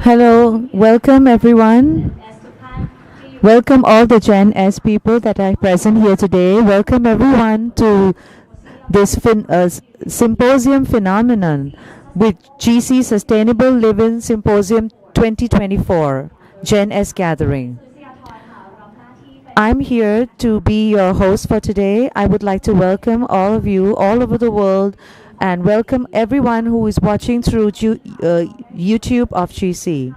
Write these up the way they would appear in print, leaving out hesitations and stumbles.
Hello, welcome everyone. Welcome all the Gen S people that are present here today. Welcome everyone to this symposium phenomenon with GC Sustainable Living Symposium 2024 Gen S Gathering. I'm here to be your host for today. I would like to welcome all of you all over the world and welcome everyone who is watching through YouTube of GC.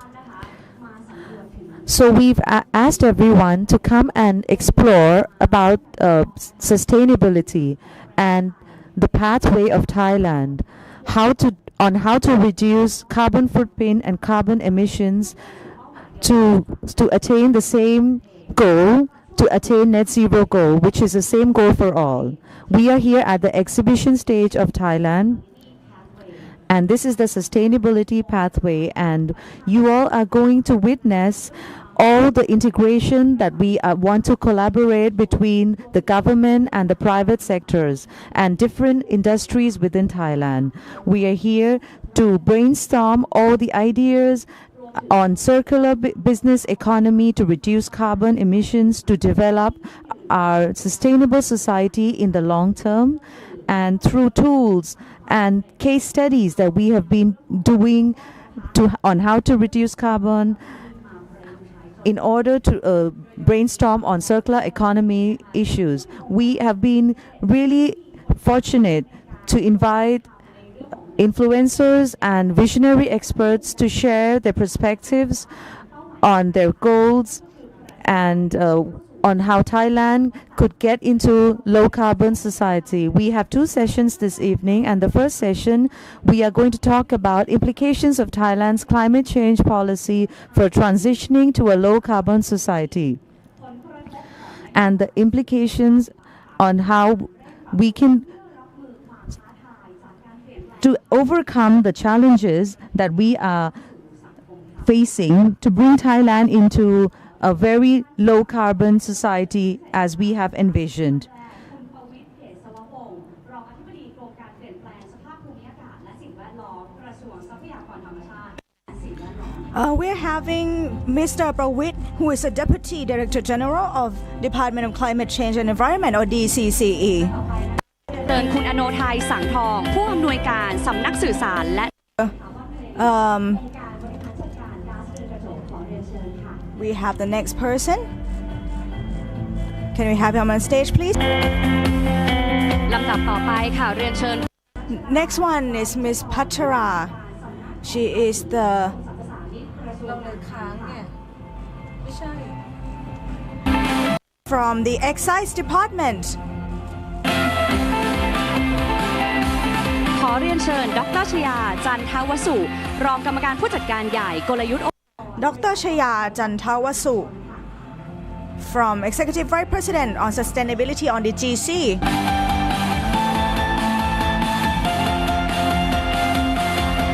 So we've asked everyone to come and explore about sustainability and the pathway of Thailand, how to reduce carbon footprint and carbon emissions to attain the same goal, to attain net zero goal, which is the same goal for all. We are here at the exhibition stage of Thailand, and this is the sustainability pathway, and you all are going to witness all the integration that we want to collaborate between the government and the private sectors and different industries within Thailand. We are here to brainstorm all the ideas on circular business economy to reduce carbon emissions, to develop our sustainable society in the long term, and through tools and case studies that we have been doing on how to reduce carbon in order to brainstorm on circular economy issues. We have been really fortunate to invite influencers and visionary experts to share their perspectives on their goals and on how Thailand could get into low carbon society. We have two sessions this evening, and the first session we are going to talk about implications of Thailand's climate change policy for transitioning to a low carbon society and the implications on how we can to overcome the challenges that we are facing to bring Thailand into a very low carbon society as we have envisioned. We're having Mr. Prawit, who is a Deputy Director General of Department of Climate Change and Environment, or DCCE. เตือนคุณอโนไทยสังทองผู้อำนวยการสำนักสื่อสารและ We have the next person. Can we have him on stage, please? ลำดับต่อไปค่ะเรียนเชิญ Next one is Miss Pachara. She is the from the Excise Department. ขอเรียนเชิญดร.ชยาจันทวสุรองกรรมการผู้จัดการใหญ่กลยุทธ์ Dr. Chaya Jantawasu from Executive Vice President on Sustainability on the GC.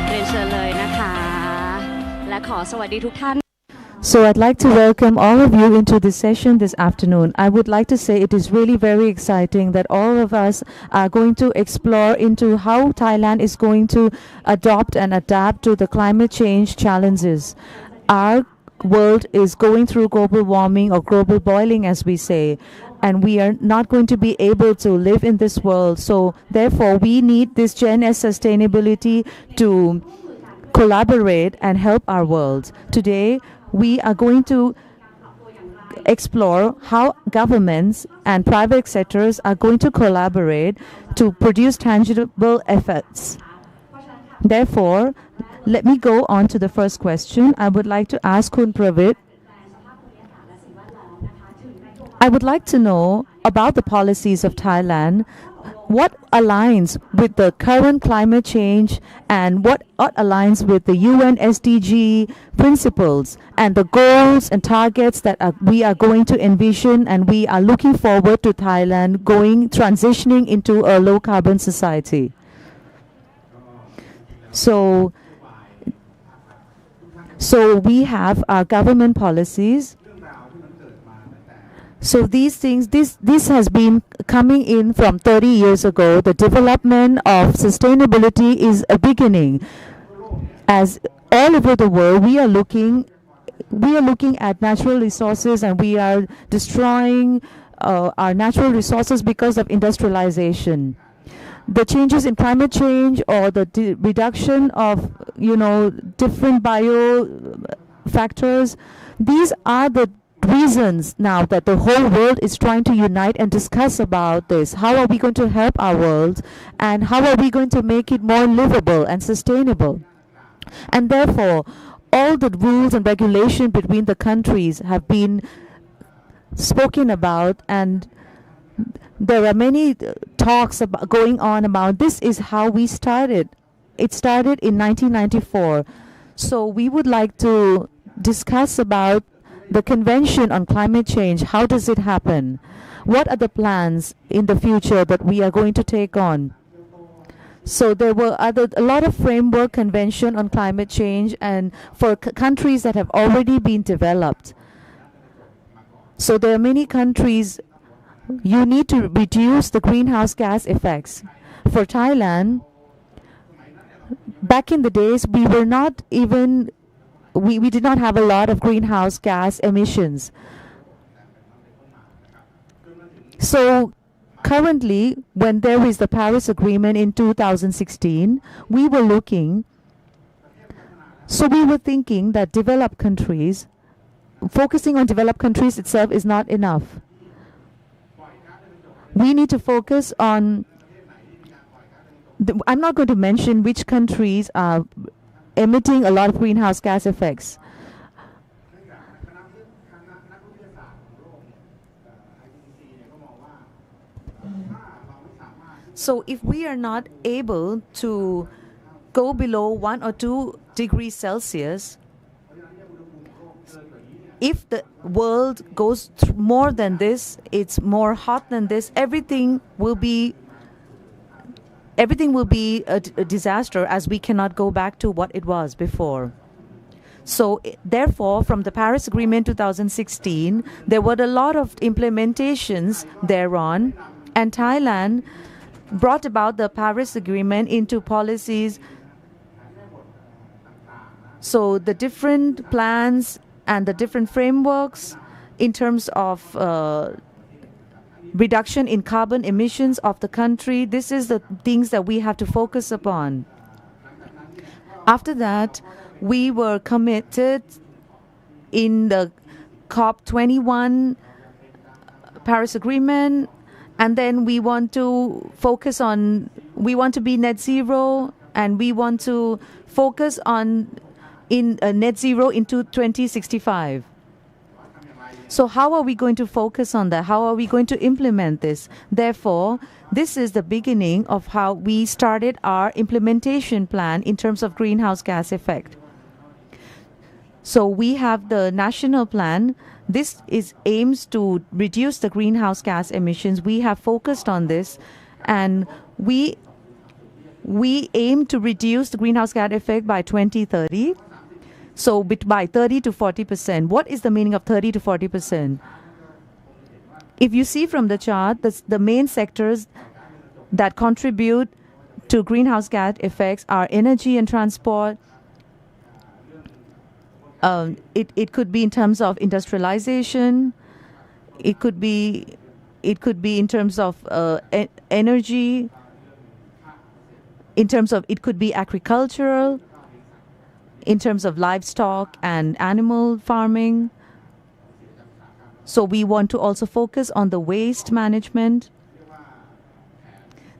เรียนเชิญเลยนะคะและขอสวัสดีทุกท่าน So I'd like to welcome all of you into this session this afternoon. I would like to say it is really very exciting that all of us are going to explore into how Thailand is going to adopt and adapt to the climate change challenges. Our world is going through global warming or global boiling, as we say, and we are not going to be able to live in this world. So therefore, we need this Gen S sustainability to collaborate and help our world. Today, we are going to explore how governments and private sectors are going to collaborate to produce tangible effects. Therefore, let me go on to the first question. I would like to ask Khun Pravit. I would like to know about the policies of Thailand. What aligns with the current climate change and what aligns with the UN SDG principles and the goals and targets that we are going to envision, and we are looking forward to Thailand transitioning into a low carbon society. So we have our government policies. So these things, this has been coming in from 30 years ago. The development of sustainability is a beginning. As all over the world, we are looking at natural resources, and we are destroying our natural resources because of industrialization. The changes in climate change, or the reduction of different bio factors, these are the reasons now that the whole world is trying to unite and discuss about this. How are we going to help our world, and how are we going to make it more livable and sustainable? And therefore, all the rules and regulation between the countries have been spoken about, and there are many talks going on about this is how we started. It started in 1994. So we would like to discuss about the Convention on Climate Change. How does it happen? What are the plans in the future that we are going to take on? So there were a lot of framework convention on climate change, and for countries that have already been developed. So there are many countries, you need to reduce the greenhouse gas effects. For Thailand, back in the days, we were not even, we did not have a lot of greenhouse gas emissions. So currently, when there is the Paris Agreement in 2016, we were thinking that developed countries, focusing on developed countries itself is not enough. We need to focus on, I'm not going to mention which countries are emitting a lot of greenhouse gas effects. So if we are not able to go below 1 or 2 degrees Celsius, if the world goes more than this, it's more hot than this, everything will be a disaster, as we cannot go back to what it was before. So therefore, from the Paris Agreement 2016, there were a lot of implementations thereon, and Thailand brought about the Paris Agreement into policies. So the different plans and the different frameworks in terms of reduction in carbon emissions of the country, this is the things that we have to focus upon. After that, we were committed in the COP21 Paris Agreement, and then we want to focus on, we want to be net zero, and we want to focus on net zero into 2065. So how are we going to focus on that? How are we going to implement this? Therefore, this is the beginning of how we started our implementation plan in terms of greenhouse gas effect. So we have the national plan. This aims to reduce the greenhouse gas emissions. We have focused on this, and we aim to reduce the greenhouse gas effect by 2030. So by 30 to 40%. What is the meaning of 30 to 40%? If you see from the chart, the main sectors that contribute to greenhouse gas effects are energy and transport. It could be in terms of industrialization. It could be in terms of energy. In terms of, it could be agricultural. In terms of livestock and animal farming. So we want to also focus on the waste management.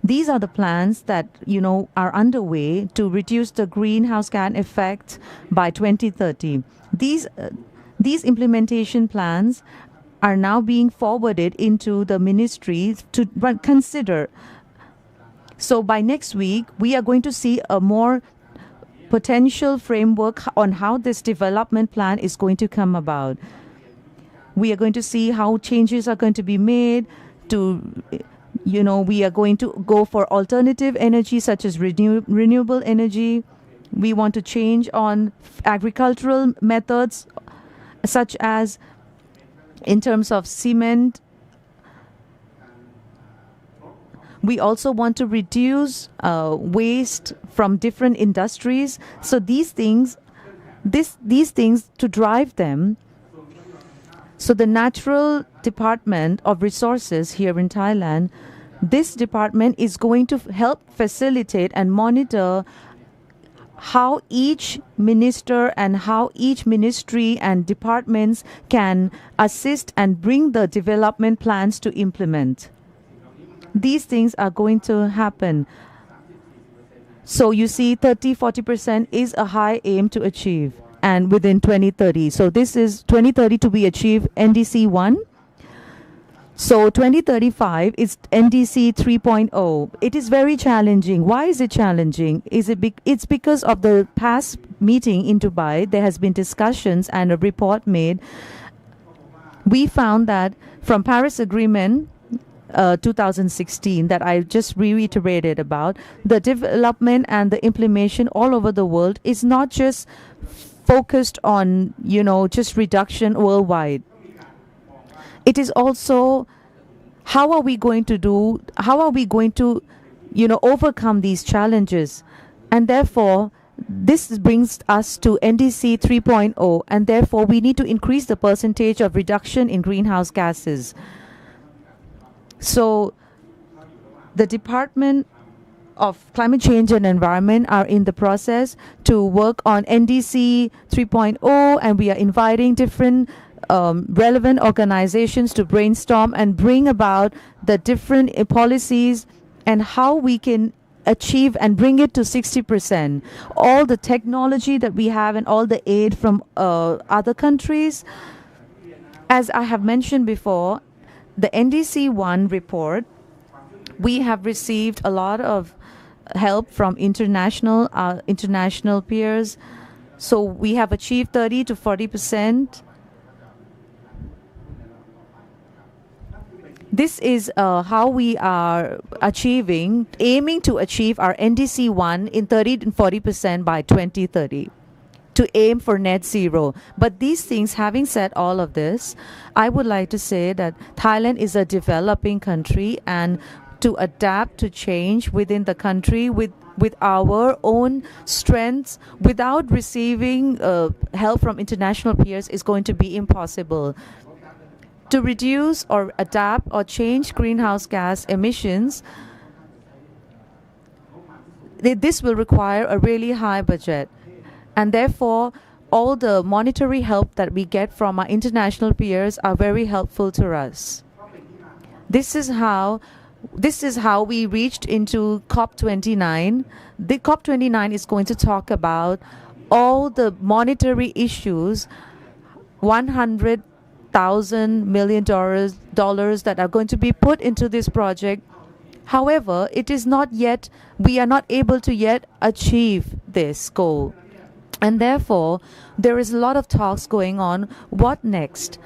These are the plans that are underway to reduce the greenhouse gas effect by 2030. These implementation plans are now being forwarded into the ministries to consider. So by next week, we are going to see a more potential framework on how this development plan is going to come about. We are going to see how changes are going to be made to, we are going to go for alternative energy such as renewable energy. We want to change on agricultural methods such as in terms of cement. We also want to reduce waste from different industries. So these things these things to drive them. So the Natural Department of Resources here in Thailand, this department is going to help facilitate and monitor how each minister and how each ministry and departments can assist and bring the development plans to implement. These things are going to happen. So you see 30-40% is a high aim to achieve, and within 2030. So this is 2030 to be achieved NDC 1. So 2035 is NDC 3.0. It is very challenging. Why is it challenging? It's because of the past meeting in Dubai. There has been discussions and a report made. We found that from Paris Agreement 2016 that I just reiterated about, the development and the implementation all over the world is not just focused on, just reduction worldwide. It is also how are we going to overcome these challenges. And therefore, this brings us to NDC 3.0, and therefore we need to increase the percentage of reduction in greenhouse gases. So the Department of Climate Change and Environment are in the process to work on NDC 3.0, and we are inviting different relevant organizations to brainstorm and bring about the different policies and how we can achieve and bring it to 60%. All the technology that we have and all the aid from other countries. As I have mentioned before, the NDC 1 report, we have received a lot of help from international peers. So we have achieved 30-40%. This is how we are aiming to achieve our NDC 1 in 30-40% by 2030 to aim for net zero. But these things, having said all of this, I would like to say that Thailand is a developing country, and to adapt to change within the country with our own strengths without receiving help from international peers is going to be impossible. To reduce or adapt or change greenhouse gas emissions, this will require a really high budget. And therefore, all the monetary help that we get from our international peers are very helpful to us. This is how we reached into COP29. The COP29 is going to talk about all the monetary issues, $100,000 million that are going to be put into this project. However, we are not able to yet achieve this goal. And therefore, there is a lot of talks going on. What next?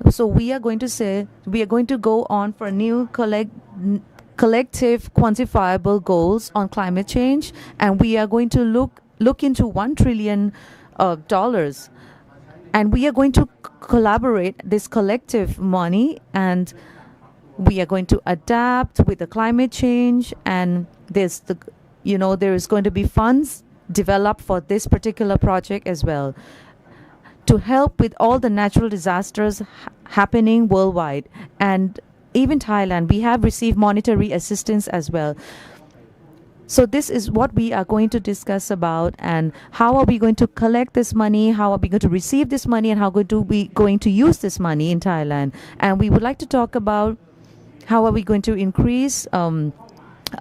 So we are going to go on for new collective quantifiable goals on climate change, and we are going to look into $1 trillion. And we are going to collaborate this collective money, and we are going to adapt with the climate change, and there is going to be funds developed for this particular project as well to help with all the natural disasters happening worldwide. And even Thailand, we have received monetary assistance as well. So this is what we are going to discuss about, and how are we going to collect this money, how are we going to receive this money, and how we going to use this money in Thailand. And we would like to talk about how are we going to increase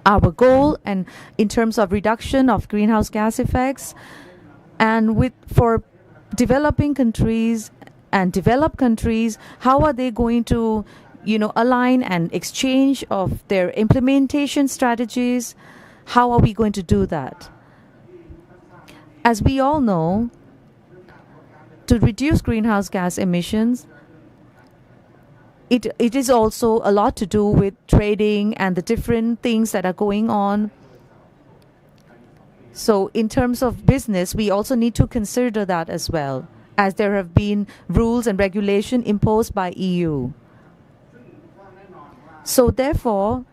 our goal and in terms of reduction of greenhouse gas effects, and for developing countries and developed countries, how are they going to align and exchange of their implementation strategies. How are we going to do that? As we all know, to reduce greenhouse gas emissions, it is also a lot to do with trading and the different things that are going on. So in terms of business, we also need to consider that as well, as there have been rules and regulation imposed by EU. So therefore,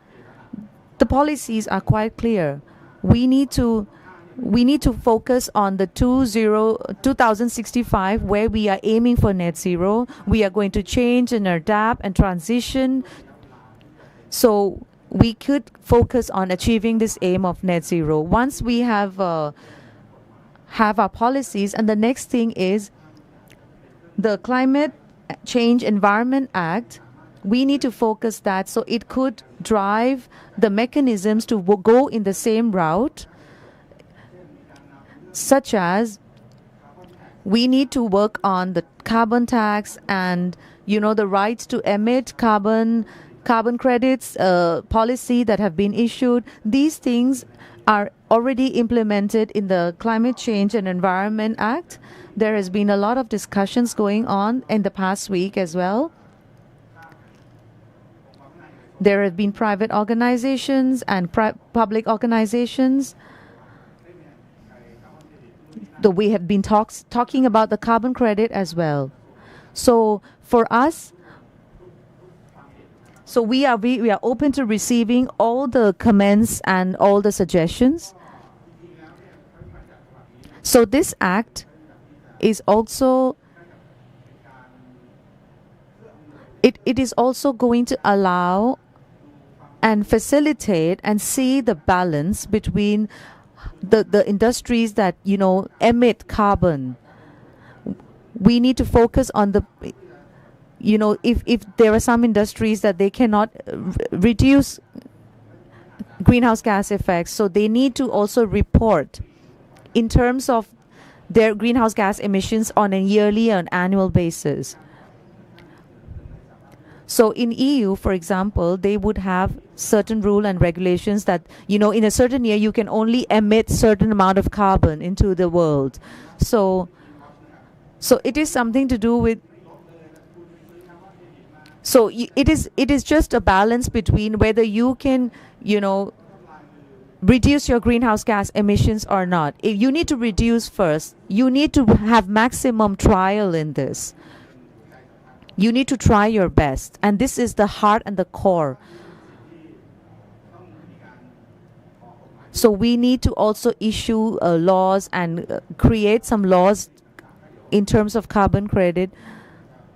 the policies are quite clear. We need to we need to focus on the 2065, where we are aiming for net zero. We are going to change and adapt and transition, so we could focus on achieving this aim of net zero. Once we have our policies, and the next thing is the Climate Change Environment Act. We need to focus that, so it could drive the mechanisms to go in the same route, such as we need to work on the carbon tax and the rights to emit carbon credits policy that have been issued. These things are already implemented in the Climate Change and Environment Act. There has been a lot of discussions going on in the past week as well. There have been private organizations and public organizations. We have been talking about the carbon credit as well. So for us, we are open to receiving all the comments and all the suggestions. So this act is also it is also going to allow and facilitate and see the balance between the industries that emit carbon. We need to focus on the if there are some industries that they cannot reduce greenhouse gas effects, so they need to also report in terms of their greenhouse gas emissions on a yearly and annual basis. So in EU, for example, they would have certain rule and regulations that, in a certain year you can only emit certain amount of carbon into the world. So it is something to do with, so it is just a balance between whether you can, reduce your greenhouse gas emissions or not. If you need to reduce first, you need to have maximum trial in this. You need to try your best, and this is the heart and the core. So we need to also issue laws and create some laws in terms of carbon credit.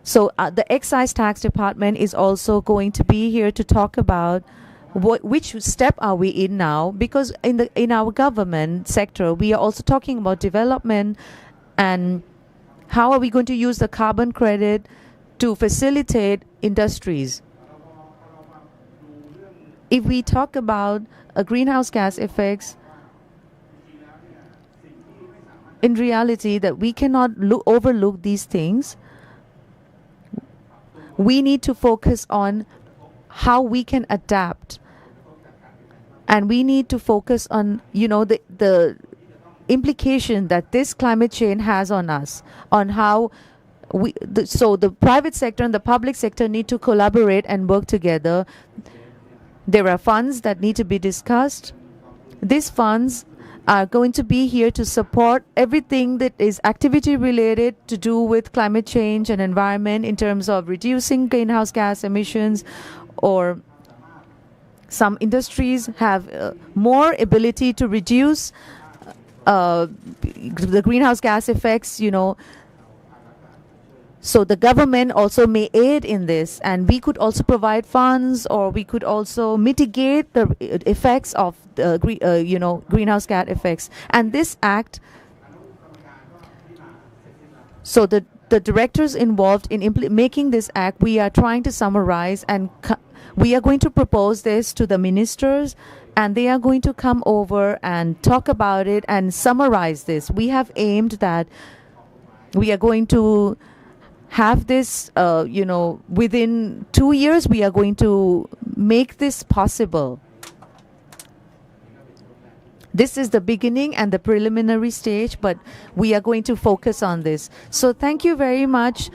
So the excise tax department is also going to be here to talk about which step are we in now, because in our government sector we are also talking about development and how are we going to use the carbon credit to facilitate industries. If we talk about greenhouse gas effects, in reality that we cannot overlook these things. We need to focus on how we can adapt, and we need to focus on the implication that this climate change has on us, on how so the private sector and the public sector need to collaborate and work together. There are funds that need to be discussed. These funds are going to be here to support everything that is activity related to do with climate change and environment in terms of reducing greenhouse gas emissions, or some industries have more ability to reduce the greenhouse gas effects, So the government also may aid in this, and we could also provide funds, or we could also mitigate the effects of greenhouse gas effects. And this act, so the directors involved in making this act, we are trying to summarize, and we are going to propose this to the ministers, and they are going to come over and talk about it and summarize this. We have aimed that we are going to have this, within 2 years, we are going to make this possible. This is the beginning and the preliminary stage, but we are going to focus on this. So thank you very much.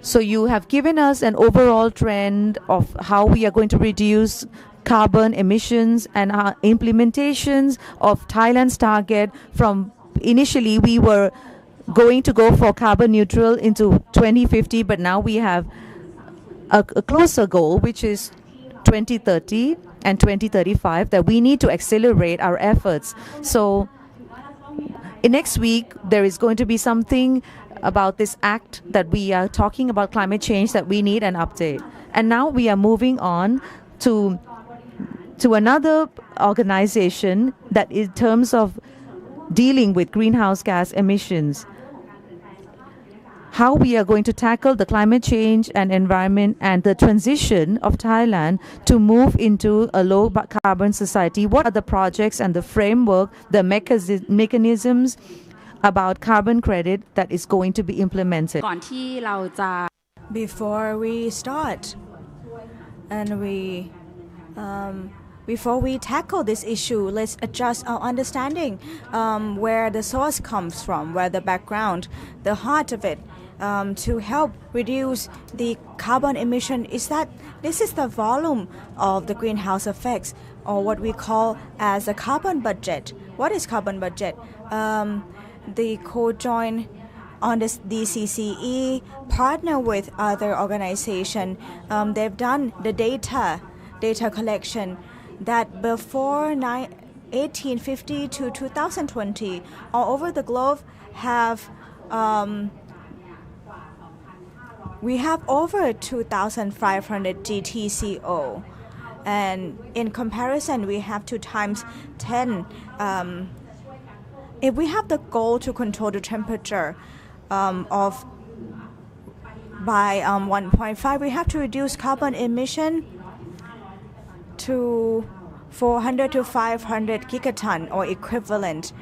So you have given us an overall trend of how we are going to reduce carbon emissions and our implementations of Thailand's target. From initially we were going to go for carbon neutral into 2050, but now we have a closer goal, which is 2030 and 2035, that we need to accelerate our efforts. So in next week there is going to be something about this act that we are talking about climate change that we need an update. And now we are moving on to another organization that in terms of dealing with greenhouse gas emissions, how we are going to tackle the climate change and environment and the transition of Thailand to move into a low carbon society. What are the projects and the framework, the mechanisms about carbon credit that is going to be implemented? ก่อนที่เราจะ Before we start and before we tackle this issue, let's adjust our understanding where the source comes from, where the background, the heart of it, to help reduce the carbon emission is that this is the volume of the greenhouse effects, or what we call as a carbon budget. What is carbon budget? The co-join on the DCCE partner with other organizations. They've done the data collection that before 1850 to 2020 all over the globe we have over 2,500 GTCO, and in comparison we have 2 times 10. If we have the goal to control the temperature of by 1.5, we have to reduce carbon emission to 400 to 500 gigaton or equivalent.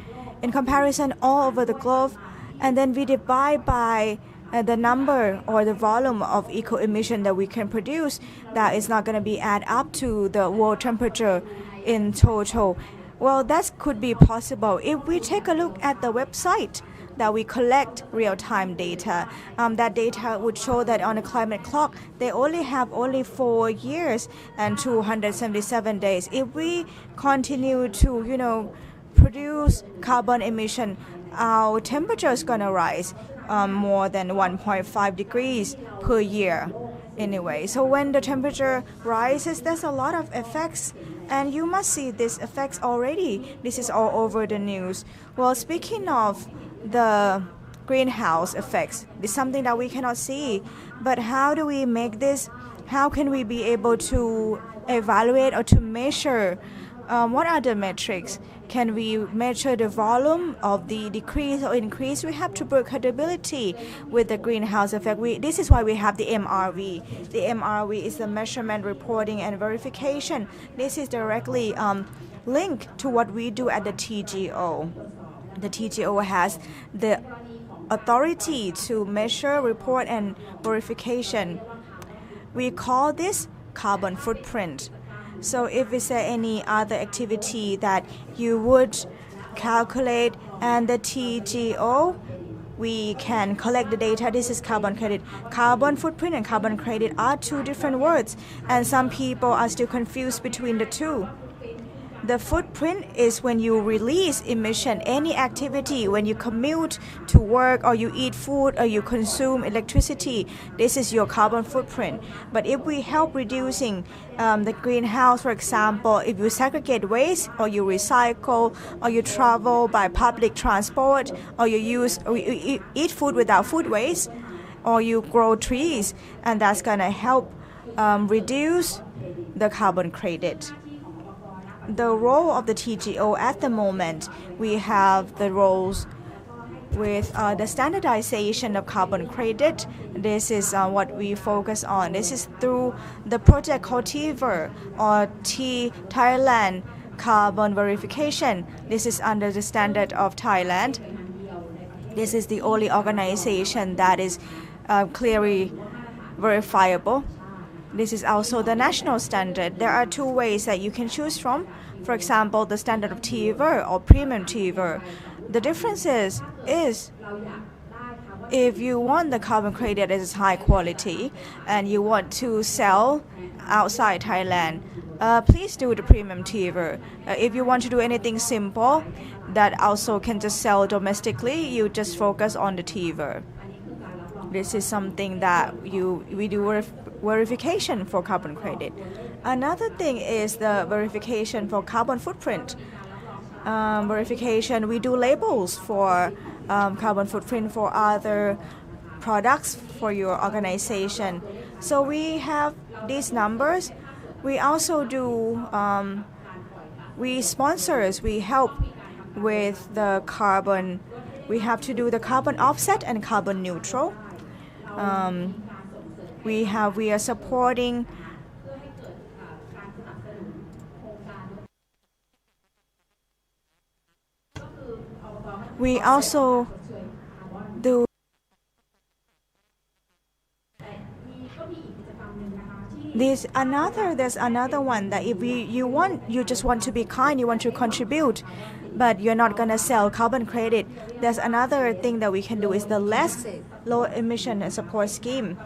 In comparison all over the globe, and then we divide by the number or the volume of eco emission that we can produce, that is not going to be add up to the world temperature in total. Well, that could be possible if we take a look at the website that we collect real-time data. That data would show that on a climate clock, they only have 4 years and 277 days. If we continue to, produce carbon emission, our temperature is going to rise more than 1.5 degrees per year. Anyway, so when the temperature rises, there's a lot of effects, and you must see these effects already. This is all over the news. Well, speaking of the greenhouse effects, it's something that we cannot see. But how do we make this? How can we be able to evaluate or to measure? What are the metrics? Can we measure the volume of the decrease or increase? We have to build credibility with the greenhouse effect. This is why we have the MRV. The MRV is the measurement, reporting, and verification. This is directly linked to what we do at the TGO. The TGO has the authority to measure, report, and verification. We call this carbon footprint. So if we say any other activity that you would calculate and the TGO, we can collect the data. This is carbon credit. Carbon footprint and carbon credit are 2 different words, and some people are still confused between the two. The footprint is when you release emission, any activity, when you commute to work or you eat food or you consume electricity. This is your carbon footprint. But if we help reducing the greenhouse, for example, if you segregate waste or you recycle or you travel by public transport or you eat food without food waste or you grow trees, and that's going to help reduce the carbon credit. The role of the TGO at the moment, we have the roles with the standardization of carbon credit. This is what we focus on. This is through the project called TVER or Thailand Carbon Verification. This is under the standard of Thailand. This is the only organization that is clearly verifiable. This is also the national standard. There are 2 ways that you can choose from. For example, the standard of TVER or premium TVER. The difference is if you want the carbon credit that is high quality and you want to sell outside Thailand, please do the premium TVER. If you want to do anything simple that also can just sell domestically, you just focus on the TVER. This is something that we do verification for carbon credit. Another thing is the verification for carbon footprint. verification, we do labels for carbon footprint for other products for your organization. So we have these numbers. We also do, we sponsors, we help with the carbon. We have to do the carbon offset and carbon neutral. We are supporting we also do there's another one that if you just want to be kind, you want to contribute, but you're not going to sell carbon credit. There's another thing that we can do is the low emission and support scheme.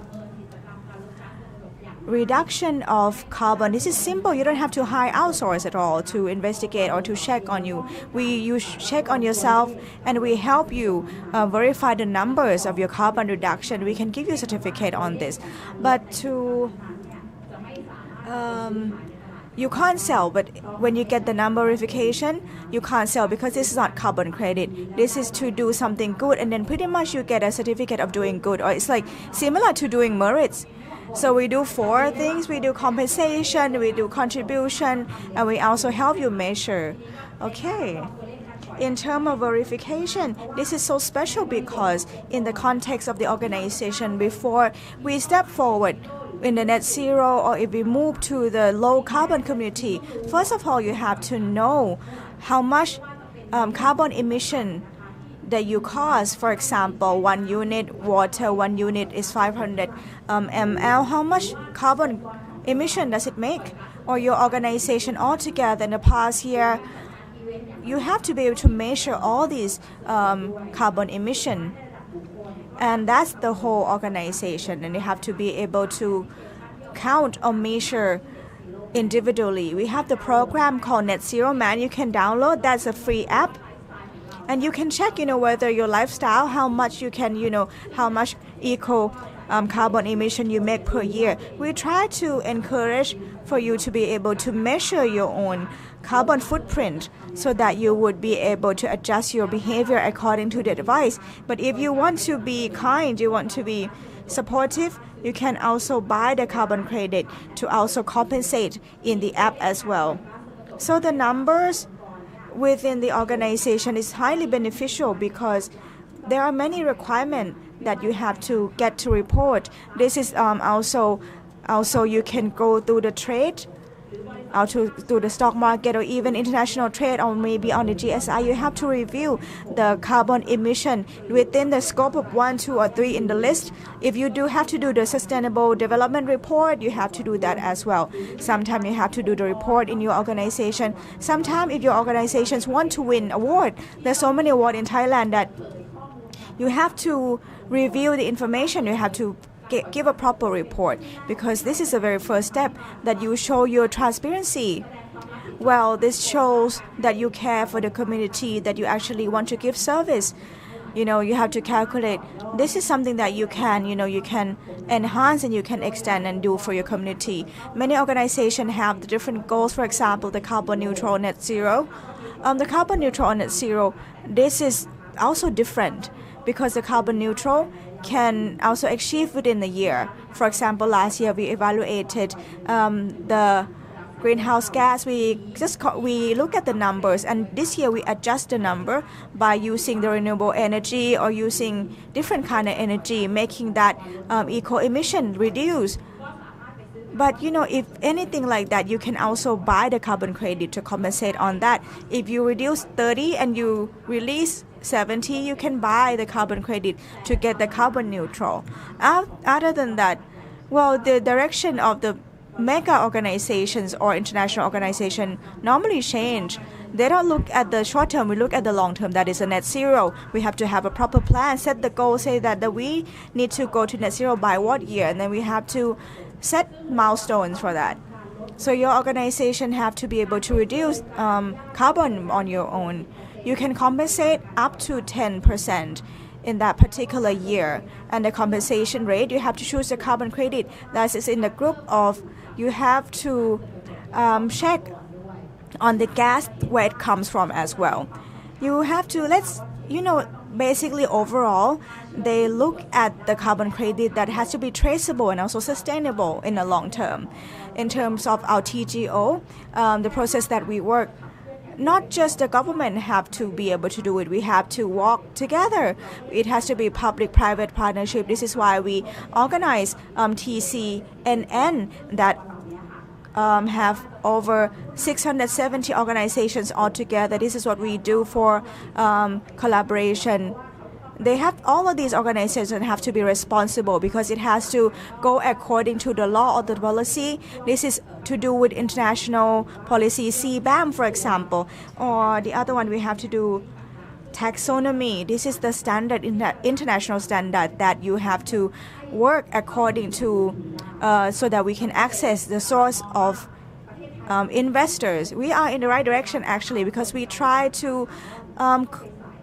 Reduction of carbon. This is simple. You don't have to hire outsource at all to investigate or to check on you. You check on yourself, and we help you verify the numbers of your carbon reduction. We can give you a certificate on this, but you can't sell. But when you get the number verification, you can't sell because this is not carbon credit. This is to do something good, and then pretty much you get a certificate of doing good, or it's like similar to doing merits. So we do 4 things. We do compensation, we do contribution, and we also help you measure. Okay. In terms of verification, this is so special because in the context of the organization, before we step forward in the net zero or if we move to the low carbon community, first of all, you have to know how much carbon emission that you cause. For example, 1 unit water, 1 unit is 500 ml. How much carbon emission does it make? Or your organization altogether in the past year, you have to be able to measure all these carbon emission. And that's the whole organization. And you have to be able to count or measure individually. We have the program called Net Zero Man. You can download. That's a free app. And you can check, whether your lifestyle, how much you can, how much carbon emission you make per year. We try to encourage for you to be able to measure your own carbon footprint so that you would be able to adjust your behavior according to the advice. But if you want to be kind, you want to be supportive, you can also buy the carbon credit to also compensate in the app as well. So the numbers within the organization is highly beneficial because there are many requirements that you have to get to report. This is also you can go through the trade, through the stock market or even international trade or maybe on the GSI. You have to review the carbon emission within the scope of 1, 2, or 3 in the list. If you do have to do the sustainable development report, you have to do that as well. Sometimes you have to do the report in your organization. Sometimes if your organizations want to win award, there's so many awards in Thailand that you have to review the information. You have to give a proper report because this is the very first step that you show your transparency. Well, this shows that you care for the community, that you actually want to give service. You have to calculate. This is something that you can enhance and you can extend and do for your community. Many organizations have the different goals. For example, the carbon neutral net zero. The carbon neutral net zero, this is also different because the carbon neutral can also achieve within the year. For example, last year we evaluated the greenhouse gas. We look at the numbers, and this year we adjust the number by using the renewable energy or using different kind of energy, making that eco emission reduce. But if anything like that, you can also buy the carbon credit to compensate on that. If you reduce 30 and you release 70, you can buy the carbon credit to get the carbon neutral. Other than that, well, the direction of the mega organizations or international organization normally change. They don't look at the short term, we look at the long term. That is a net zero. We have to have a proper plan, set the goal, say that we need to go to net zero by what year, and then we have to set milestones for that. So your organization have to be able to reduce carbon on your own. You can compensate up to 10% in that particular year. And the compensation rate, you have to choose the carbon credit that is in the group of, you have to check on the gas where it comes from as well. You have to basically overall they look at the carbon credit that has to be traceable and also sustainable in the long term. In terms of our TGO, the process that we work, not just the government have to be able to do it, we have to work together. It has to be public-private partnership. This is why we organize TCNN that have over 670 organizations altogether. This is what we do for collaboration. They have all of these organizations have to be responsible because it has to go according to the law or the policy. This is to do with international policy, CBAM, for example, or the other one we have to do taxonomy. This is the standard, international standard that you have to work according to so that we can access the source of investors. We are in the right direction actually because we try to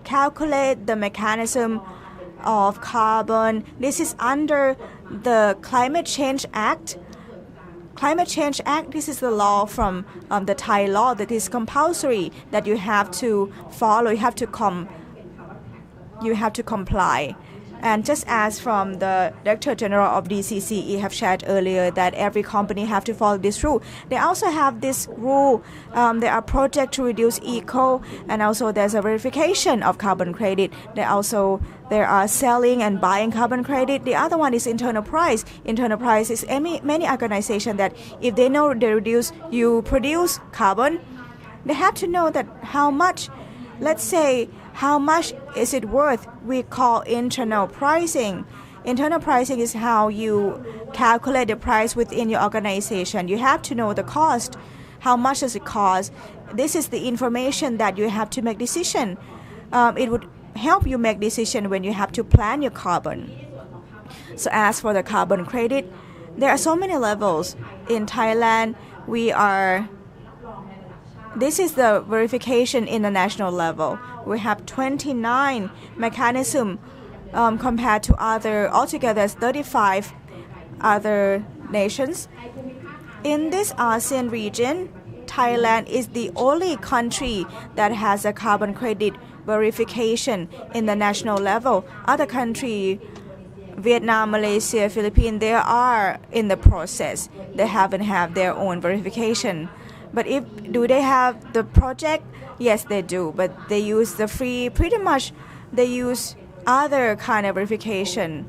calculate the mechanism of carbon. This is under the Climate Change Act. Climate Change Act, this is the law from the Thai law that is compulsory that you have to follow, you have to comply. And just as from the Director General of DCCE have shared earlier that every company have to follow this rule. They also have this rule. There are projects to reduce eco, and also there's a verification of carbon credit. There are selling and buying carbon credit. The other one is internal price. Internal price is many organizations that if they know you produce carbon, they have to know that how much, let's say, how much is it worth? We call internal pricing. Internal pricing is how you calculate the price within your organization. You have to know the cost. How much does it cost? This is the information that you have to make decision. It would help you make decision when you have to plan your carbon. So as for the carbon credit, there are so many levels. In Thailand, this is the verification in the national level. We have 29 mechanisms compared to altogether 35 other nations. In this ASEAN region, Thailand is the only country that has a carbon credit verification in the national level. Other countries, Vietnam, Malaysia, Philippines, they are in the process. They haven't had their own verification. But do they have the project? Yes, they do. But they use the free, pretty much they use other kind of verification.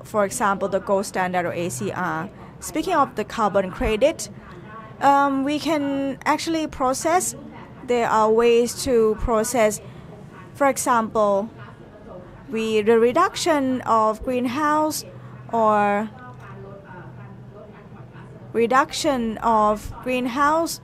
For example, the gold standard or ACR. Speaking of the carbon credit, we can actually process. There are ways to process. For example, the reduction of greenhouse or reduction of greenhouse,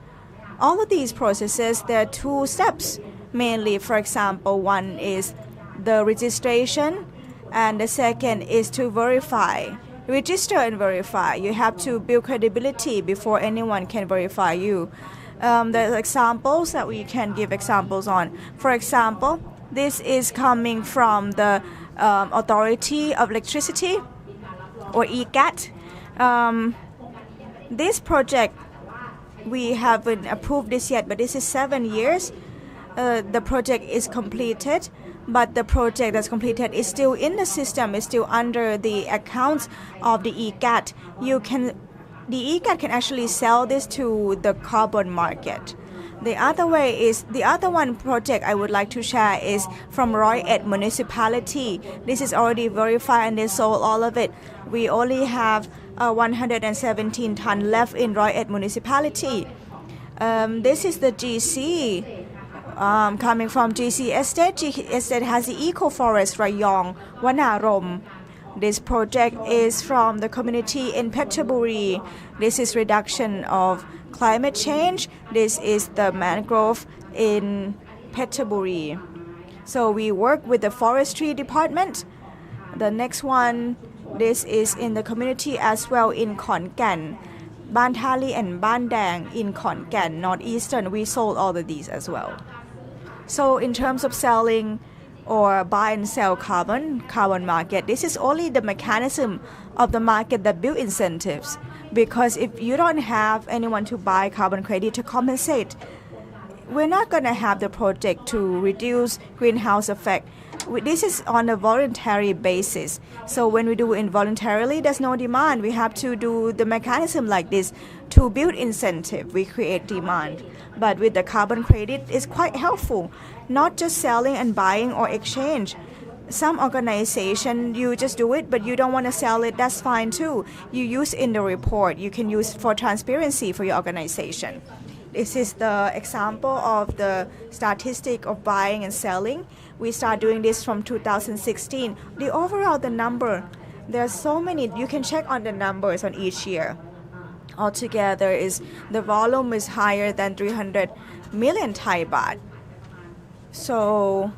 all of these processes, there are two steps mainly. For example, one is the registration and the second is to verify. Register and verify. You have to build credibility before anyone can verify you. There are examples that we can give examples on. For example, this is coming from the Authority of Electricity or EGAT. This project, we haven't approved this yet, but this is 7 years. The project is completed, but the project that's completed is still in the system, is still under the accounts of the EGAT. The EGAT can actually sell this to the carbon market. The other one project I would like to share is from Roi Et municipality. This is already verified and they sold all of it. We only have 117 tons left in Roi Et municipality. This is the GC coming from GC Estate. GC Estate has the Eco Forest Rayong, Wanarom. This project is from the community in Phetchaburi. This is reduction of climate change. This is the mangrove in Phetchaburi. So we work with the forestry department. The next one, this is in the community as well in Khon Kaen. Ban Thali and Ban Dang in Khon Kaen, northeastern. We sold all of these as well. So in terms of selling or buy and sell carbon market. This is only the mechanism of the market that build incentives. Because if you don't have anyone to buy carbon credit to compensate, we're not going to have the project to reduce greenhouse effect. This is on a voluntary basis. So when we do involuntarily, there's no demand. We have to do the mechanism like this to build incentive. We create demand. But with the carbon credit, it's quite helpful. Not just selling and buying or exchange. Some organization, you just do it, but you don't want to sell it, that's fine too. You use in the report. You can use for transparency for your organization. This is the example of the statistic of buying and selling. We start doing this from 2016. The overall, the number, there are so many, you can check on the numbers on each year. Altogether, the volume is higher than 300 million Thai baht. So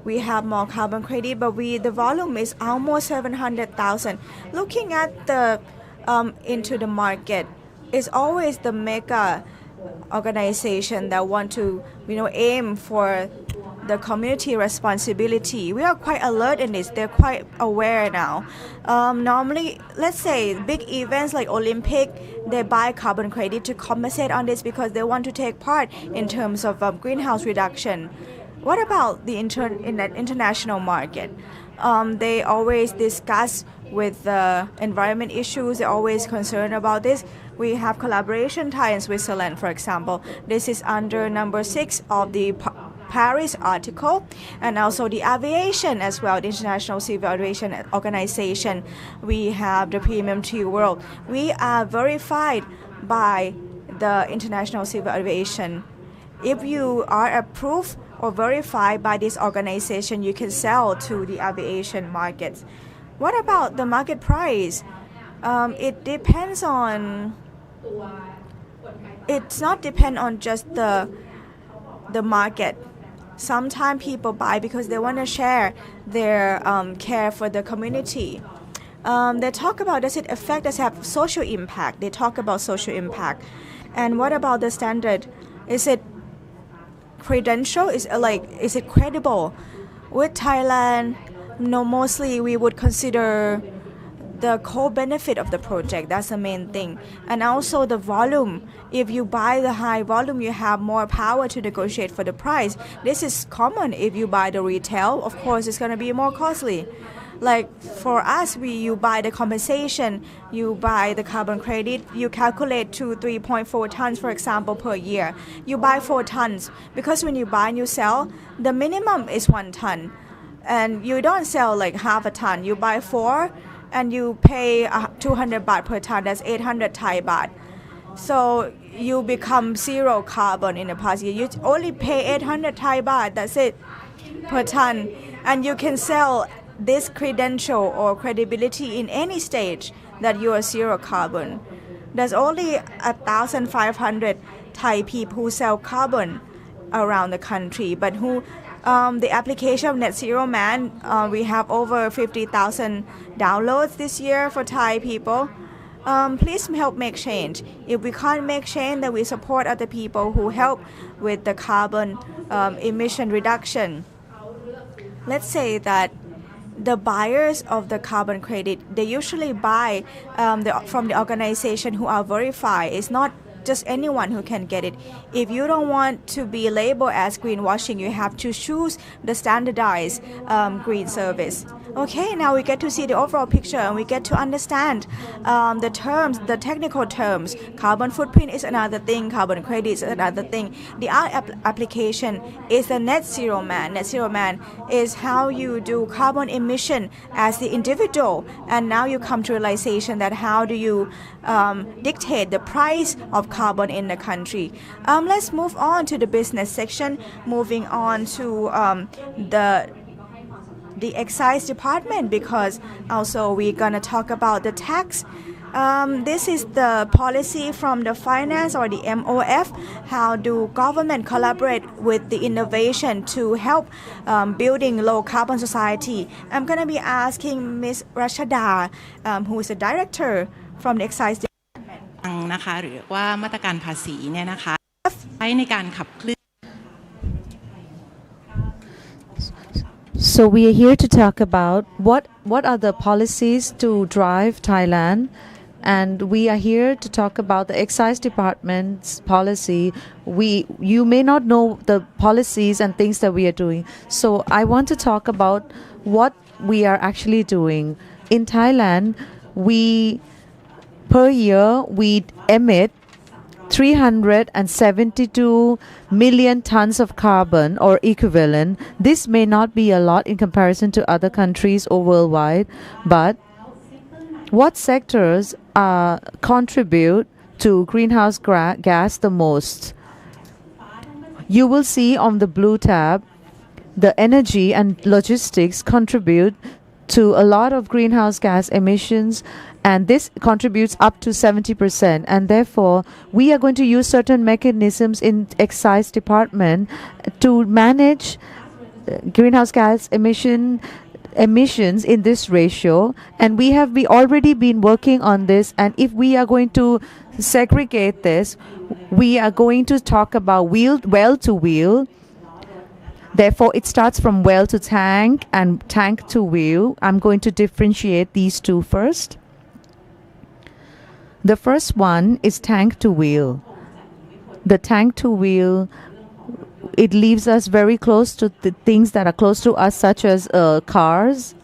we have more carbon credit, but the volume is almost 700,000. Looking at the into the market, it's always the mega organization that want to aim for the community responsibility. We are quite alert in this. They're quite aware now. Normally, let's say big events like Olympic, they buy carbon credit to compensate on this because they want to take part in terms of greenhouse reduction. What about the international market? They always discuss with the environment issues. They're always concerned about this. We have collaboration Thai and Switzerland, for example. This is under number 6 of the Paris article, and also the aviation as well, the International Civil Aviation Organization. We have the Premium Tier World. We are verified by the International Civil Aviation. If you are approved or verified by this organization, you can sell to the aviation markets. What about the market price? It depends on. It's not depend on just the market. Sometimes people buy because they want to share their care for the community. They talk about, does it have social impact? They talk about social impact. And what about the standard? Is it credential? Is it credible? With Thailand, mostly we would consider the co-benefit of the project. That's the main thing. And also the volume. If you buy the high volume, you have more power to negotiate for the price. This is common. If you buy the retail, of course, it's going to be more costly. Like for us, you buy the compensation, you buy the carbon credit, you calculate to 3.4 tons, for example, per year. You buy 4 tons because when you buy and you sell, the minimum is 1 ton. And you don't sell like half a ton. You buy 4 and you pay 200 baht per ton. That's 800 Thai baht. So you become zero carbon in the past year. You only pay 800 Thai baht. That's it per ton. And you can sell this credential or credibility in any stage that you are zero carbon. There's only 1,500 Thai people who sell carbon around the country, but who the application of Net Zero Man, we have over 50,000 downloads this year for Thai people. Please help make change. If we can't make change, then we support other people who help with the carbon emission reduction. Let's say that the buyers of the carbon credit, they usually buy from the organization who are verified. It's not just anyone who can get it. If you don't want to be labeled as greenwashing, you have to choose the standardized green service. Okay, now we get to see the overall picture and we get to understand the terms, the technical terms. Carbon footprint is another thing, carbon credit is another thing. The other application is the Net Zero Man. Net Zero Man is how you do carbon emission as the individual, and now you come to realization that how do you dictate the price of carbon in the country. Let's move on to the business section, moving on to the excise department, because also we're gonna talk about the tax. This is the policy from the finance or the MOF. How do government collaborate with the innovation to help building low carbon society? I'm gonna be asking Ms. Rashada, who is the director from the excise department. นะคะหรือว่ามาตรการภาษีเนี่ยนะคะใช้ในการขับเคลื่อน So we are here to talk about what are the policies to drive Thailand, and we are here to talk about the excise department's policy. You may not know the policies and things that we are doing. So I want to talk about what we are actually doing. In Thailand, we per year we emit 372 million tons of carbon or equivalent. This may not be a lot in comparison to other countries or worldwide, but what sectors contribute to greenhouse gas the most? You will see on the blue tab, the energy and logistics contribute to a lot of greenhouse gas emissions, and this contributes up to 70%, and therefore we are going to use certain mechanisms in excise department to manage greenhouse gas emissions in this ratio, and we have already been working on this. And if we are going to segregate this, we are going to talk about well to wheel. Therefore, it starts from well to tank and tank to wheel. I'm going to differentiate these two first. The first one is tank to wheel. The tank to wheel, it leaves us very close to the things that are close to us, such as cars.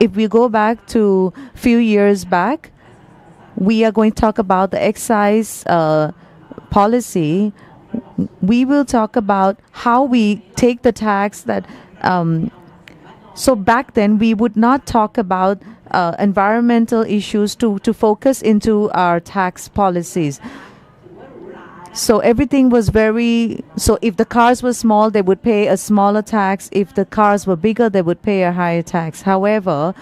If we go back to a few years back, we are going to talk about the excise policy. We will talk about how we take the tax that so back then we would not talk about environmental issues to focus into our tax policies. So everything was so if the cars were small, they would pay a smaller tax. If the cars were bigger, they would pay a higher tax. However,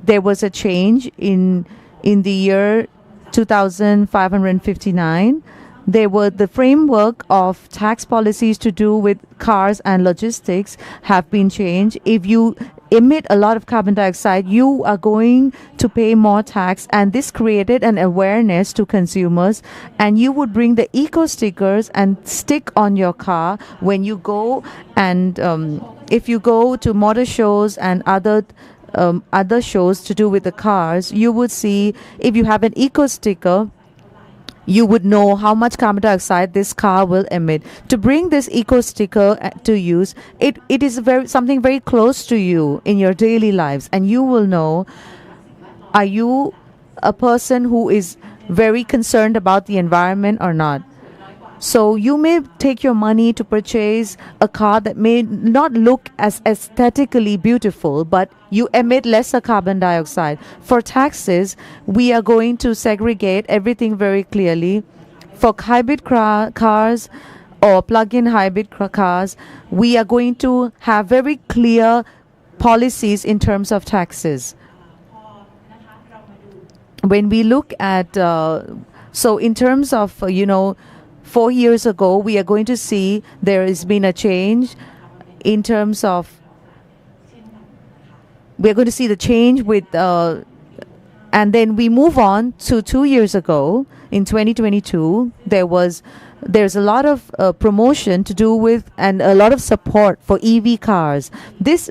there was a change in the year 2559. The framework of tax policies to do with cars and logistics have been changed. If you emit a lot of carbon dioxide, you are going to pay more tax, and this created an awareness to consumers. And you would bring the eco stickers and stick on your car when you go, and if you go to motor shows and other shows to do with the cars, you would see if you have an eco sticker, you would know how much carbon dioxide this car will emit. To bring this eco sticker to use, it is something very close to you in your daily lives, and you will know, are you a person who is very concerned about the environment or not? So you may take your money to purchase a car that may not look as aesthetically beautiful, but you emit lesser carbon dioxide. For taxes, we are going to segregate everything very clearly. For hybrid cars or plug-in hybrid cars, we are going to have very clear policies in terms of taxes. When we look at, so in terms of, 4 years ago, we are going to see there has been a change in terms of, we're going to see the change with, and then we move on to 2 years ago, in 2022, there's a lot of promotion to do with and a lot of support for EV cars. This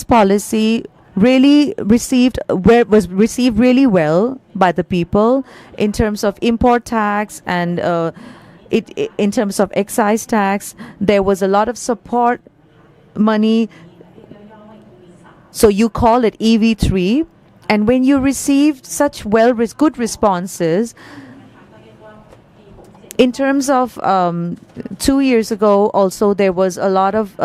policy really was received really well by the people in terms of import tax and in terms of excise tax. There was a lot of support money, so you call it EV3, and when you receive such good responses, in terms of 2 years ago also, there was a lot of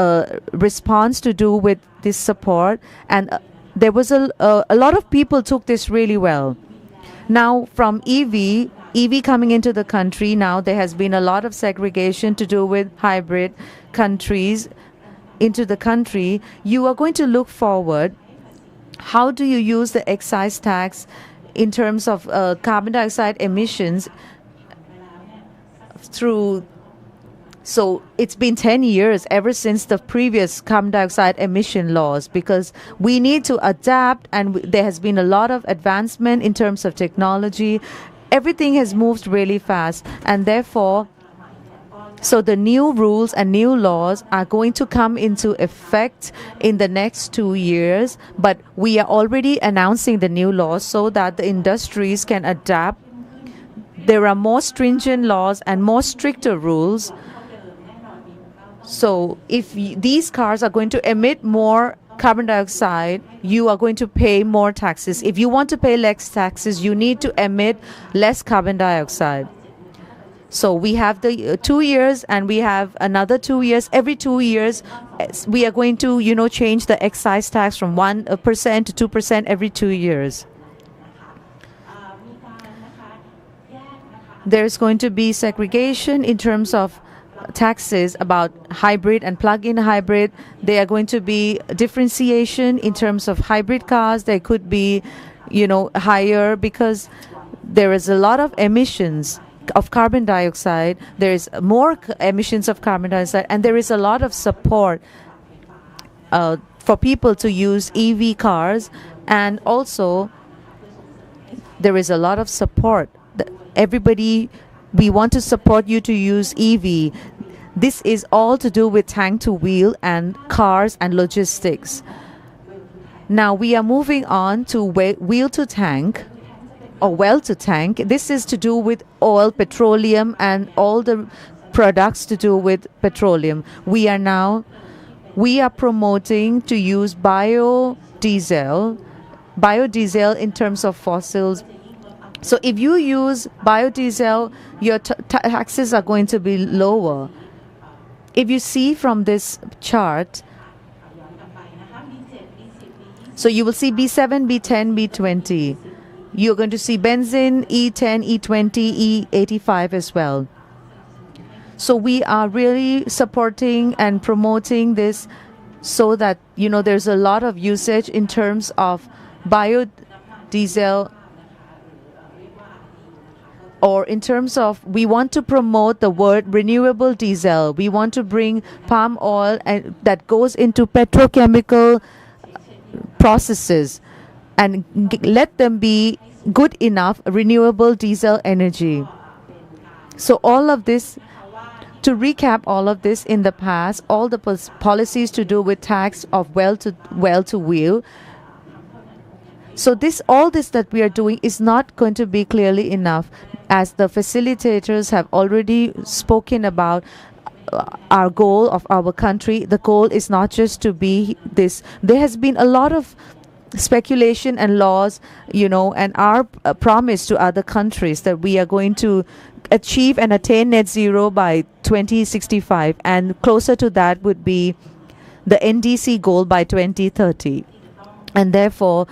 response to do with this support, and there was a lot of people took this really well. Now from EV coming into the country, now there has been a lot of segregation to do with hybrid countries into the country. You are going to look forward, how do you use the excise tax in terms of carbon dioxide emissions through. So it's been 10 years ever since the previous carbon dioxide emission laws, because we need to adapt, and there has been a lot of advancement in terms of technology. Everything has moved really fast, and therefore So the new rules and new laws are going to come into effect in the next 2 years, but we are already announcing the new laws so that the industries can adapt. There are more stringent laws and more stricter rules. So if these cars are going to emit more carbon dioxide, you are going to pay more taxes. If you want to pay less taxes, you need to emit less carbon dioxide. So we have the 2 years and we have another 2 years. Every 2 years, we are going to, change the excise tax from 1% to 2% every 2 years. There's going to be segregation in terms of taxes about hybrid and plug-in hybrid. There are going to be differentiation in terms of hybrid cars. They could be, higher because there is a lot of emissions of carbon dioxide. There is more emissions of carbon dioxide, and there is a lot of support for people to use EV cars, and also there is a lot of support. Everybody, we want to support you to use EV. This is all to do with tank to wheel and cars and logistics. Now we are moving on to wheel to tank or well to tank. This is to do with oil, petroleum, and all the products to do with petroleum. We are promoting to use biodiesel in terms of fossils. So if you use biodiesel, your taxes are going to be lower. If you see from this chart, so you will see B7, B10, B20. You're going to see benzene, E10, E20, E85 as well. So we are really supporting and promoting this so that, there's a lot of usage in terms of biodiesel, or in terms of, we want to promote the word renewable diesel. We want to bring palm oil and that goes into petrochemical processes and let them be good enough renewable diesel energy. So all of this, to recap all of this in the past, all the policies to do with tax of well to wheel. So all this that we are doing is not going to be clearly enough. As the facilitators have already spoken about our goal of our country, the goal is not just to be this. There has been a lot of speculation and laws, and our promise to other countries that we are going to achieve and attain net zero by 2065, and closer to that would be the NDC goal by 2030. And therefore,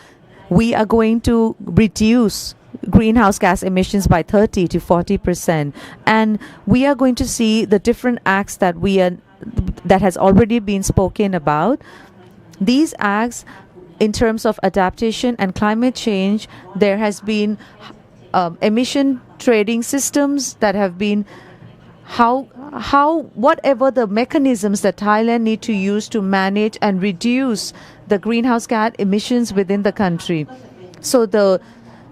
we are going to reduce greenhouse gas emissions by 30 to 40%, and we are going to see the different acts that has already been spoken about. These acts, in terms of adaptation and climate change, there has been emission trading systems that have been whatever the mechanisms that Thailand need to use to manage and reduce the greenhouse gas emissions within the country. So the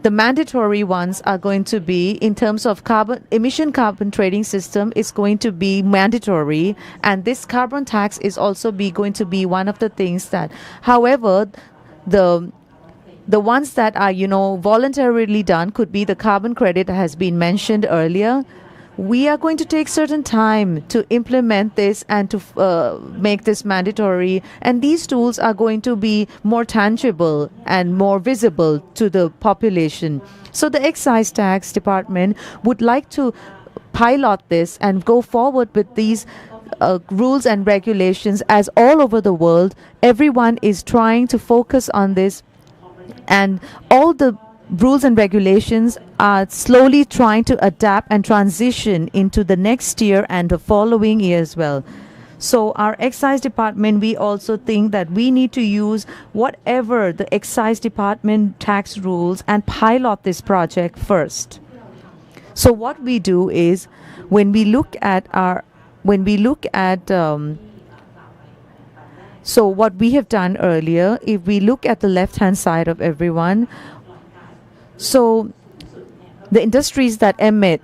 mandatory ones are going to be, in terms of carbon trading system, is going to be mandatory, and this carbon tax is also going to be one of the things that, however, the ones that are voluntarily done could be the carbon credit that has been mentioned earlier. We are going to take certain time to implement this and to make this mandatory, and these tools are going to be more tangible and more visible to the population. So the excise tax department would like to pilot this and go forward with these rules and regulations, as all over the world everyone is trying to focus on this, and all the rules and regulations are slowly trying to adapt and transition into the next year and the following year as well. So our excise department, we also think that we need to use whatever the excise department tax rules and pilot this project first. So what we do is, so what we have done earlier, if we look at the left-hand side of everyone, so the industries that emit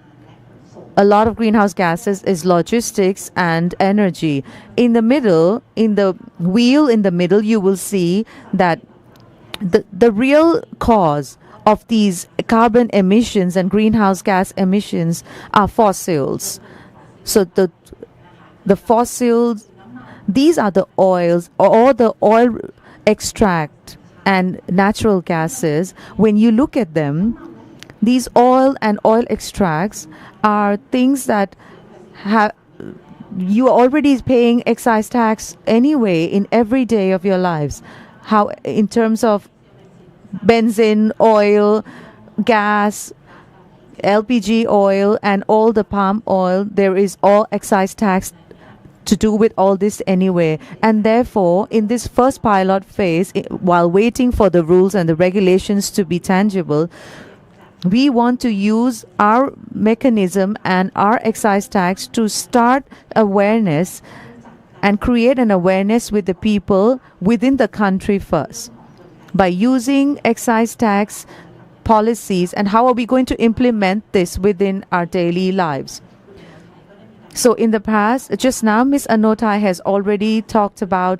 a lot of greenhouse gases is logistics and energy. In the middle, in the wheel in the middle, you will see that the real cause of these carbon emissions and greenhouse gas emissions are fossils. So the fossils, these are the oils or the oil extract and natural gases. When you look at them, these oil and oil extracts are things that have you are already paying excise tax anyway in every day of your lives. How in terms of benzene, oil, gas, LPG oil, and all the palm oil, there is all excise tax to do with all this anyway. And therefore, in this first pilot phase, while waiting for the rules and the regulations to be tangible, we want to use our mechanism and our excise tax to start awareness and create an awareness with the people within the country first. By using excise tax policies, and how are we going to implement this within our daily lives? So in the past, just now, Ms. Anotai has already talked about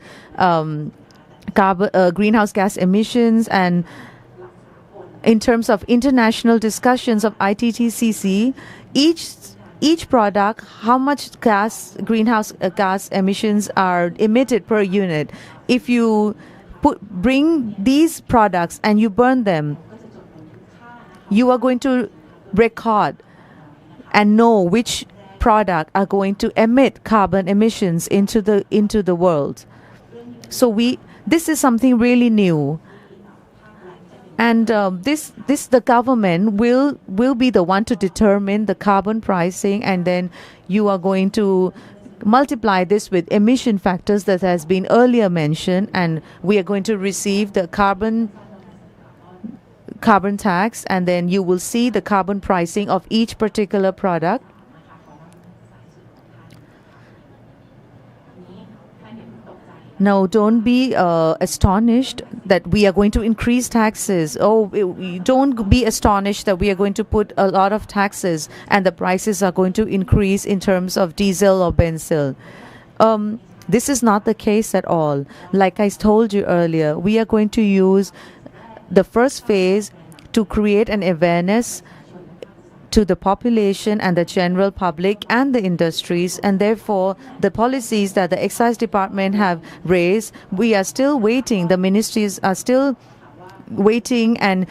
greenhouse gas emissions, and in terms of international discussions of ITTCC, each product, how much greenhouse gas emissions are emitted per unit. If you bring these products and you burn them, you are going to record and know which product are going to emit carbon emissions into the world. So this is something really new. And the government will be the one to determine the carbon pricing, and then you are going to multiply this with emission factors that has been earlier mentioned, and we are going to receive the carbon tax, and then you will see the carbon pricing of each particular product. Now, don't be astonished that we are going to increase taxes. Don't be astonished that we are going to put a lot of taxes and the prices are going to increase in terms of diesel or benzene. This is not the case at all. Like I told you earlier, we are going to use the first phase to create an awareness to the population and the general public and the industries, and therefore the policies that the excise department have raised, we are still waiting. The ministries are still waiting, and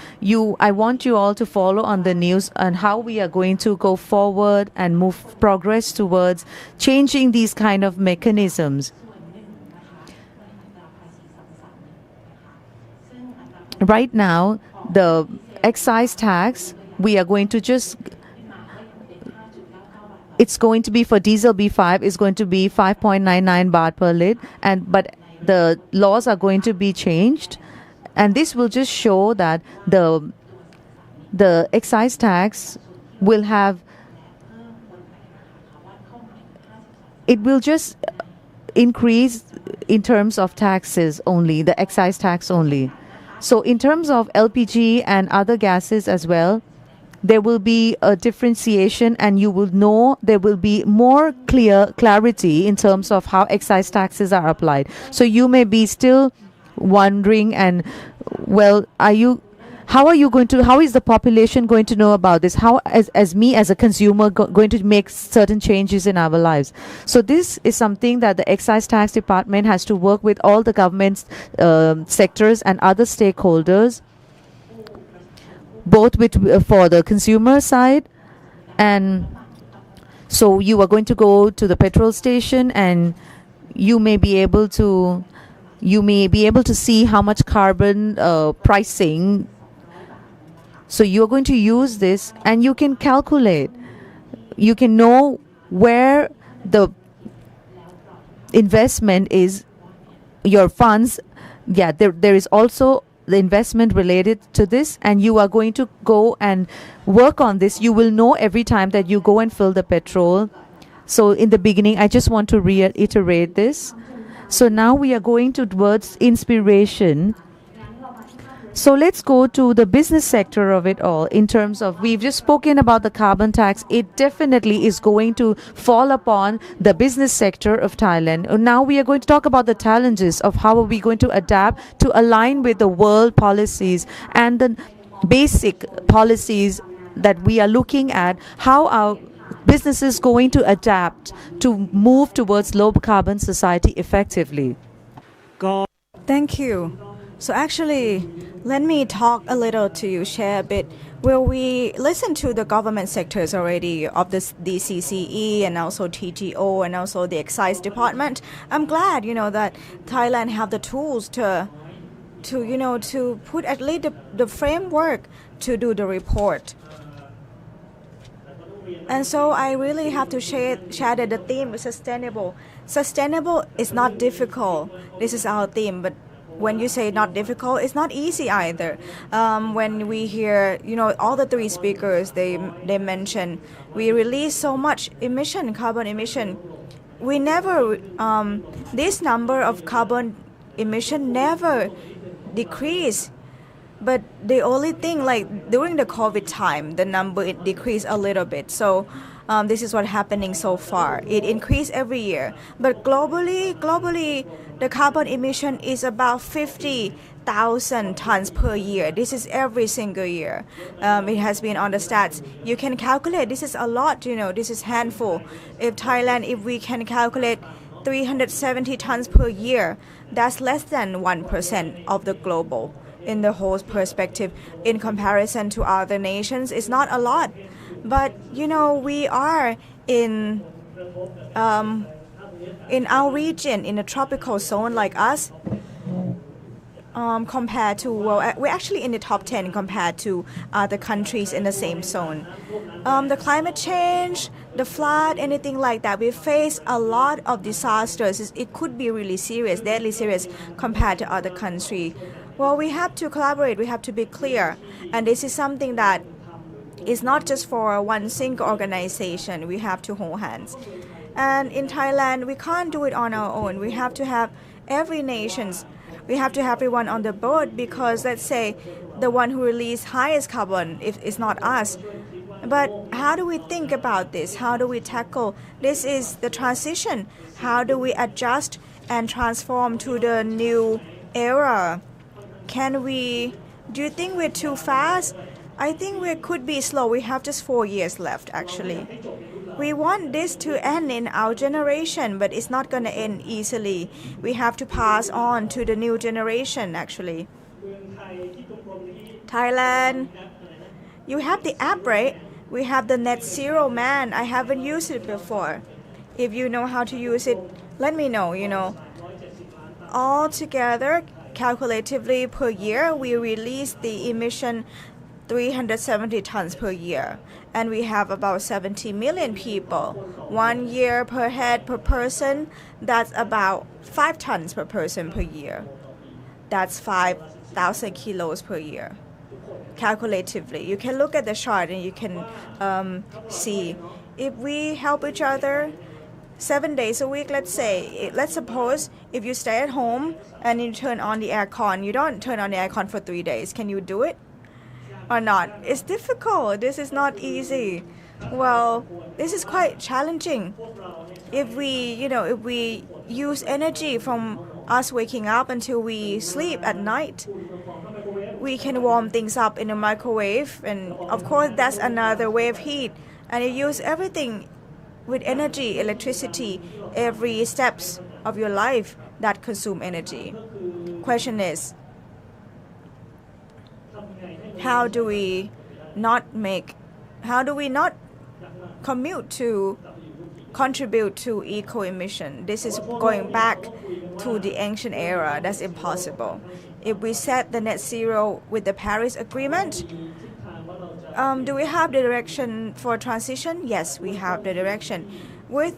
I want you all to follow on the news on how we are going to go forward and progress towards changing these kind of mechanisms. Right now, the excise tax, we are going to it's going to be for diesel B5 is going to be 5.99 baht per liter, but the laws are going to be changed, and this will just show that the excise tax will just increase in terms of taxes only, the excise tax only. So in terms of LPG and other gases as well, there will be a differentiation, and you will know there will be more clarity in terms of how excise taxes are applied. So you may be still wondering, and well, how is the population going to know about this? How as me as a consumer going to make certain changes in our lives? So this is something that the excise tax department has to work with all the government sectors and other stakeholders, both for the consumer side. And so you are going to go to the petrol station, and you may be able to see how much carbon pricing. So you're going to use this, and you can calculate. You can know where the investment is, your funds. Yeah, there is also the investment related to this, and you are going to go and work on this. You will know every time that you go and fill the petrol. So in the beginning, I just want to reiterate this. So now we are going towards inspiration. So let's go to the business sector of it all. In terms of, we've just spoken about the carbon tax. It definitely is going to fall upon the business sector of Thailand. Now we are going to talk about the challenges of how are we going to adapt to align with the world policies and the basic policies that we are looking at. How are businesses going to adapt to move towards low carbon society effectively? Thank you. So actually, let me talk a little to you, share a bit. Well, we listen to the government sectors already of this DCCE and also TGO and also the excise department. I'm glad, that Thailand have the tools to put at least the framework to do the report. And so I really have to share that the theme is sustainable. Sustainable is not difficult. This is our theme, but when you say not difficult, it's not easy either. When we hear, all the three speakers, they mention we release so much carbon emission. We never, this number of carbon emission never decrease. But the only thing, like during the COVID time, the number it decreased a little bit. So this is what's happening so far. It increased every year. But globally, the carbon emission is about 50,000 tons per year. This is every single year. It has been on the stats. You can calculate. This is a lot. This is handful. If we can calculate 370 tons per year, that's less than 1% of the global. In the whole perspective, in comparison to other nations, it's not a lot. But we are in our region, in a tropical zone like us, compared to, we're actually in the top 10 compared to other countries in the same zone. The climate change, the flood, anything like that, we face a lot of disasters. It could be really serious, deadly serious compared to other countries. Well, we have to collaborate, we have to be clear. And this is something that is not just for one single organization. We have to hold hands. And in Thailand, we can't do it on our own. We have to have every nations. We have to have everyone on the boat because, let's say, the one who released highest carbon is not us. But how do we think about this? How do we tackle? This is the transition. How do we adjust and transform to the new era? Do you think we're too fast? I think we could be slow. We have just 4 years left, actually. We want this to end in our generation, but it's not going to end easily. We have to pass on to the new generation, actually. Thailand, you have the app, right? We have the Net Zero Man. I haven't used it before. If you know how to use it, let me know, All together, calculatively per year, we release the emission 370 tons per year, and we have about 70 million people. 1 year per head per person, that's about 5 tons per person per year. That's 5,000 kilos per year. Calculatively, you can look at the chart and you can see if we help each other 7 days a week, let's suppose if you stay at home and you turn on the aircon, you don't turn on the aircon for 3 days. Can you do it or not? It's difficult. This is not easy. Well, this is quite challenging. If we use energy from us waking up until we sleep at night, we can warm things up in a microwave, and of course that's another way of heat, and you use everything with energy, electricity, every steps of your life that consume energy. Question is, how do we not contribute to eco-emission? This is going back to the ancient era. That's impossible. If we set the net zero with the Paris Agreement, do we have the direction for transition? Yes, we have the direction. We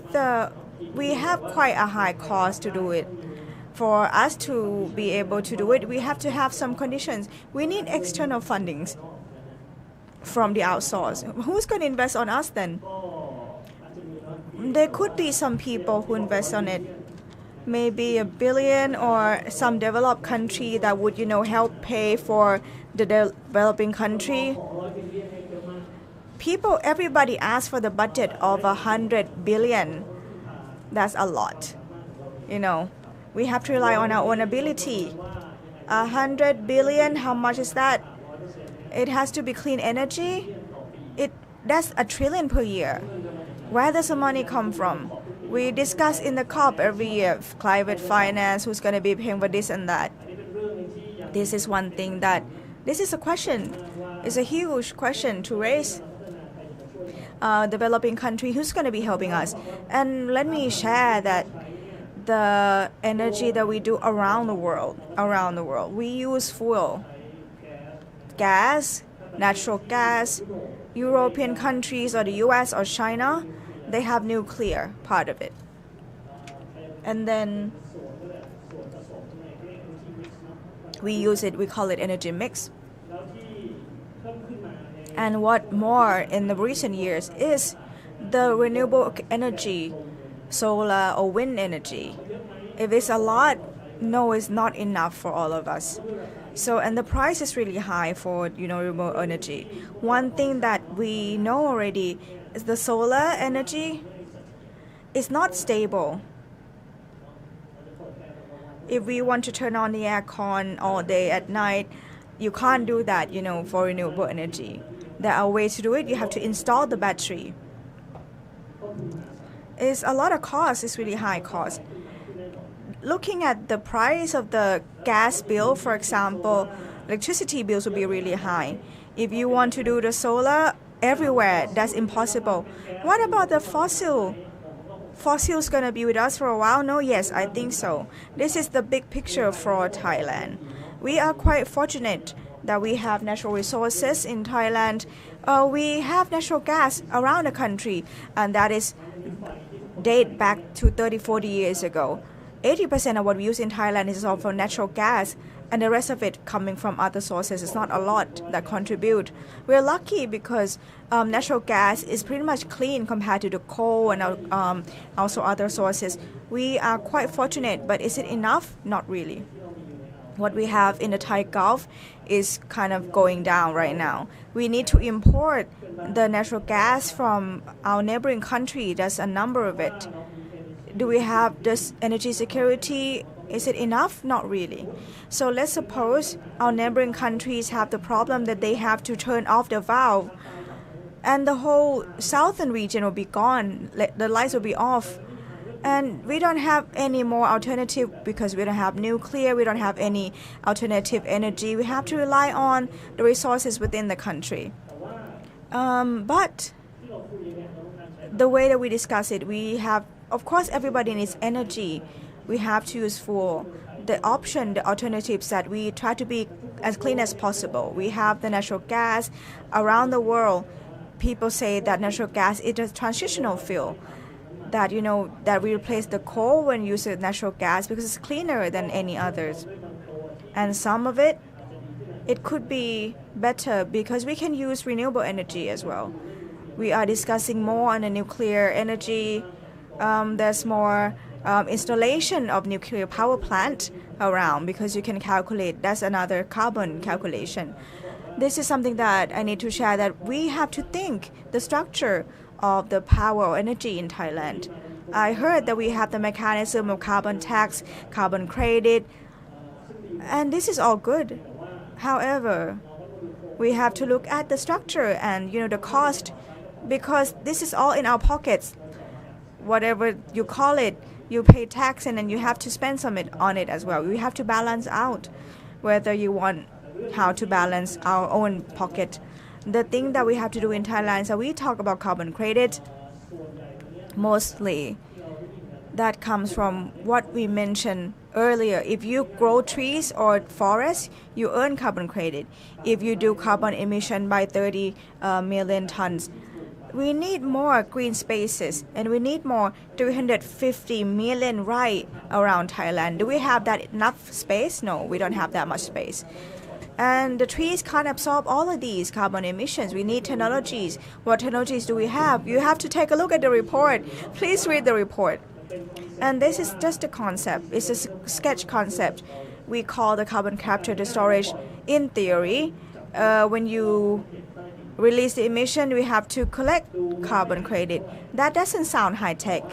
have quite a high cost to do it. For us to be able to do it, we have to have some conditions. We need external fundings from the outsource. Who's going to invest on us then? There could be some people who invest on it. maybe a billion or some developed country that would, help pay for the developing country. Everybody asks for the budget of 100 billion. That's a lot. We have to rely on our own ability. 100 billion, how much is that? It has to be clean energy. That's $1 trillion per year. Where does the money come from? We discuss in the COP every year, climate finance, who's going to be paying for this and that. This is one thing this is a question. It's a huge question to raise. Developing country, who's going to be helping us? And let me share that the energy that we do around the world, we use fuel, gas, natural gas. European countries or the US or China, they have nuclear part of it. And then we use it, we call it energy mix. And what more in the recent years is the renewable energy, solar or wind energy. If it's a lot, no, it's not enough for all of us. So, and the price is really high for, renewable energy. One thing that we know already is the solar energy is not stable. If we want to turn on the aircon all day at night, you can't do that, for renewable energy. There are ways to do it. You have to install the battery. It's a lot of cost. It's really high cost. Looking at the price of the gas bill, for example, electricity bills will be really high. If you want to do the solar everywhere, that's impossible. What about the fossil? Fossil's going to be with us for a while? No, yes, I think so. This is the big picture for Thailand. We are quite fortunate that we have natural resources in Thailand. We have natural gas around the country, and that is date back to 30-40 years ago. 80% of what we use in Thailand is all from natural gas, and the rest of it coming from other sources. It's not a lot that contribute. We're lucky because natural gas is pretty much clean compared to the coal and also other sources. We are quite fortunate, but is it enough? Not really. What we have in the Thai Gulf is kind of going down right now. We need to import the natural gas from our neighboring country. There's a number of it. Do we have this energy security? Is it enough? Not really. So let's suppose our neighboring countries have the problem that they have to turn off the valve and the whole southern region will be gone. The lights will be off. And we don't have any more alternative because we don't have nuclear. We don't have any alternative energy. We have to rely on the resources within the country. But the way that we discuss it, we have, of course, everybody needs energy. We have to use for the alternatives that we try to be as clean as possible. We have the natural gas around the world. People say that natural gas is a transitional fuel. That that we replace the coal when use natural gas because it's cleaner than any others. And some of it could be better because we can use renewable energy as well. We are discussing more on the nuclear energy. There's more installation of nuclear power plant around because you can calculate. That's another carbon calculation. This is something that I need to share, that we have to think the structure of the power or energy in Thailand. I heard that we have the mechanism of carbon tax, carbon credit, and this is all good. However, we have to look at the structure and the cost, because this is all in our pockets. Whatever you call it, you pay tax and then you have to spend some on it as well. We have to balance out whether you want how to balance our own pocket. The thing that we have to do in Thailand is that we talk about carbon credit. Mostly that comes from what we mentioned earlier. If you grow trees or forests, you earn carbon credit. If you do carbon emission by 30 million tons, we need more green spaces and we need more 350 million right around Thailand. Do we have that enough space? No, we don't have that much space. And the trees can't absorb all of these carbon emissions. We need technologies. What technologies do we have? You have to take a look at the report. Please read the report. And this is just a concept. It's a sketch concept. We call the carbon capture the storage. In theory, when you release the emission, we have to collect carbon credit. That doesn't sound high tech,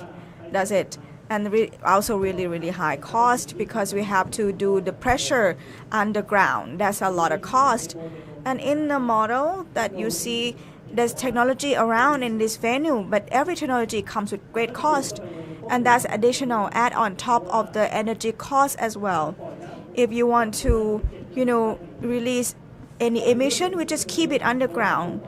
does it? And also really high cost, because we have to do the pressure underground. That's a lot of cost. And in the model that you see, there's technology around in this venue, but every technology comes with great cost, and that's additional add on top of the energy cost as well. If you want to, release any emission, we just keep it underground,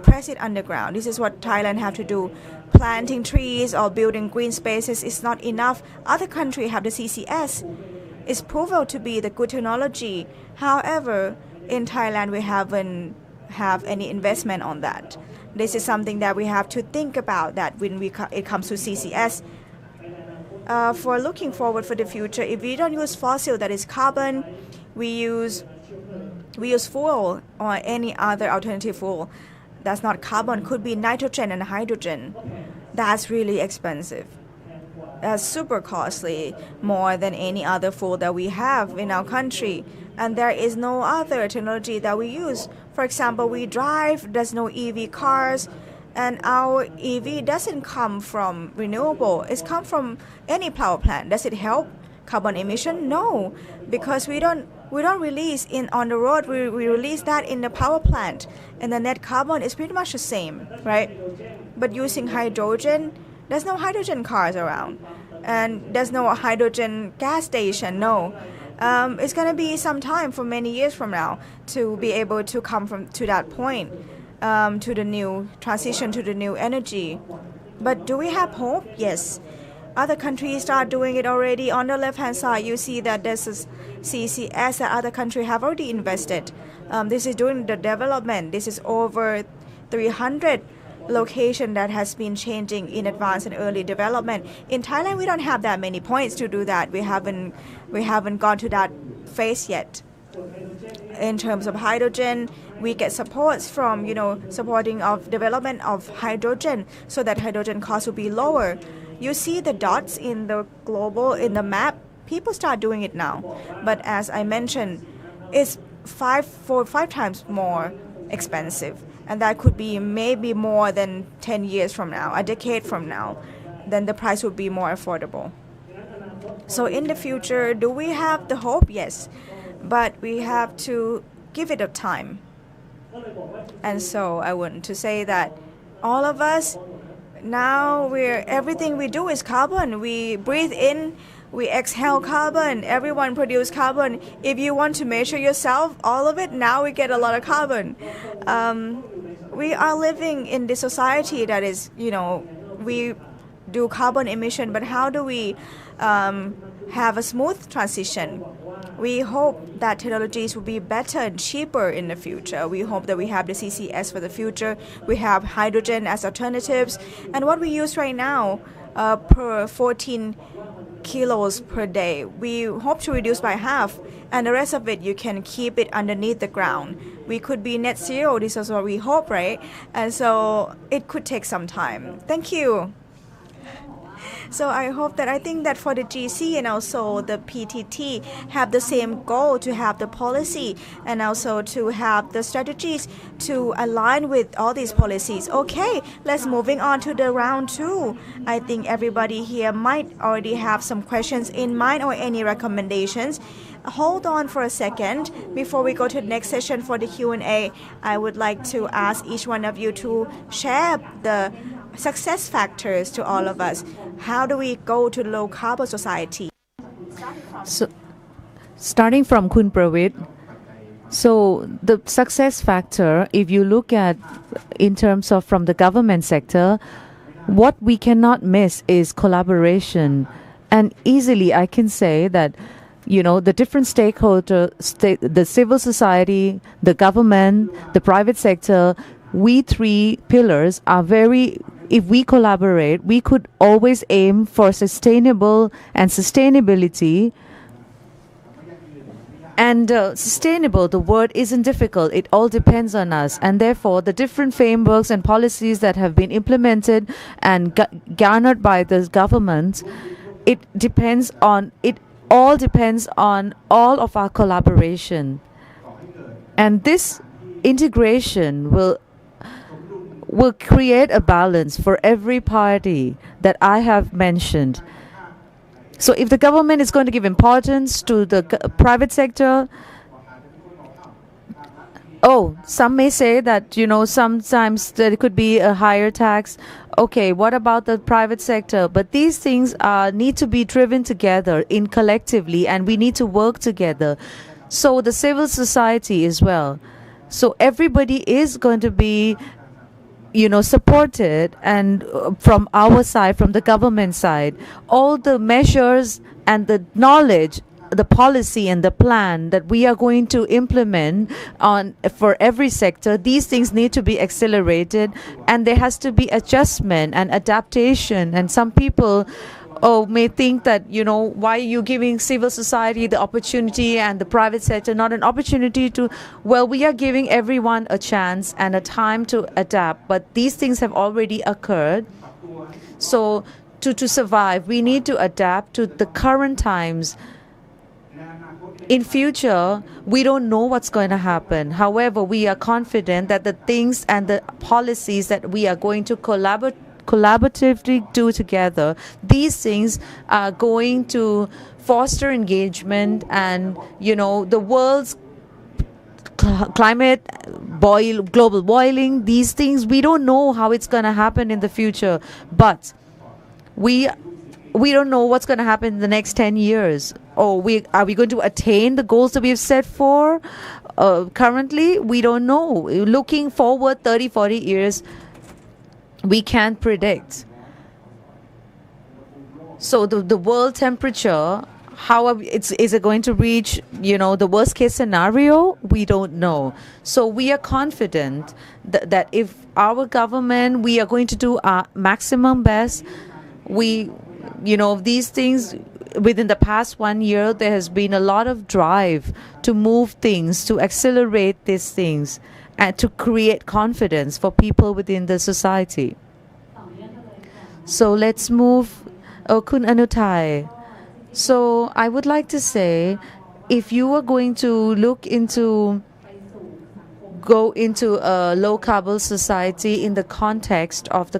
press it underground. This is what Thailand have to do. Planting trees or building green spaces is not enough. Other countries have the CCS. It's proven to be the good technology. However, in Thailand, we haven't have any investment on that. This is something that we have to think about, that when it comes to CCS. For looking forward for the future, if we don't use fossil, that is carbon, we use fuel or any other alternative fuel that's not carbon, could be nitrogen and hydrogen. That's really expensive. That's super costly, more than any other fuel that we have in our country. And there is no other technology that we use. For example, we drive, there's no EV cars, and our EV doesn't come from renewable. It's come from any power plant. Does it help carbon emission? No, because we don't release on the road. We release that in the power plant, and the net carbon is pretty much the same, right? But using hydrogen, there's no hydrogen cars around, and there's no hydrogen gas station. No. It's going to be some time, for many years from now, to be able to come to that point, to the new transition to the new energy. But do we have hope? Yes. Other countries start doing it already. On the left-hand side, you see that there's a CCS that other countries have already invested. This is during the development. This is over 300 location that has been changing in advanced and early development. In Thailand, we don't have that many points to do that. We haven't gone to that phase yet. In terms of hydrogen, we get supports from supporting of development of hydrogen, so that hydrogen cost will be lower. You see the dots in the map. People start doing it now, but as I mentioned, it's 5 times more expensive. And that could be maybe more than 10 years from now, a decade from now, then the price would be more affordable. So in the future, do we have the hope? Yes, but we have to give it a time. And so I want to say that all of us, now everything we do is carbon. We breathe in, we exhale carbon. Everyone produces carbon. If you want to measure yourself, all of it, now we get a lot of carbon. We are living in this society that is, we do carbon emission, but how do we have a smooth transition? We hope that technologies will be better and cheaper in the future. We hope that we have the CCS for the future. We have hydrogen as alternatives. And what we use right now, per 14 kilos per day, we hope to reduce by half, and the rest of it you can keep it underneath the ground. We could be net zero. This is what we hope, right? And so it could take some time. Thank you. So I think that for the GC and also the PTT have the same goal, to have the policy and also to have the strategies to align with all these policies. Okay, let's moving on to the round 2. I think everybody here might already have some questions in mind or any recommendations. Hold on for a second before we go to the next session for the Q&A. I would like to ask each one of you to share the success factors to all of us. How do we go to low carbon society? So, starting from Kun Pravit, so the success factor, if you look at in terms of from the government sector, what we cannot miss is collaboration. And easily I can say that the different stakeholders, the civil society, the government, the private sector, we 3 pillars are if we collaborate, we could always aim for sustainable and sustainability. And sustainable, the word isn't difficult. It all depends on us. And therefore, the different frameworks and policies that have been implemented and garnered by the government it depends on it all depends on all of our collaboration, and this integration will create a balance for every party that I have mentioned. So if the government is going to give importance to the private sector, some may say that, sometimes there could be a higher tax. Okay, what about the private sector? But these things need to be driven together in collectively, and we need to work together. So the civil society as well. So everybody is going to be supported, and from our side, from the government side, all the measures and the knowledge, the policy and the plan that we are going to implement on for every sector, these things need to be accelerated, and there has to be adjustment and adaptation. And some people may think that, why are you giving civil society the opportunity and the private sector not an opportunity to? Well, we are giving everyone a chance and a time to adapt, but these things have already occurred. So to survive, we need to adapt to the current times. In future, we don't know what's going to happen. However, we are confident that the things and the policies that we are going to collaboratively do together, these things are going to foster engagement, and the world's climate global boiling, these things, we don't know how it's going to happen in the future, but we don't know what's going to happen in the next 10 years. Are we going to attain the goals that we have set for? Currently, we don't know. Looking forward 30, 40 years, we can't predict. So the world temperature, is it going to reach, the worst case scenario? We don't know. So we are confident that if our government, we are going to do our maximum best. These things, within the past 1 year, there has been a lot of drive to move things, to accelerate these things, and to create confidence for people within the society. So let's move, Kun Anutai. So I would like to say, if you are going to go into a low carbon society in the context of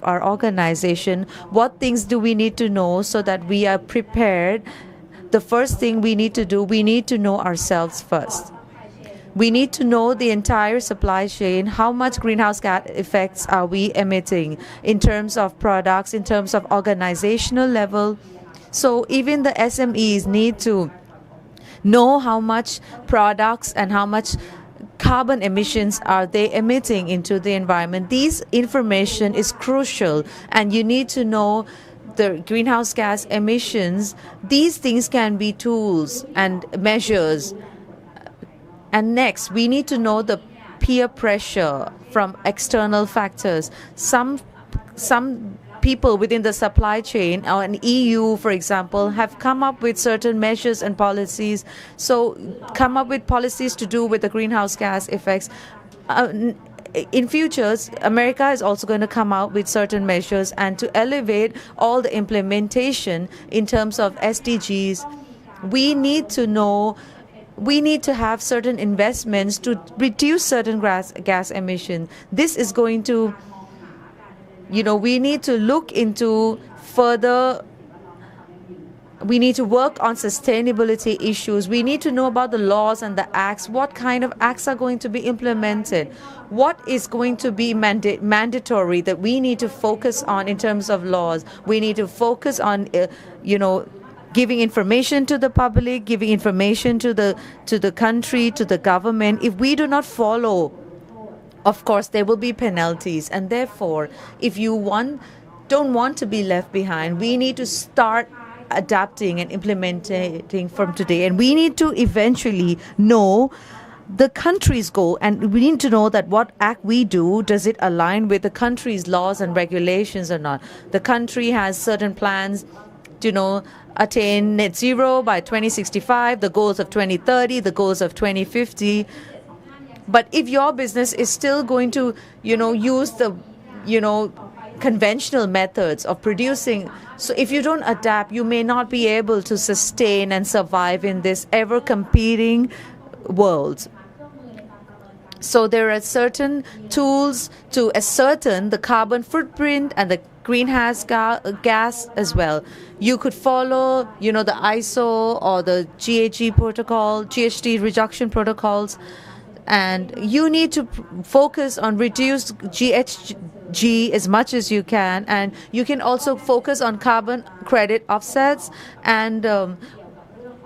our organization, what things do we need to know so that we are prepared? The first thing we need to do, we need to know ourselves first. We need to know the entire supply chain. How much greenhouse gas effects are we emitting in terms of products, in terms of organizational level? So even the SMEs need to know how much products and how much carbon emissions are they emitting into the environment. This information is crucial, and you need to know the greenhouse gas emissions. These things can be tools and measures. And next, we need to know the peer pressure from external factors. Some people within the supply chain, or an EU, for example, have come up with certain measures and policies. So come up with policies to do with the greenhouse gas effects. In futures, America is also going to come out with certain measures, and to elevate all the implementation in terms of SDGs, we need to have certain investments to reduce certain gas emissions. This is going to, we need to look into further. We need to work on sustainability issues. We need to know about the laws and the acts. What kind of acts are going to be implemented? What is going to be mandatory that we need to focus on in terms of laws? We need to focus on, giving information to the public, giving information to the country, to the government. If we do not follow, of course, there will be penalties. And therefore, if you don't want to be left behind, we need to start adapting and implementing from today. And we need to eventually know the country's goal, and we need to know that what act we do, does it align with the country's laws and regulations or not. The country has certain plans to attain net zero by 2065, the goals of 2030, the goals of 2050. But if your business is still going to, use the, conventional methods of producing. So if you don't adapt, you may not be able to sustain and survive in this ever competing world. So there are certain tools to ascertain the carbon footprint and the greenhouse gas as well. You could follow, the ISO or the GHG reduction protocols, and you need to focus on reduced GHG as much as you can, and you can also focus on carbon credit offsets. And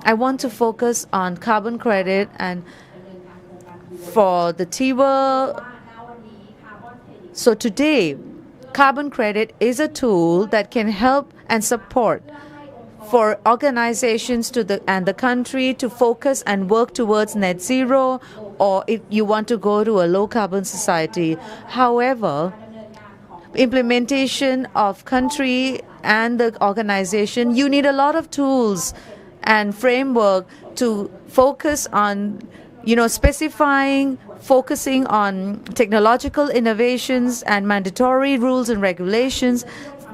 I want to focus on carbon credit, and for the TIWA. So today, carbon credit is a tool that can help and support for organizations and the country to focus and work towards net zero, or if you want to go to a low carbon society. However, implementation of country and the organization, you need a lot of tools and framework to focus on focusing on technological innovations and mandatory rules and regulations.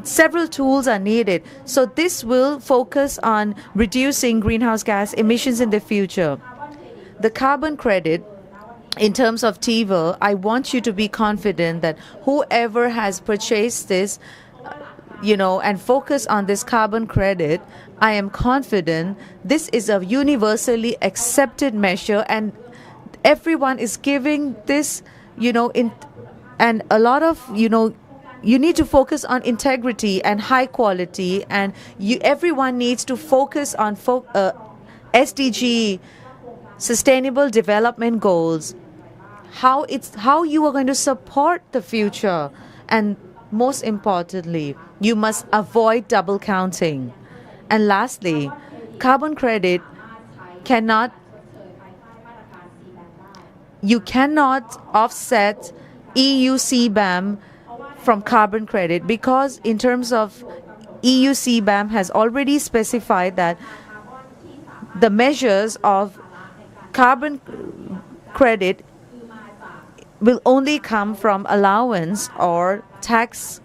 Several tools are needed. So this will focus on reducing greenhouse gas emissions in the future. The carbon credit, in terms of TIWA, I want you to be confident that whoever has purchased this, and focus on this carbon credit, I am confident this is a universally accepted measure, and everyone is giving this, and a lot of, you need to focus on integrity and high quality, and everyone needs to focus on SDG, Sustainable Development Goals, how you are going to support the future, and most importantly, you must avoid double counting. And lastly, carbon credit you cannot offset EU CBAM from carbon credit, because in terms of EU CBAM has already specified that the measures of carbon credit will only come from allowance or tax.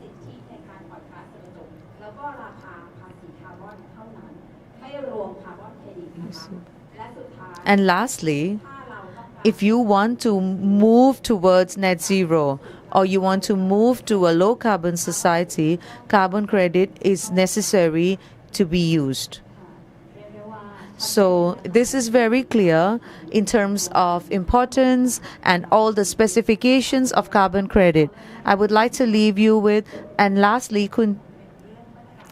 And lastly, if you want to move towards net zero, or you want to move to a low carbon society, carbon credit is necessary to be used. So this is very clear in terms of importance and all the specifications of carbon credit. I would like to leave you with, and lastly,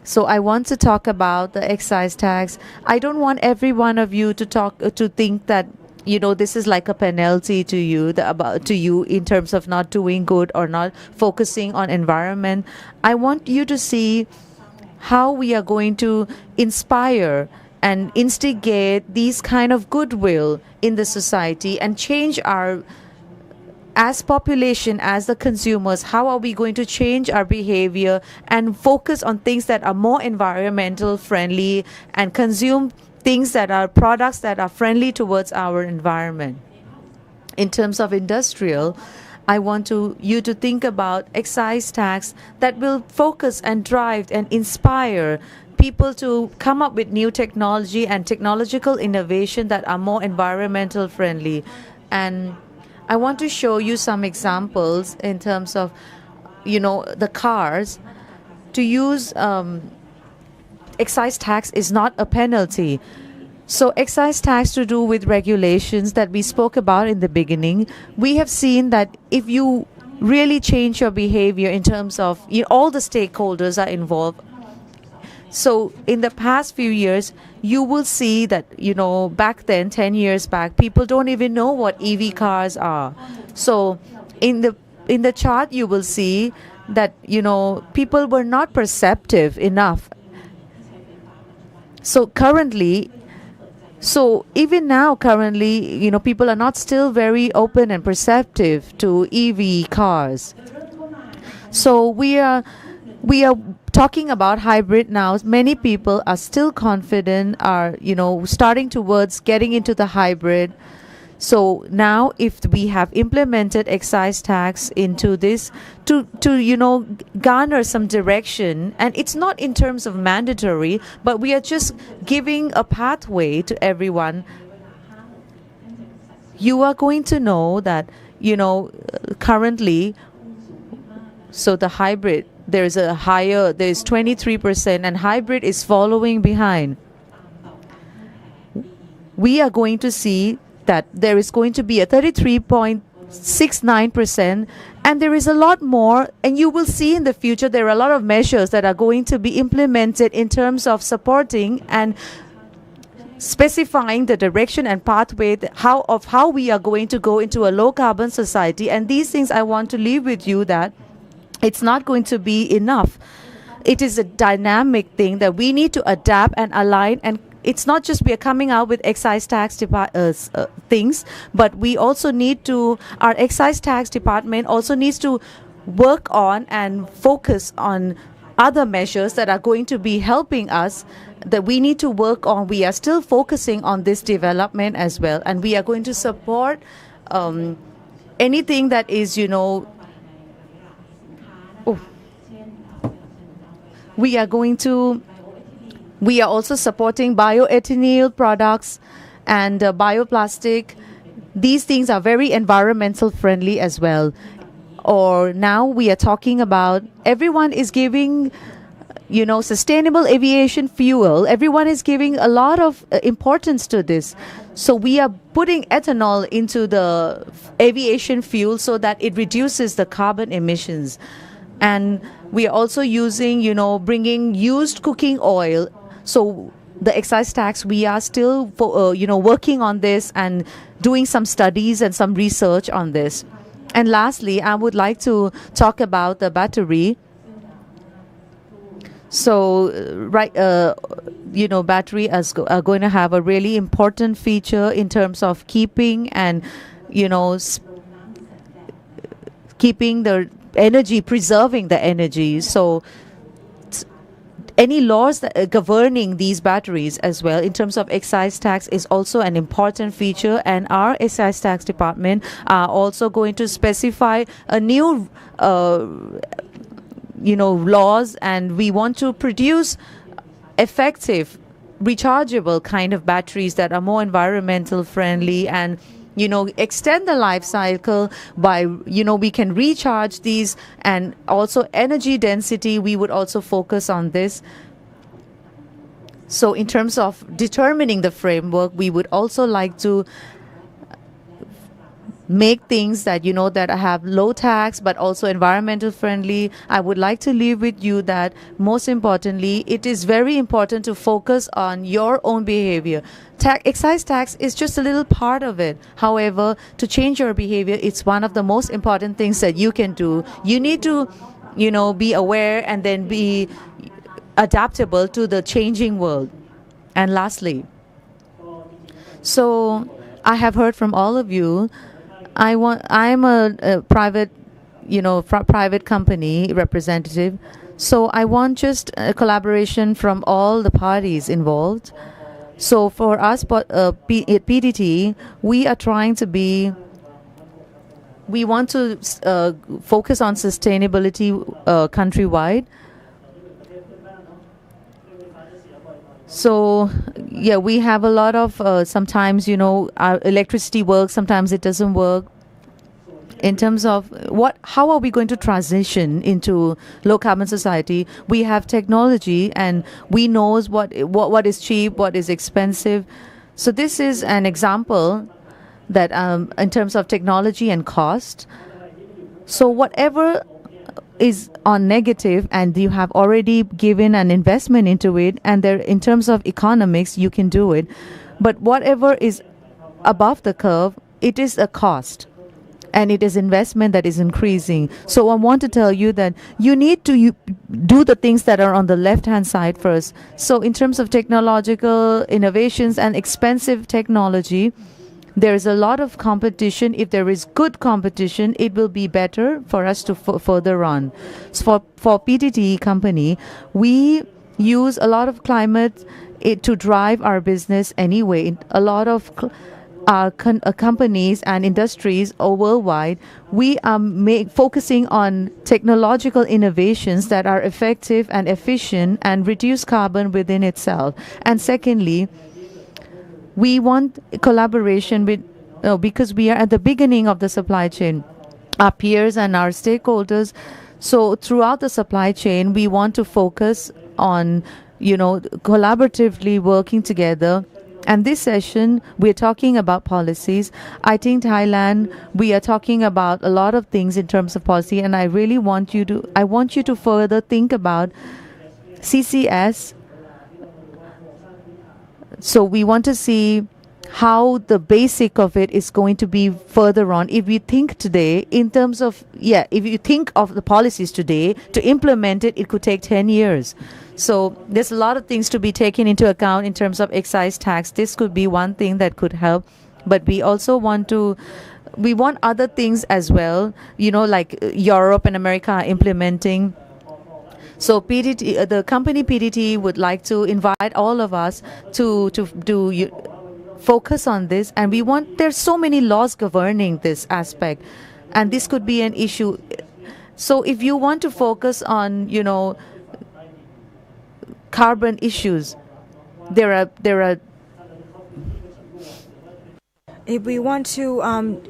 so I want to talk about the excise tax. I don't want every one of you to think that this is like a penalty to you in terms of not doing good or not focusing on environment. I want you to see how we are going to inspire and instigate these kind of goodwill in the society and change as population, as the consumers, how are we going to change our behavior and focus on things that are more environmental friendly and consume things that are products that are friendly towards our environment. In terms of industrial, I want you to think about excise tax that will focus and drive and inspire people to come up with new technology and technological innovation that are more environmental friendly. And I want to show you some examples in terms of, the cars. To use excise tax is not a penalty. So excise tax to do with regulations that we spoke about in the beginning, we have seen that if you really change your behavior in terms of all the stakeholders are involved. So in the past few years, you will see that, back then, 10 years back, people don't even know what EV cars are. So in the chart, you will see that, people were not perceptive enough. So even now, currently, people are not still very open and perceptive to EV cars. So we are talking about hybrid now. Many people are still confident, are starting towards getting into the hybrid. So now if we have implemented excise tax into this to garner some direction, and it's not in terms of mandatory, but we are just giving a pathway to everyone, you are going to know that currently, so the hybrid, there's 23%, and hybrid is following behind. We are going to see that there is going to be a 33.69%, and there is a lot more, and you will see in the future there are a lot of measures that are going to be implemented in terms of supporting and specifying the direction and pathway how we are going to go into a low carbon society. And these things I want to leave with you, that it's not going to be enough. It is a dynamic thing that we need to adapt and align, and it's not just we are coming out with excise tax things, but we also need to, our excise tax department also needs to work on and focus on other measures that are going to be helping us, that we need to work on. We are still focusing on this development as well, and we are going to support anything that is, we are also supporting bioethanol products and bioplastic. These things are very environmental friendly as well. Or now we are talking about, everyone is giving, sustainable aviation fuel. Everyone is giving a lot of importance to this. So we are putting ethanol into the aviation fuel so that it reduces the carbon emissions. And we are also using, bringing used cooking oil. So the excise tax, we are still, working on this and doing some studies and some research on this. And lastly, I would like to talk about the battery. So, battery are going to have a really important feature in terms of keeping and, keeping the energy, preserving the energy. So any laws that governing these batteries as well in terms of excise tax is also an important feature, and our excise tax department are also going to specify a new laws, and we want to produce effective rechargeable kind of batteries that are more environmental friendly and extend the life cycle by, we can recharge these, and also energy density, we would also focus on this. So in terms of determining the framework, we would also like to make things that that have low tax but also environmental friendly. I would like to leave with you that most importantly, it is very important to focus on your own behavior. Excise tax is just a little part of it. However, to change your behavior, it's one of the most important things that you can do. You need to be aware and then be adaptable to the changing world. And lastly, so I have heard from all of you. I'm a private, private company representative. So I want just a collaboration from all the parties involved. So for us, at PTT, we are trying to we want to focus on sustainability countrywide. So yeah, we have a lot of sometimes our electricity works, sometimes it doesn't work. In terms of how are we going to transition into low carbon society? We have technology, and we know what is cheap, what is expensive. So this is an example that in terms of technology and cost. So whatever is on negative and you have already given an investment into it, and there in terms of economics you can do it, but whatever is above the curve, it is a cost and it is investment that is increasing. So I want to tell you that you need to do the things that are on the left hand side first. So in terms of technological innovations and expensive technology, there is a lot of competition. If there is good competition, it will be better for us to further on. So for PTT company, we use a lot of climate to drive our business anyway. A lot of companies and industries or worldwide, we are focusing on technological innovations that are effective and efficient and reduce carbon within itself. And secondly, we want collaboration with because we are at the beginning of the supply chain, our peers and our stakeholders. So throughout the supply chain, we want to focus on collaboratively working together. And this session, we're talking about policies. I think Thailand, we are talking about a lot of things in terms of policy, and I really want you to further think about CCS. So we want to see how the basic of it is going to be further on. If we think today in terms of, if you think of the policies today, to implement it, it could take 10 years. So there's a lot of things to be taken into account in terms of excise tax. This could be one thing that could help, but we also want other things as well, like Europe and America are implementing. So PTT, the company PTT would like to invite all of us to focus on this, and there's so many laws governing this aspect, and this could be an issue. So if you want to focus on carbon issues, there are if we want to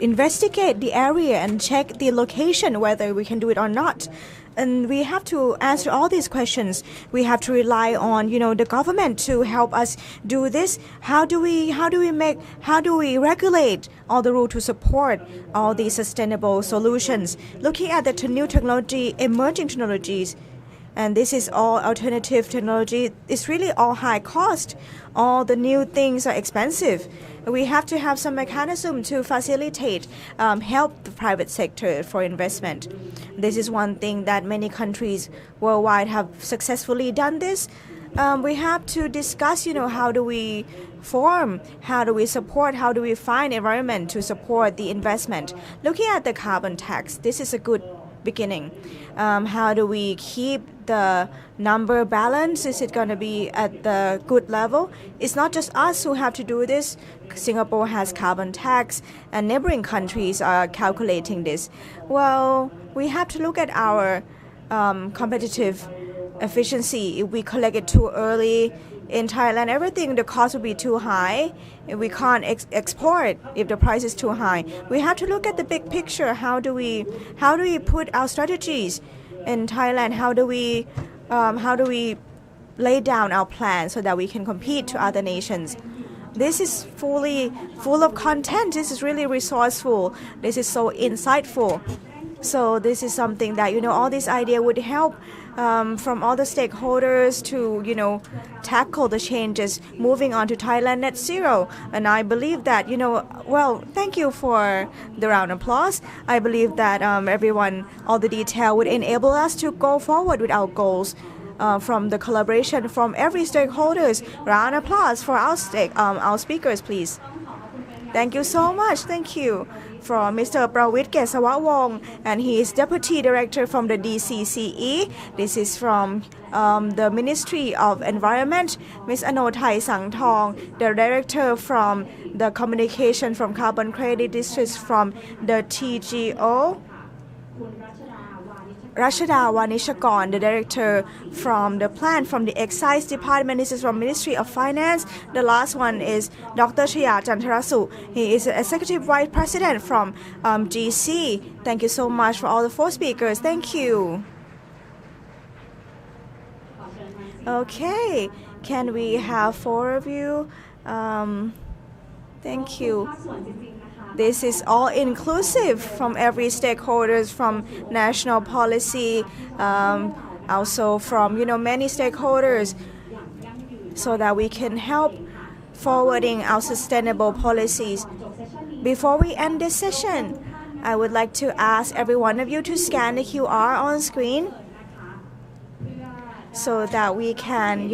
investigate the area and check the location whether we can do it or not, and we have to answer all these questions. We have to rely on the government to help us do this. How do we regulate all the rules to support all these sustainable solutions? Looking at the new technology, emerging technologies, and this is all alternative technology. It's really all high cost. All the new things are expensive. We have to have some mechanism to facilitate, help the private sector for investment. This is one thing that many countries worldwide have successfully done this. We have to discuss, how do we form, how do we support, how do we find environment to support the investment. Looking at the carbon tax, this is a good beginning. How do we keep the number balance? Is it going to be at the good level? It's not just us who have to do this. Singapore has carbon tax, and neighboring countries are calculating this. Well, we have to look at our competitive efficiency. If we collect it too early in Thailand, everything, the cost will be too high. If we can't export if the price is too high. We have to look at the big picture. How do we put our strategies in Thailand? How do we lay down our plan so that we can compete to other nations? This is full of content. This is really resourceful. This is so insightful. So this is something that all this idea would help from all the stakeholders to tackle the changes, moving on to Thailand net zero. And I believe that thank you for the round of applause. I believe that everyone, all the detail would enable us to go forward with our goals. From the collaboration from every stakeholders. Round of applause for our speakers, please. Thank you so much. Thank you. From Mr. Prawit Kesawawong, and he is Deputy Director from the DCCE. This is from the Ministry of Environment. Ms. Anothai Sangthong, the Director from the Communication from Carbon Credit Districts from the TGO. Rashada Wanishakon, the Director from the Plan from the Excise Department. This is from Ministry of Finance. The last one is Dr. Chaya Chantarasu. He is the Executive Vice President from GC. Thank you so much for all the 4 speakers. Thank you. Okay, can we have 4 of you? Thank you. This is all inclusive from every stakeholders, from national policy, also from many stakeholders, so that we can help forwarding our sustainable policies. Before we end this session, I would like to ask every one of you to scan the QR on screen, so that we can,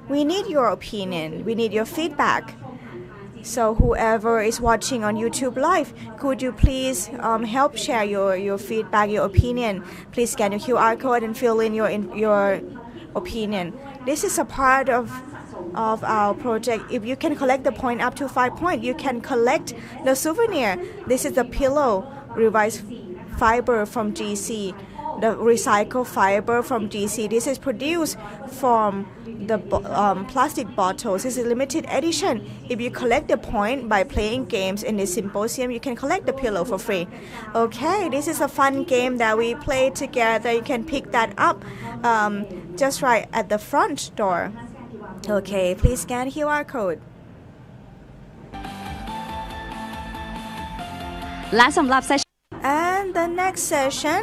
we need your opinion, we need your feedback. So whoever is watching on YouTube Live, could you please help share your feedback, your opinion? Please scan your QR code and fill in your opinion. This is a part of of our project. If you can collect the point up to 5 points, you can collect the souvenir. This is the pillow, revised fiber from GC, the recycled fiber from GC. This is produced from the plastic bottles. This is limited edition. If you collect the point by playing games in this symposium, you can collect the pillow for free. Okay, this is a fun game that we play together. You can pick that up just right at the front door. Okay, please scan QR code. และสำหรับ session And the next session,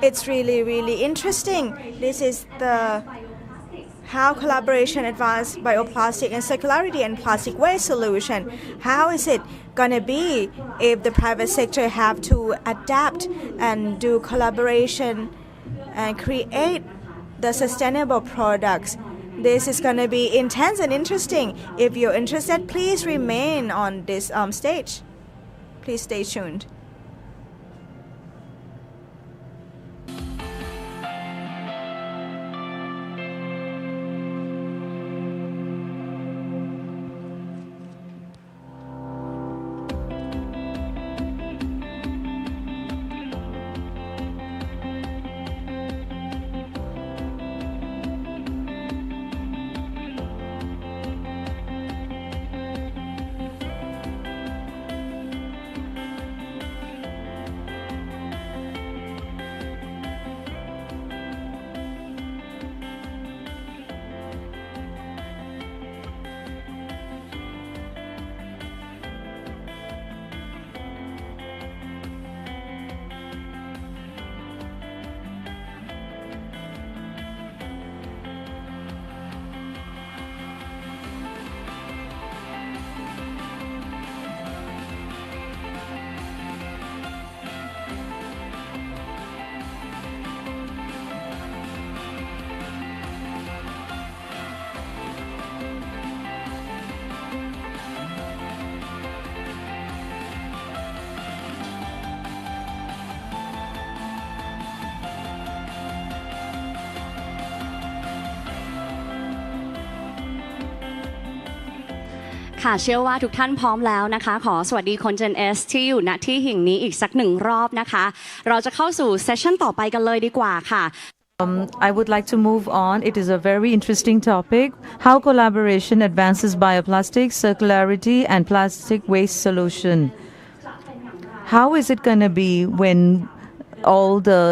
it's really interesting. This is the how collaboration advance bioplastic and circularity and plastic waste solution. How is it gonna be if the private sector have to adapt and do collaboration and create the sustainable products? This is gonna be intense and interesting. If you're interested, please remain on this stage. Please stay tuned.ค่ะเชื่อว่าทุกท่านพร้อมแล้วนะคะขอสวัสดีคน Gen S ที่อยู่ณที่แห่งนี้อีกสักหนึ่งรอบนะคะเราจะเข้าสู่เซสชั่นต่อไปกันเลยดีกว่าค่ะ I would like to move on. It is a very interesting topic. How collaboration advances bioplastics, circularity, and plastic waste solution. How is it going to be when all the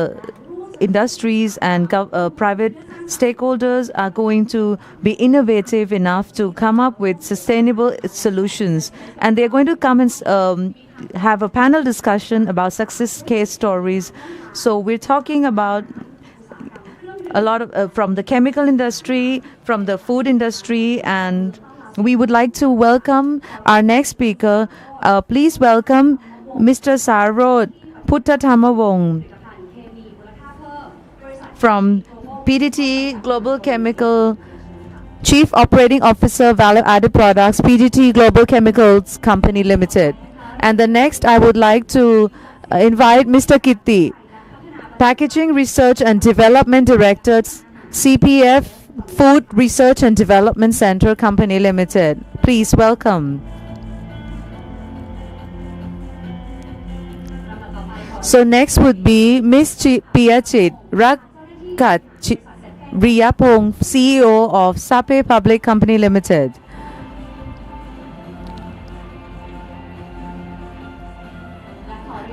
industries and private stakeholders are going to be innovative enough to come up with sustainable solutions, and they're going to come and have a panel discussion about success case stories. So we're talking about a lot of from the chemical industry, from the food industry, and we would like to welcome our next speaker. Please welcome Mr. Sarod Puttatamawong from PTT Global Chemical, Chief Operating Officer, Value Added Products, PTT Global Chemicals Company Limited. And the next, I would like to invite Mr. Kitti, Packaging Research and Development Director, CPF Food Research and Development Center Company Limited. Please welcome. So next would be Ms. Piyachit Rakat Riyapong, CEO of Sape Public Company Limited.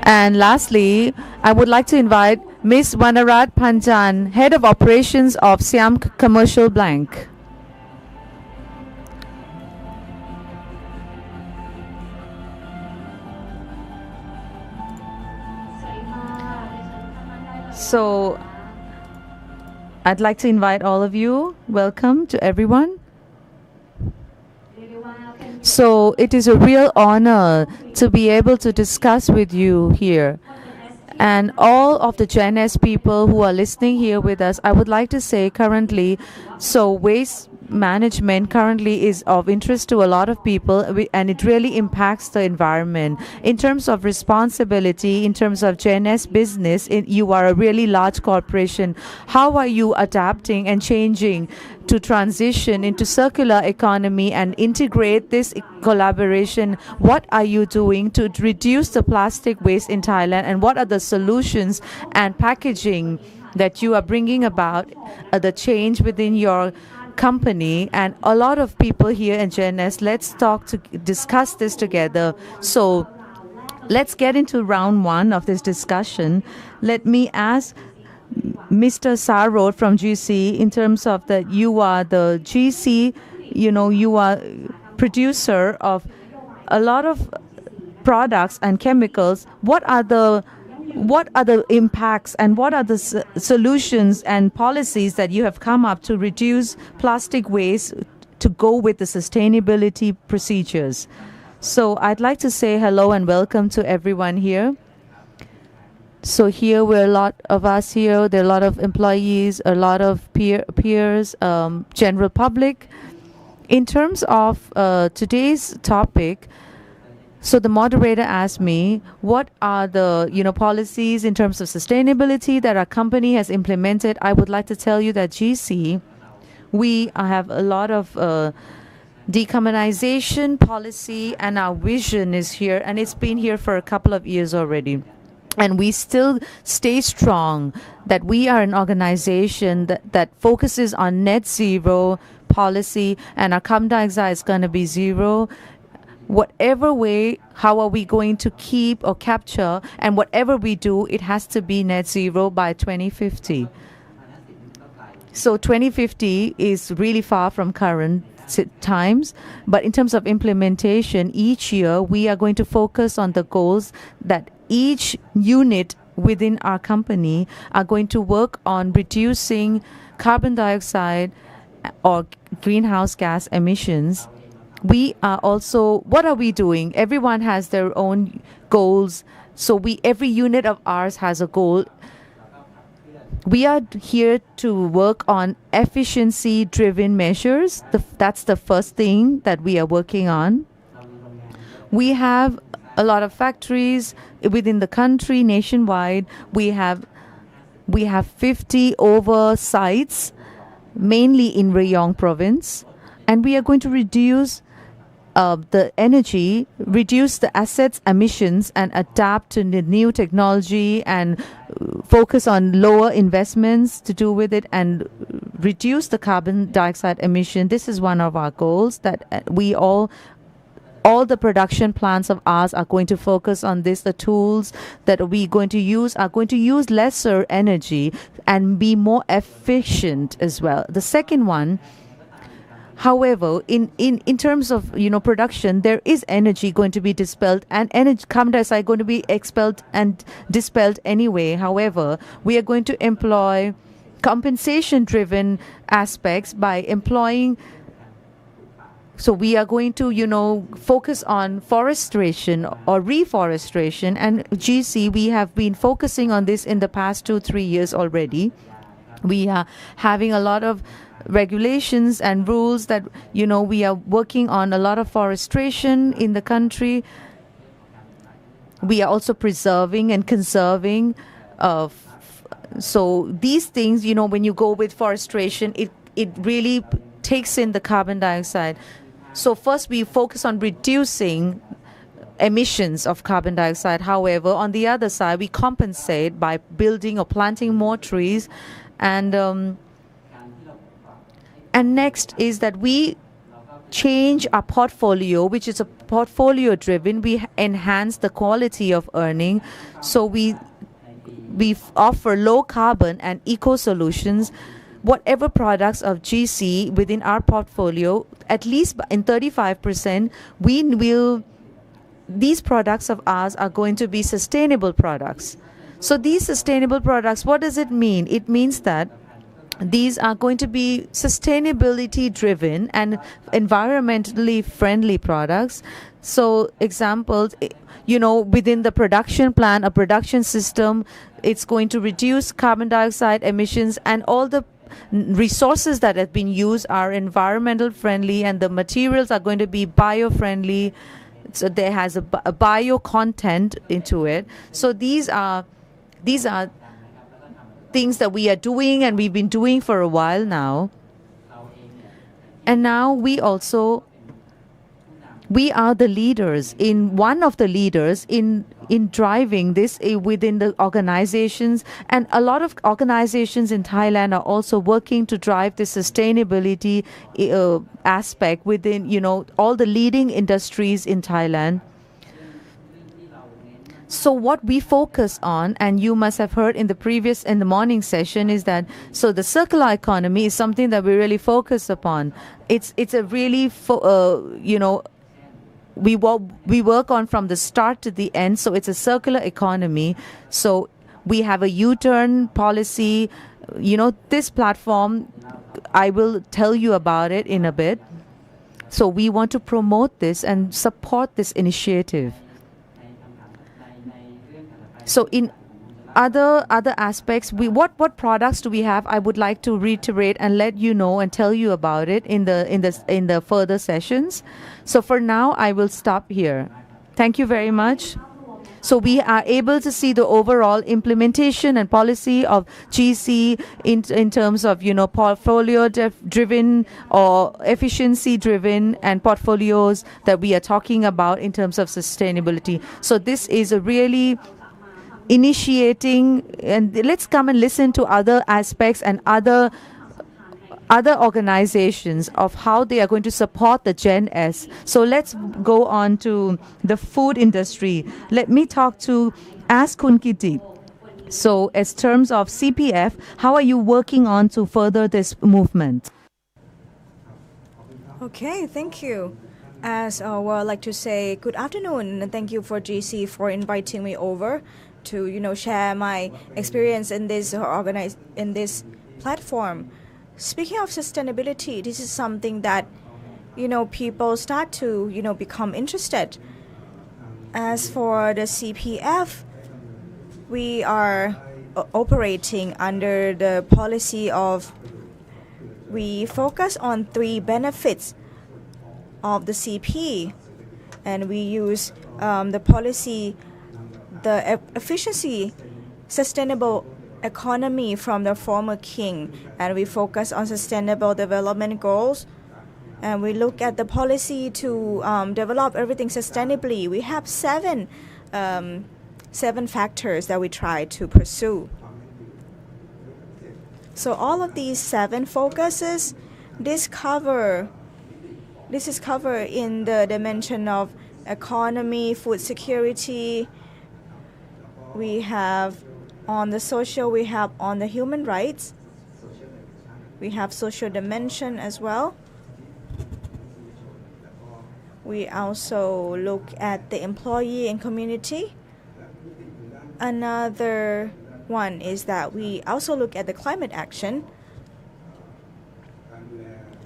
And lastly, I would like to invite Ms. Wanarat Panjan, Head of Operations of Siam Commercial Bank. So I'd like to invite all of you. Welcome to everyone. So it is a real honor to be able to discuss with you here. And all of the Gen S people who are listening here with us, I would like to say currently, so waste management currently is of interest to a lot of people, and it really impacts the environment. In terms of responsibility, in terms of GNS business, you are a really large corporation. How are you adapting and changing to transition into circular economy and integrate this collaboration? What are you doing to reduce the plastic waste in Thailand, and what are the solutions and packaging that you are bringing about the change within your company? And a lot of people here in JNS, let's discuss this together. So let's get into round one of this discussion. Let me ask Mr. Sarod from GC, in terms of that you are the GC, you are producer of a lot of products and chemicals. What are the impacts and what are the solutions and policies that you have come up to reduce plastic waste to go with the sustainability procedures? So I'd like to say hello and welcome to everyone here. So here we're a lot of us here. There are a lot of employees, a lot of peers, general public. In terms of today's topic, so the moderator asked me, what are the policies in terms of sustainability that our company has implemented? I would like to tell you that GC, we have a lot of decarbonization policy, and our vision is here, and it's been here for a couple of years already. And we still stay strong that we are an organization that focuses on net zero policy, and our carbon dioxide is going to be zero. Whatever way, how are we going to keep or capture, and whatever we do, it has to be net zero by 2050. So 2050 is really far from current times, but in terms of implementation, each year we are going to focus on the goals that each unit within our company are going to work on reducing carbon dioxide or greenhouse gas emissions. We are also, what are we doing? Everyone has their own goals. So every unit of ours has a goal. We are here to work on efficiency-driven measures. That's the first thing that we are working on. We have a lot of factories within the country, nationwide. We have 50 over sites, mainly in Rayong province, and we are going to reduce the energy, reduce the assets emissions, and adapt to the new technology, and focus on lower investments to do with it, and reduce the carbon dioxide emission. This is one of our goals, that we all the production plants of ours are going to focus on this. The tools that we're going to use are going to use lesser energy and be more efficient as well. The second one, however, in terms of production, there is energy going to be dispelled, and carbon dioxide going to be expelled and dispelled anyway. However, we are going to employ compensation-driven aspects by employing. So we are going to, focus on forestation or reforestation. And GC, we have been focusing on this in the past 2-3 years already. We are having a lot of regulations and rules that, we are working on a lot of forestation in the country. We are also preserving and conserving. So these things, when you go with forestation, it really takes in the carbon dioxide. So first we focus on reducing emissions of carbon dioxide. However, on the other side, we compensate by building or planting more trees. And next is that we change our portfolio, which is a portfolio driven. We enhance the quality of earning. So we offer low carbon and eco solutions. Whatever products of GC within our portfolio, at least in 35%, these products of ours are going to be sustainable products. So these sustainable products, what does it mean? It means that these are going to be sustainability driven and environmentally friendly products. So examples, within the production plan, a production system, it's going to reduce carbon dioxide emissions, and all the resources that have been used are environmental friendly and the materials are going to be bio-friendly. So there has a bio content into it. So these are things that we are doing and we've been doing for a while now. And now we are the leaders, one of the leaders in driving this within the organizations, and a lot of organizations in Thailand are also working to drive the sustainability aspect within all the leading industries in Thailand. So what we focus on, and you must have heard in the morning session, is that the circular economy is something that we really focus upon. It's a really we work on from the start to the end. So it's a circular economy. So we have a U-turn policy. This platform, I will tell you about it in a bit. So we want to promote this and support this initiative. So in other aspects, what products do we have? I would like to reiterate and let you know and tell you about it in the further sessions. So for now, I will stop here. Thank you very much. So we are able to see the overall implementation and policy of GC in terms of portfolio driven or efficiency driven and portfolios that we are talking about in terms of sustainability. So this is a really initiating, and let's come and listen to other aspects and other organizations of how they are going to support the Gen S. So let's go on to the food industry. Let me ask Kun Kiti. So as terms of CPF, how are you working on to further this movement? Okay, thank you. As I'd like to say good afternoon and thank you for GC for inviting me over to share my experience in this platform. Speaking of sustainability, this is something that people start to become interested. As for the CPF, we are operating under the policy of we focus on 3 benefits of the CP, and we use the policy, the efficiency, sustainable economy from the former king, and we focus on sustainable development goals, and we look at the policy to develop everything sustainably. We have seven factors that we try to pursue. So all of these 7 focuses, this is covered in the dimension of economy, food security. We have on the social, we have on the human rights. We have social dimension as well. We also look at the employee and community. Another one is that we also look at the climate action.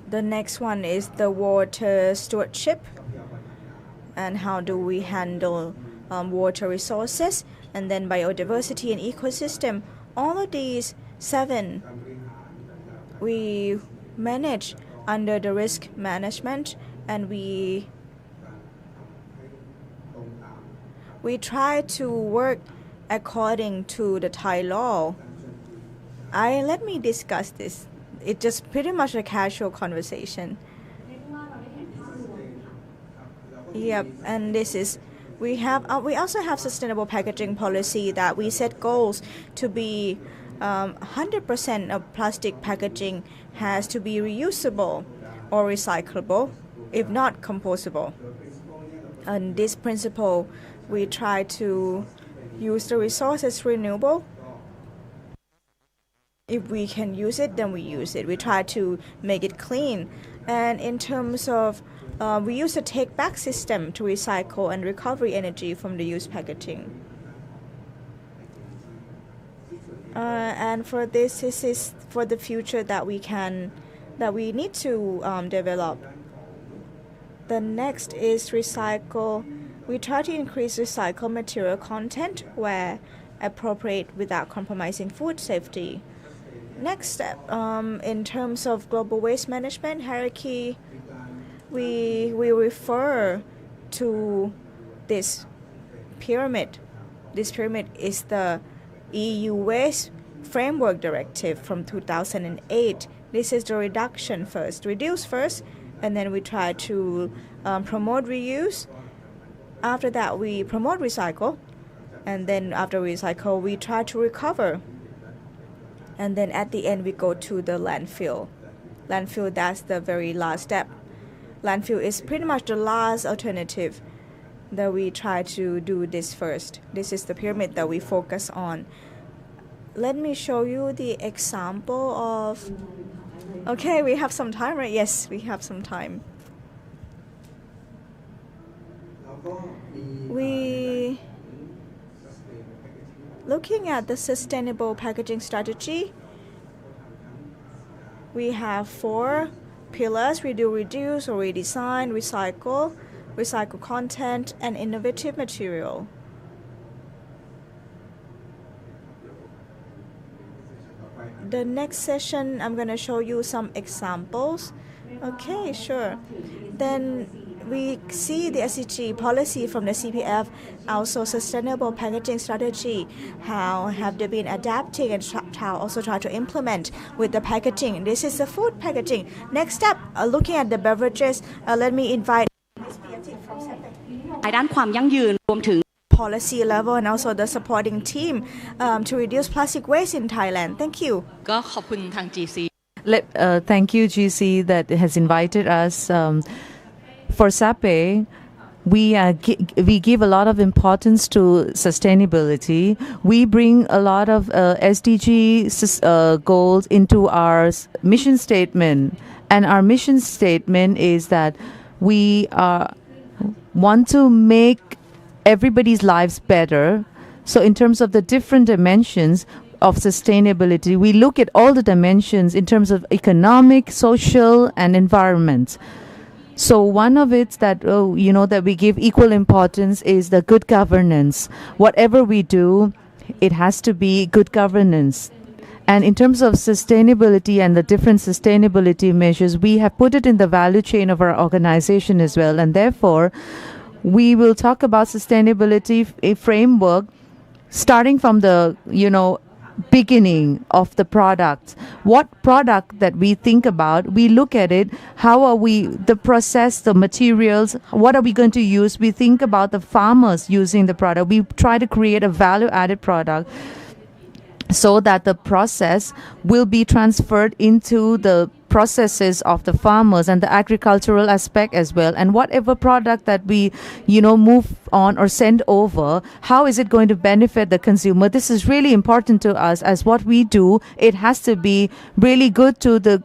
The next one is the water stewardship and how do we handle water resources, and then biodiversity and ecosystem. All of these 7 we manage under the risk management, and we try to work according to the Thai law. Let me discuss this. It's just pretty much a casual conversation. Yep, and this is we also have sustainable packaging policy that we set goals to be 100% of plastic packaging has to be reusable or recyclable, if not compostable. And this principle, we try to use the resources renewable. If we can use it, then we use it. We try to make it clean. And in terms of we use a take-back system to recycle and recover energy from the used packaging. And for this is for the future that we need to develop. The next is recycle. We try to increase recycled material content where appropriate without compromising food safety. Next step, in terms of global waste management hierarchy, we refer to this pyramid. This pyramid is the EU Waste Framework Directive from 2008. This is the reduction first, reduce first, and then we try to promote reuse. After that, we promote recycle, and then after recycle, we try to recover. And then at the end, we go to the landfill. Landfill, that's the very last step. Landfill is pretty much the last alternative that we try to do this first. This is the pyramid that we focus on. Let me show you the example of... Okay, we have some time, right? Yes, we have some time. We... Looking at the sustainable packaging strategy, we have 4 pillars: reduce or redesign, recycle content, and innovative material. The next session, I'm going to show you some examples. Okay, sure. Then we see the SDG policy from the CPF, also sustainable packaging strategy. How have they been adapting and how also try to implement with the packaging. This is the food packaging. Next step, looking at the beverages, let me invite Ms. Piati from SEPEC. ด้านความยั่งยืนรวมถึง Policy level and also the supporting team to reduce plastic waste in Thailand. Thank you. ก็ขอบคุณทาง GC Thank you, GC, that has invited us. For SAPE, we give a lot of importance to sustainability. We bring a lot of SDG goals into our mission statement. And our mission statement is that we want to make everybody's lives better. So in terms of the different dimensions of sustainability, we look at all the dimensions in terms of economic, social, and environment. So one of it that that we give equal importance is the good governance. Whatever we do, it has to be good governance. And in terms of sustainability and the different sustainability measures, we have put it in the value chain of our organization as well. And therefore, we will talk about sustainability framework starting from the beginning of the product. What product that we think about, we look at it, how are we, the process, the materials, what are we going to use? We think about the farmers using the product. We try to create a value-added product so that the process will be transferred into the processes of the farmers and the agricultural aspect as well. And whatever product that we move on or send over, how is it going to benefit the consumer? This is really important to us. As what we do, it has to be really good to the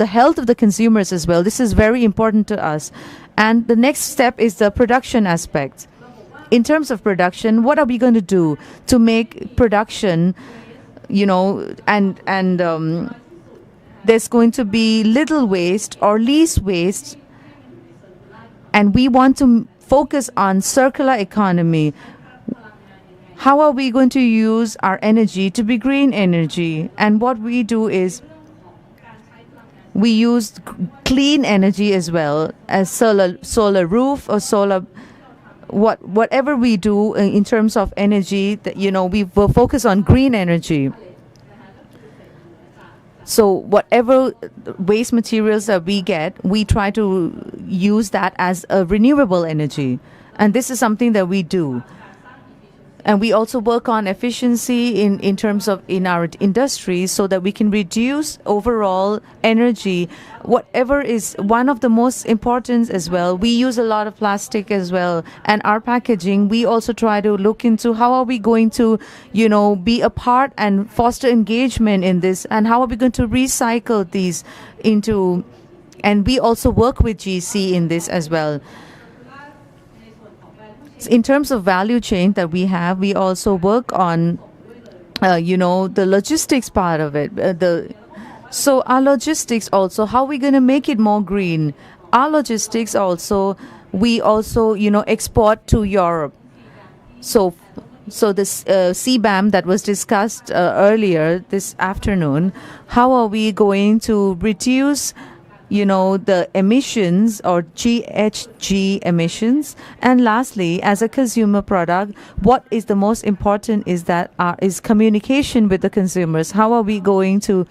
the health of the consumers as well. This is very important to us. And the next step is the production aspect. In terms of production, what are we going to do to make production, and there's going to be little waste or least waste, and we want to focus on circular economy. How are we going to use our energy to be green energy? And what we do is we use clean energy as well, as solar roof or solar. Whatever we do in terms of energy, that we will focus on green energy. So whatever waste materials that we get, we try to use that as a renewable energy. And this is something that we do. And we also work on efficiency in terms of in our industries so that we can reduce overall energy. Whatever is one of the most important as well. We use a lot of plastic as well. And our packaging, we also try to look into how are we going to, be a part and foster engagement in this, and how are we going to recycle these into, and we also work with GC in this as well. In terms of value chain that we have, we also work on, the logistics part of it. So our logistics also, how are we going to make it more green? Our logistics also, we also, export to Europe. So So this CBAM that was discussed earlier this afternoon, how are we going to reduce the emissions or GHG emissions? And lastly, as a consumer product, what is the most important is communication with the consumers. How are we going to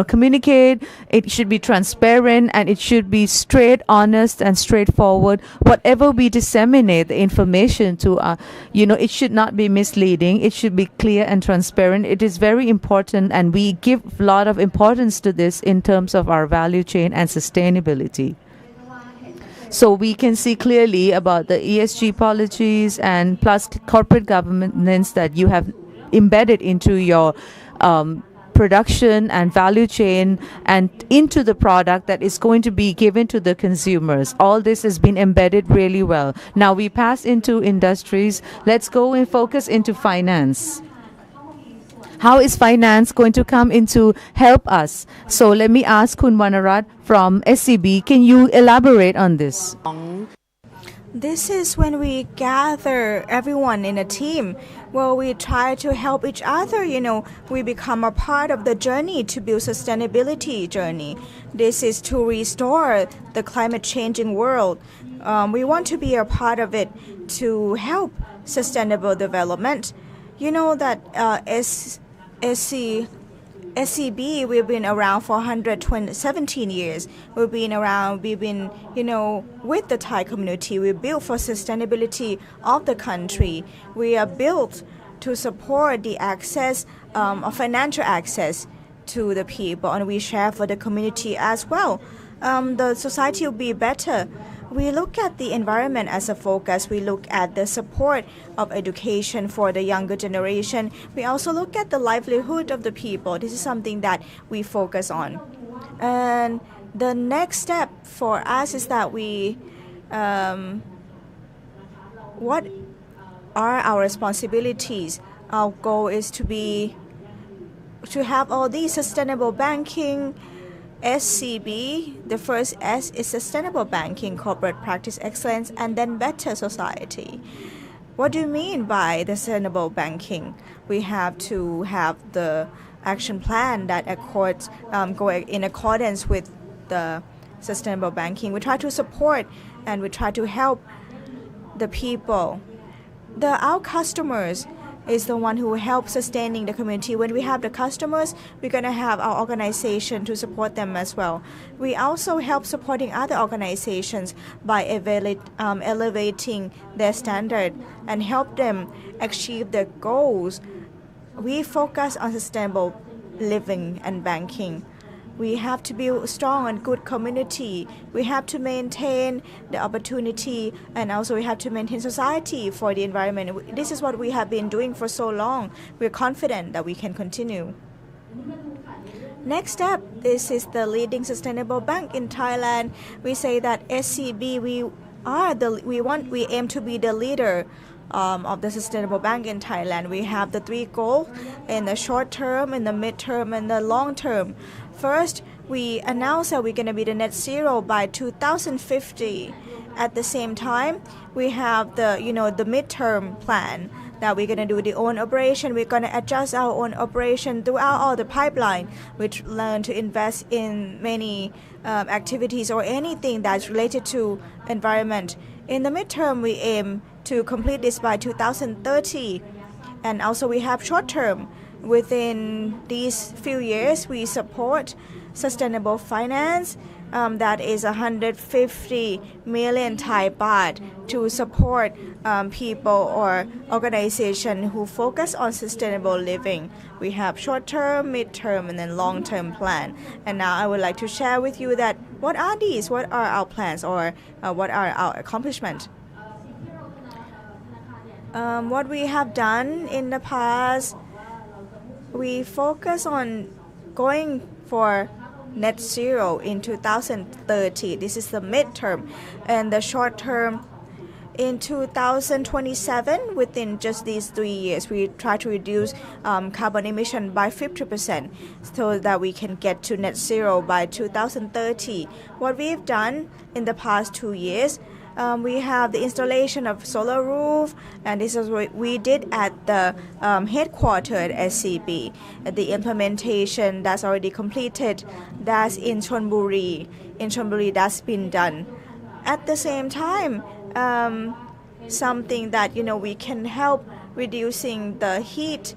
communicate? It should be transparent and it should be straight, honest, and straightforward. Whatever we disseminate the information to, it should not be misleading. It should be clear and transparent. It is very important, and we give a lot of importance to this in terms of our value chain and sustainability. So we can see clearly about the ESG policies and plus corporate governance that you have embedded into your production and value chain and into the product that is going to be given to the consumers. All this has been embedded really well. Now we pass into industries. Let's go and focus into finance. How is finance going to come into help us? So let me ask Kun Wanarat from SCB, can you elaborate on this? This is when we gather everyone in a team. Well, we try to help each other. We become a part of the journey to build sustainability journey. This is to restore the climate changing world. We want to be a part of it to help sustainable development. You know that SCB, we've been around for 117 years. We've been with the Thai community. We built for sustainability of the country. We are built to support the access of financial access to the people, and we share for the community as well. The society will be better. We look at the environment as a focus. We look at the support of education for the younger generation. We also look at the livelihood of the people. This is something that we focus on. And the next step for us is that what are our responsibilities? Our goal is to have all these sustainable banking, SCB, the first S is sustainable banking, corporate practice excellence, and then better society. What do you mean by the sustainable banking? We have to have the action plan that go in accordance with the sustainable banking. We try to support and we try to help the people. Our customers is the one who helps sustaining the community. When we have the customers, we're going to have our organization to support them as well. We also help supporting other organizations by elevating their standard and help them achieve their goals. We focus on sustainable living and banking. We have to build a strong and good community. We have to maintain the opportunity, and also we have to maintain society for the environment. This is what we have been doing for so long. We're confident that we can continue. Next step, this is the leading sustainable bank in Thailand. We say that SCB, we aim to be the leader of the sustainable bank in Thailand. We have the 3 goals in the short term, in the mid term, and the long term. First, we announced that we're going to be the net zero by 2050. At the same time, we have the midterm plan that we're going to do the own operation. We're going to adjust our own operation throughout all the pipeline, which learn to invest in many activities or anything that's related to environment. In the midterm, we aim to complete this by 2030. And also we have short term. Within these few years, we support sustainable finance that is 150 million Thai baht to support people or organizations who focus on sustainable living. We have short-term, mid-term, and then long-term plan. And now I would like to share with you that what are these? What are our plans or what are our accomplishments? What we have done in the past, we focus on going for net zero in 2030. This is the midterm. And the short term In 2027, within just these 3 years, we try to reduce carbon emission by 50% so that we can get to net zero by 2030. What we've done in the past 2 years, we have the installation of solar roof, and this is what we did at the headquarters at SCB. The implementation that's already completed, that's in Chonburi. In Chonburi, that's been done. At the same time, something that we can help reducing the heat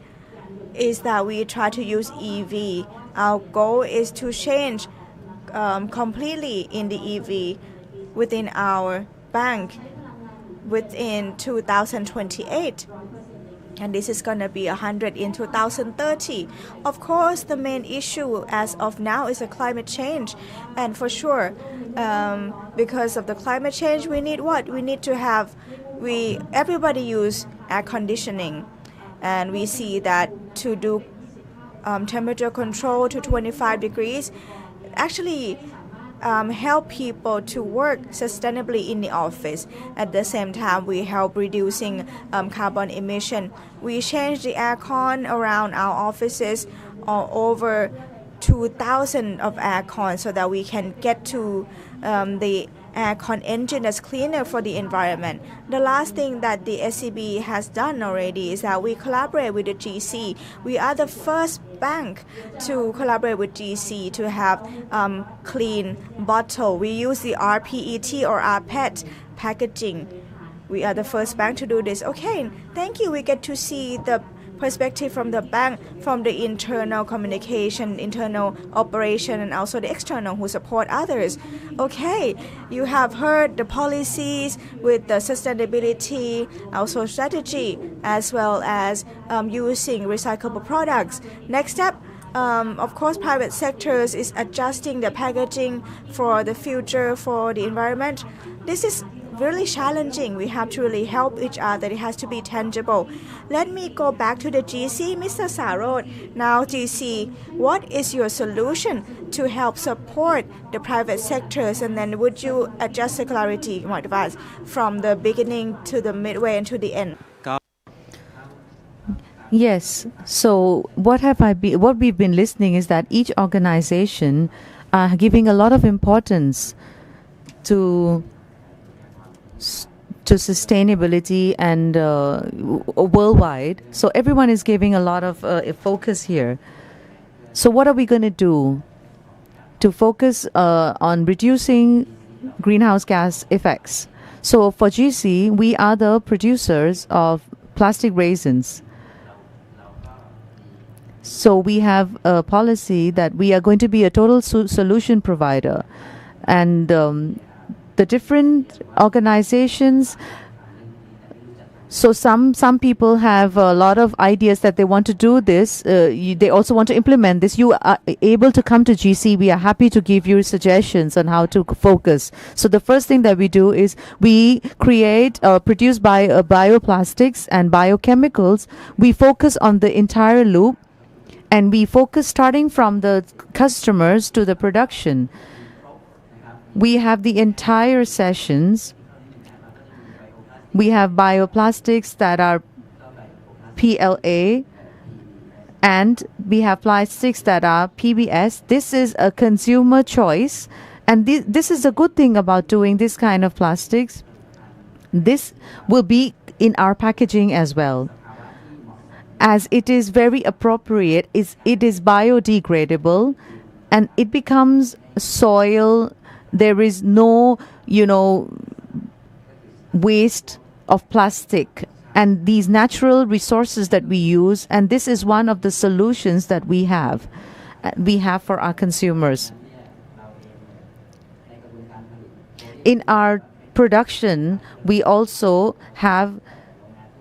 is that we try to use EV. Our goal is to change completely in the EV within our bank within 2028, and this is going to be 100 in 2030. Of course, the main issue as of now is the climate change, and for sure because of the climate change we need what? We need to have everybody use air conditioning, and we see that to do temperature control to 25 degrees actually help people to work sustainably in the office. At the same time, we help reducing carbon emission. We change the aircon around our offices over 2,000 of aircon so that we can get to the aircon engine that's cleaner for the environment. The last thing that the SCB has done already is that we collaborate with the GC. We are the first bank to collaborate with GC to have clean bottle. We use the RPET or rPET packaging. We are the first bank to do this. Okay, thank you. We get to see the perspective from the bank, from the internal communication, internal operation, and also the external who support others. Okay, you have heard the policies with the sustainability, also strategy, as well as using recyclable products. Next step, of course, private sectors is adjusting the packaging for the future, for the environment. This is really challenging. We have to really help each other. It has to be tangible. Let me go back to the GC, Mr. Sarod. Now, GC, what is your solution to help support the private sectors? And then would you adjust circularity more advanced from the beginning to the midway and to the end? Yes. So what we've been listening is that each organization are giving a lot of importance to sustainability and worldwide. So everyone is giving a lot of focus here. So what are we going to do to focus on reducing greenhouse gas effects? So for GC, we are the producers of plastic resins. So we have a policy that we are going to be a total solution provider, and the different organizations. So some people have a lot of ideas that they want to do this. They also want to implement this. You are able to come to GC. We are happy to give you suggestions on how to focus. So the first thing that we do is we produce bioplastics and biochemicals. We focus on the entire loop, and we focus starting from the customers to the production. We have the entire sessions. We have bioplastics that are PLA, and we have plastics that are PBS. This is a consumer choice, and this is a good thing about doing this kind of plastics. This will be in our packaging as well, as it is very appropriate. It is biodegradable, and it becomes soil. There is no, waste of plastic and these natural resources that we use, and this is one of the solutions that we have for our consumers. In our production, we also have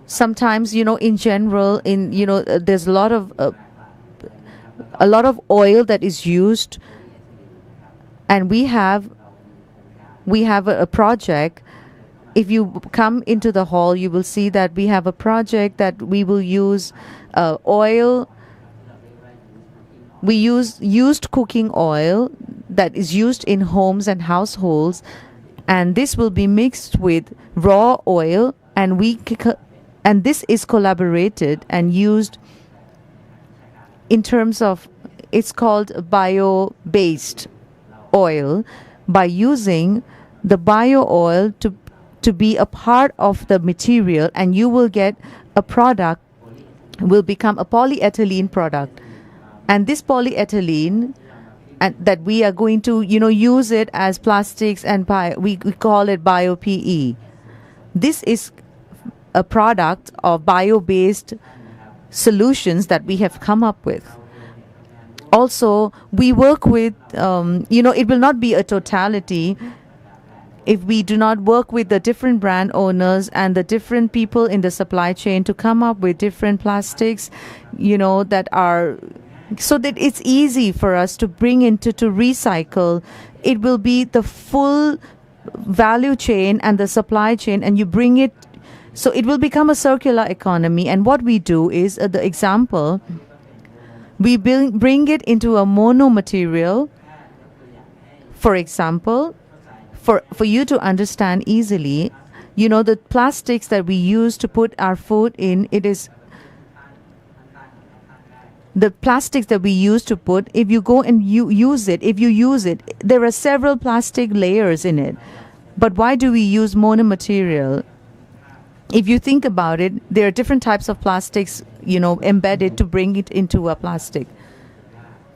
sometimes, in general, there's a lot of oil that is used, and we have a project. If you come into the hall, you will see that we have a project that we will use oil. We use used cooking oil that is used in homes and households, and this will be mixed with raw oil, and this is collaborated and used in terms of, it's called bio-based oil, by using the bio oil to be a part of the material, and you will get a product, will become a polyethylene product. And this polyethylene, and that we are going to use it as plastics, and we call it bio PE. This is a product of bio-based solutions that we have come up with. Also, we work with it will not be a totality if we do not work with the different brand owners and the different people in the supply chain to come up with different plastics, that are, so that it's easy for us to bring into to recycle. It will be the full value chain and the supply chain, and you bring it, so it will become a circular economy. And what we do is, the example, we bring it into a mono material. For example, for you to understand easily, the plastics that we use to put our food in, it is the plastics that we use to put, if you go and use it, there are several plastic layers in it. But why do we use monomaterial? If you think about it, there are different types of plastics, embedded to bring it into a plastic.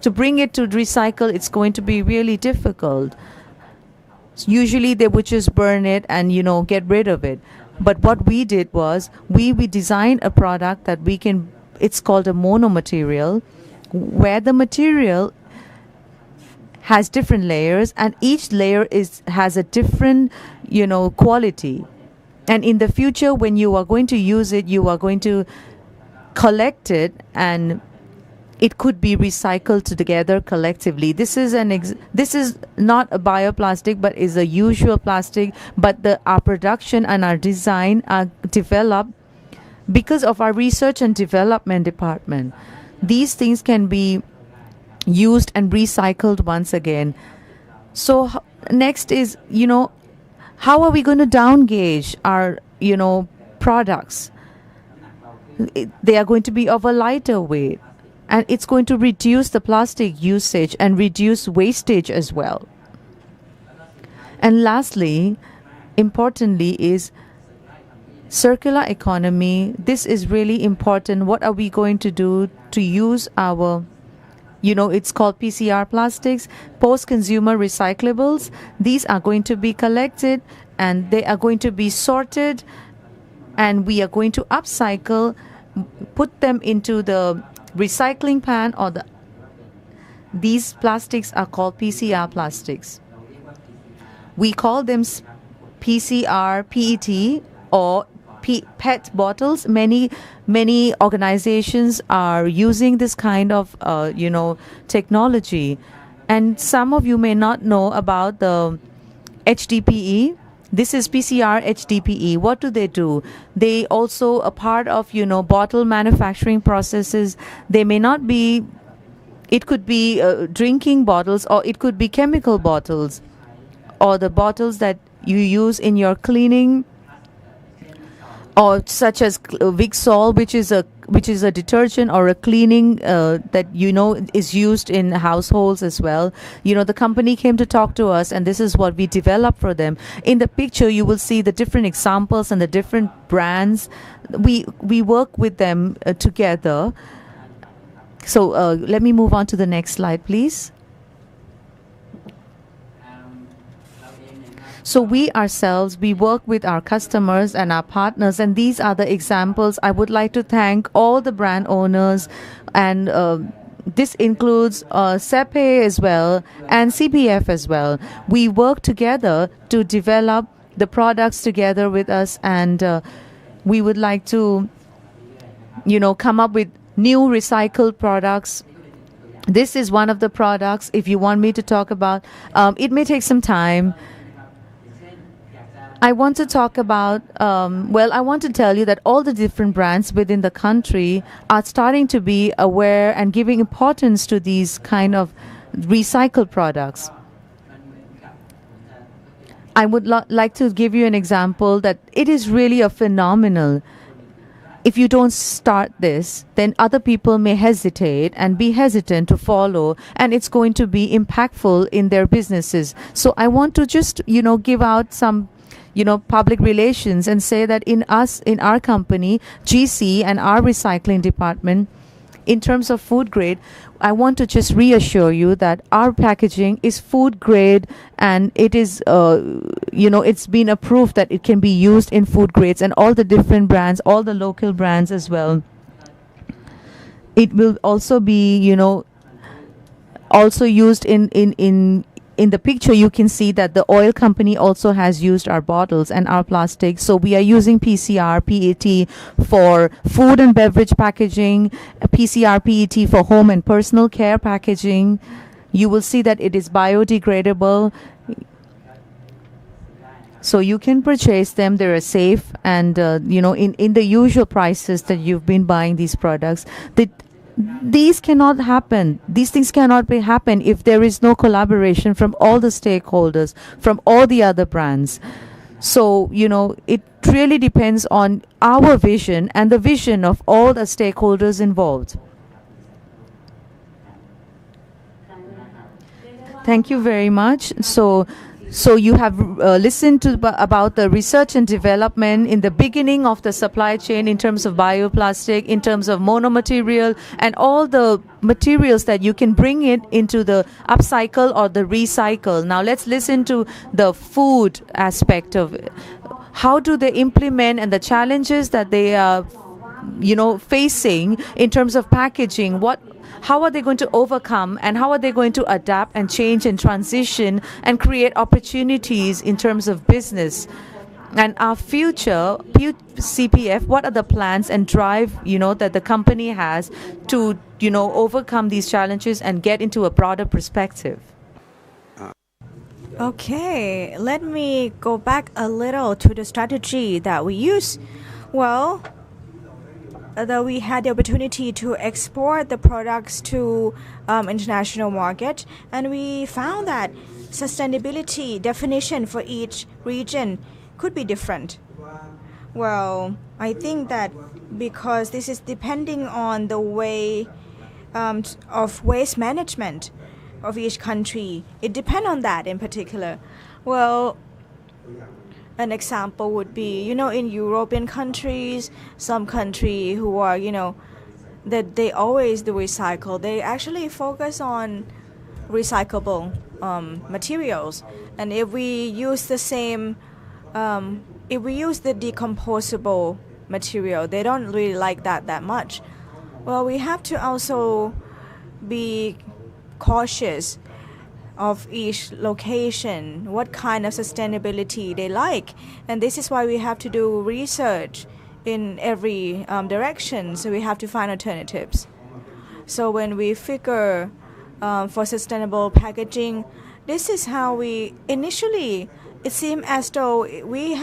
To bring it to recycle, it's going to be really difficult. Usually they would just burn it and, get rid of it. But what we did was, we designed a product that we can, it's called a monomaterial, where the material has different layers, and each layer has a different, quality. And in the future, when you are going to use it, you are going to collect it, and it could be recycled together collectively. This is not a bioplastic, but is a usual plastic. But our production and our design are developed because of our research and development department. These things can be used and recycled once again. So next is, how are we going to down gauge our, products? They are going to be of a lighter weight, and it's going to reduce the plastic usage and reduce wastage as well. And lastly, importantly, is circular economy. This is really important. What are we going to do to use our, it's called PCR plastics, post-consumer recyclables. These are going to be collected, and they are going to be sorted, and we are going to upcycle, put them into the recycling pan, or these plastics are called PCR plastics. We call them PCR, PET, or PET bottles. Many organizations are using this kind of technology, and some of you may not know about the HDPE. This is PCR HDPE. What do? They also a part of bottle manufacturing processes. They may not be. It could be drinking bottles, or it could be chemical bottles, or the bottles that you use in your cleaning, or such as Vixol, which is a detergent or a cleaning that is used in households as well. The company came to talk to us, and this is what we developed for them. In the picture, you will see the different examples and the different brands. We work with them together. So let me move on to the next slide, please. So we ourselves, we work with our customers and our partners, and these are the examples. I would like to thank all the brand owners, and this includes CEPE as well, and CPF as well. We work together to develop the products together with us, and we would like to, come up with new recycled products. This is one of the products. If you want me to talk about, it may take some time. I want to talk about, I want to tell you that all the different brands within the country are starting to be aware and giving importance to these kind of recycled products. I would like to give you an example that it is really a phenomenal. If you don't start this, then other people may hesitate and be hesitant to follow, and it's going to be impactful in their businesses. So I want to just, give out some, public relations and say that in our company, GC and our recycling department, in terms of food grade, I want to just reassure you that our packaging is food grade, and it is, it's been approved that it can be used in food grades and all the different brands, all the local brands as well. It will also be, also used in the picture. You can see that the oil company also has used our bottles and our plastic. So we are using PCR, PET for food and beverage packaging, PCR, PET for home and personal care packaging. You will see that it is biodegradable. So you can purchase them. They are safe, and in the usual prices that you've been buying these products. These cannot happen. These things cannot happen if there is no collaboration from all the stakeholders, from all the other brands. So, it really depends on our vision and the vision of all the stakeholders involved. Thank you very much. So you have listened to about the research and development in the beginning of the supply chain in terms of bioplastic, in terms of monomaterial, and all the materials that you can bring it into the upcycle or the recycle. Now let's listen to the food aspect of it. How do they implement, and the challenges that they are, facing in terms of packaging? How are they going to overcome, and how are they going to adapt and change and transition and create opportunities in terms of business? And our future CPF, what are the plans and drive, that the company has to, overcome these challenges and get into a broader perspective? Okay, let me go back a little to the strategy that we use. Well, that we had the opportunity to export the products to international market, and we found that sustainability definition for each region could be different. Well, I think that because this is depending on the way of waste management of each country, it depends on that in particular. Well, an example would be, in European countries, some country who are, that they always do recycle. They actually focus on recyclable materials. And if we use the same, if we use the decomposable material, they don't really like that much. Well, we have to also be cautious of each location, what kind of sustainability they like. And this is why we have to do research in every direction, so we have to find alternatives. So when we figure for sustainable packaging, this is how we initially, it seemed as though we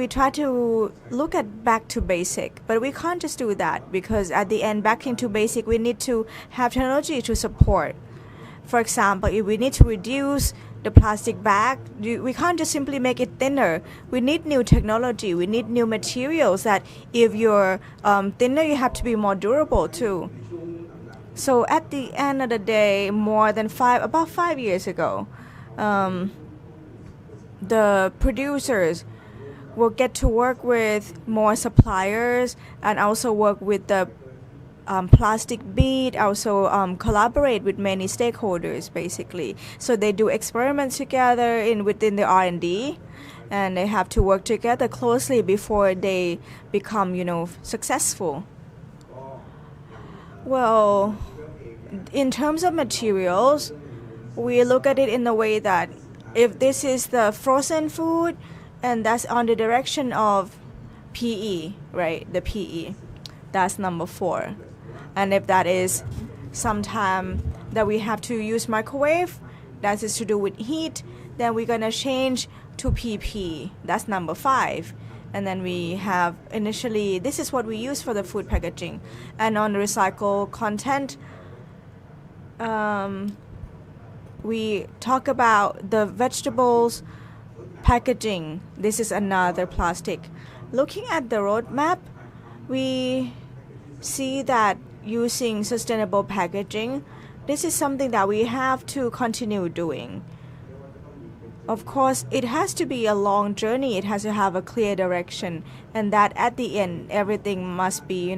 try to look at back to basic, but we can't just do that, because at the end, back into basic, we need to have technology to support. For example, if we need to reduce the plastic bag, we can't just simply make it thinner. We need new technology. We need new materials that if you're thinner, you have to be more durable too. So at the end of the day, about 5 years ago, the producers will get to work with more suppliers and also work with the plastic bead, also collaborate with many stakeholders basically. So they do experiments together within the R&D, and they have to work together closely before they become, successful. Well, in terms of materials, we look at it in the way that if this is the frozen food, and that's on the direction of PE, right? The PE, that's number 4. And if that is sometime that we have to use microwave, that is to do with heat, then we're gonna change to PP. That's number 5. And then we have initially, this is what we use for the food packaging. And on the recycled content, we talk about the vegetables Packaging, this is another plastic. Looking at the roadmap, we see that using sustainable packaging, this is something that we have to continue doing. Of course, it has to be a long journey. It has to have a clear direction, and that at the end, everything must be,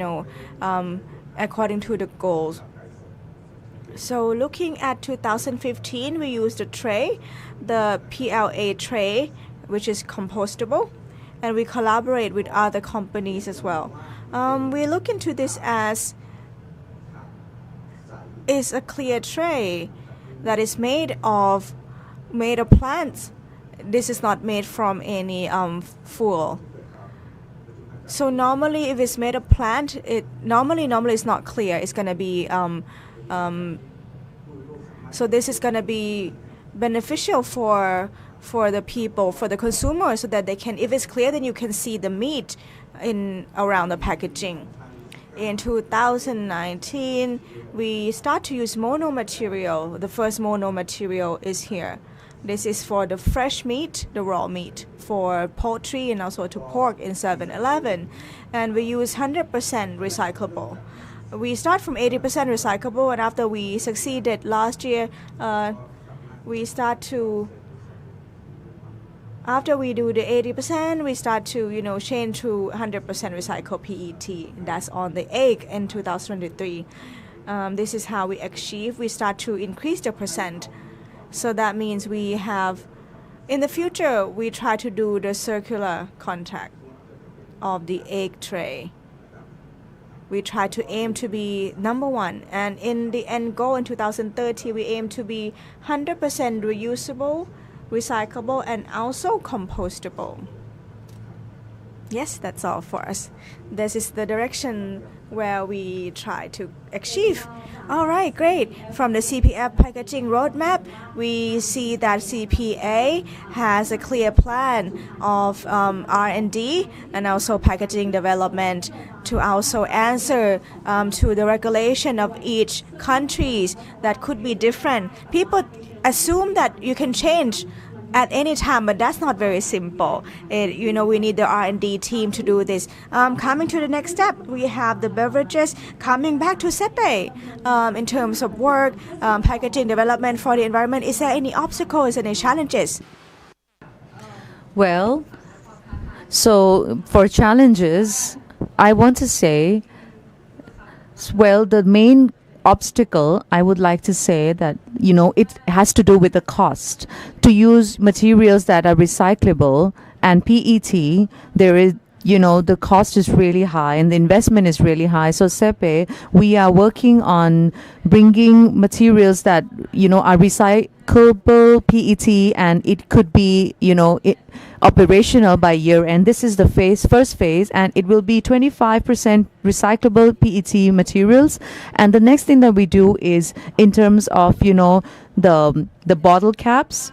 according to the goals. So looking at 2015, we used a tray, the PLA tray, which is compostable, and we collaborate with other companies as well. We look into this as is a clear tray that is made of plants. This is not made from any fuel. So normally, if it's made of plant, it normally it's not clear. It's gonna be so this is gonna be beneficial for the people, for the consumer, so that they can, if it's clear, then you can see the meat in around the packaging. In 2019, we start to use mono material. The first mono material is here. This is for the fresh meat, the raw meat, for poultry and also to pork in 7-Eleven. And we use 100% recyclable. We start from 80% recyclable, and after we succeeded last year, we start to, after we do the 80%, we start to, change to 100% recycled PET. That's on the egg in 2023. This is how we achieve. We start to increase the percent. So that means we have, in the future, we try to do the circular contact of the egg tray. We try to aim to be number one. And in the end goal in 2030, we aim to be 100% reusable, recyclable, and also compostable. Yes, that's all for us. This is the direction where we try to achieve. All right, great. From the CPF packaging roadmap, we see that CPA has a clear plan of R&D and also packaging development to also answer to the regulation of each countries that could be different. People assume that you can change at any time, but that's not very simple. We need the R&D team to do this. Coming to the next step, we have the beverages. Coming back to SEPE, in terms of work, packaging development for the environment, is there any obstacles, any challenges? Well, so for challenges, I want to say, well, the main obstacle, I would like to say that, it has to do with the cost. To use materials that are recyclable and PET, there is, the cost is really high and the investment is really high. So SEPE, we are working on bringing materials that, are recyclable PET, and it could be, operational by year end. This is the first phase, and it will be 25% recyclable PET materials. And the next thing that we do is in terms of, the bottle caps.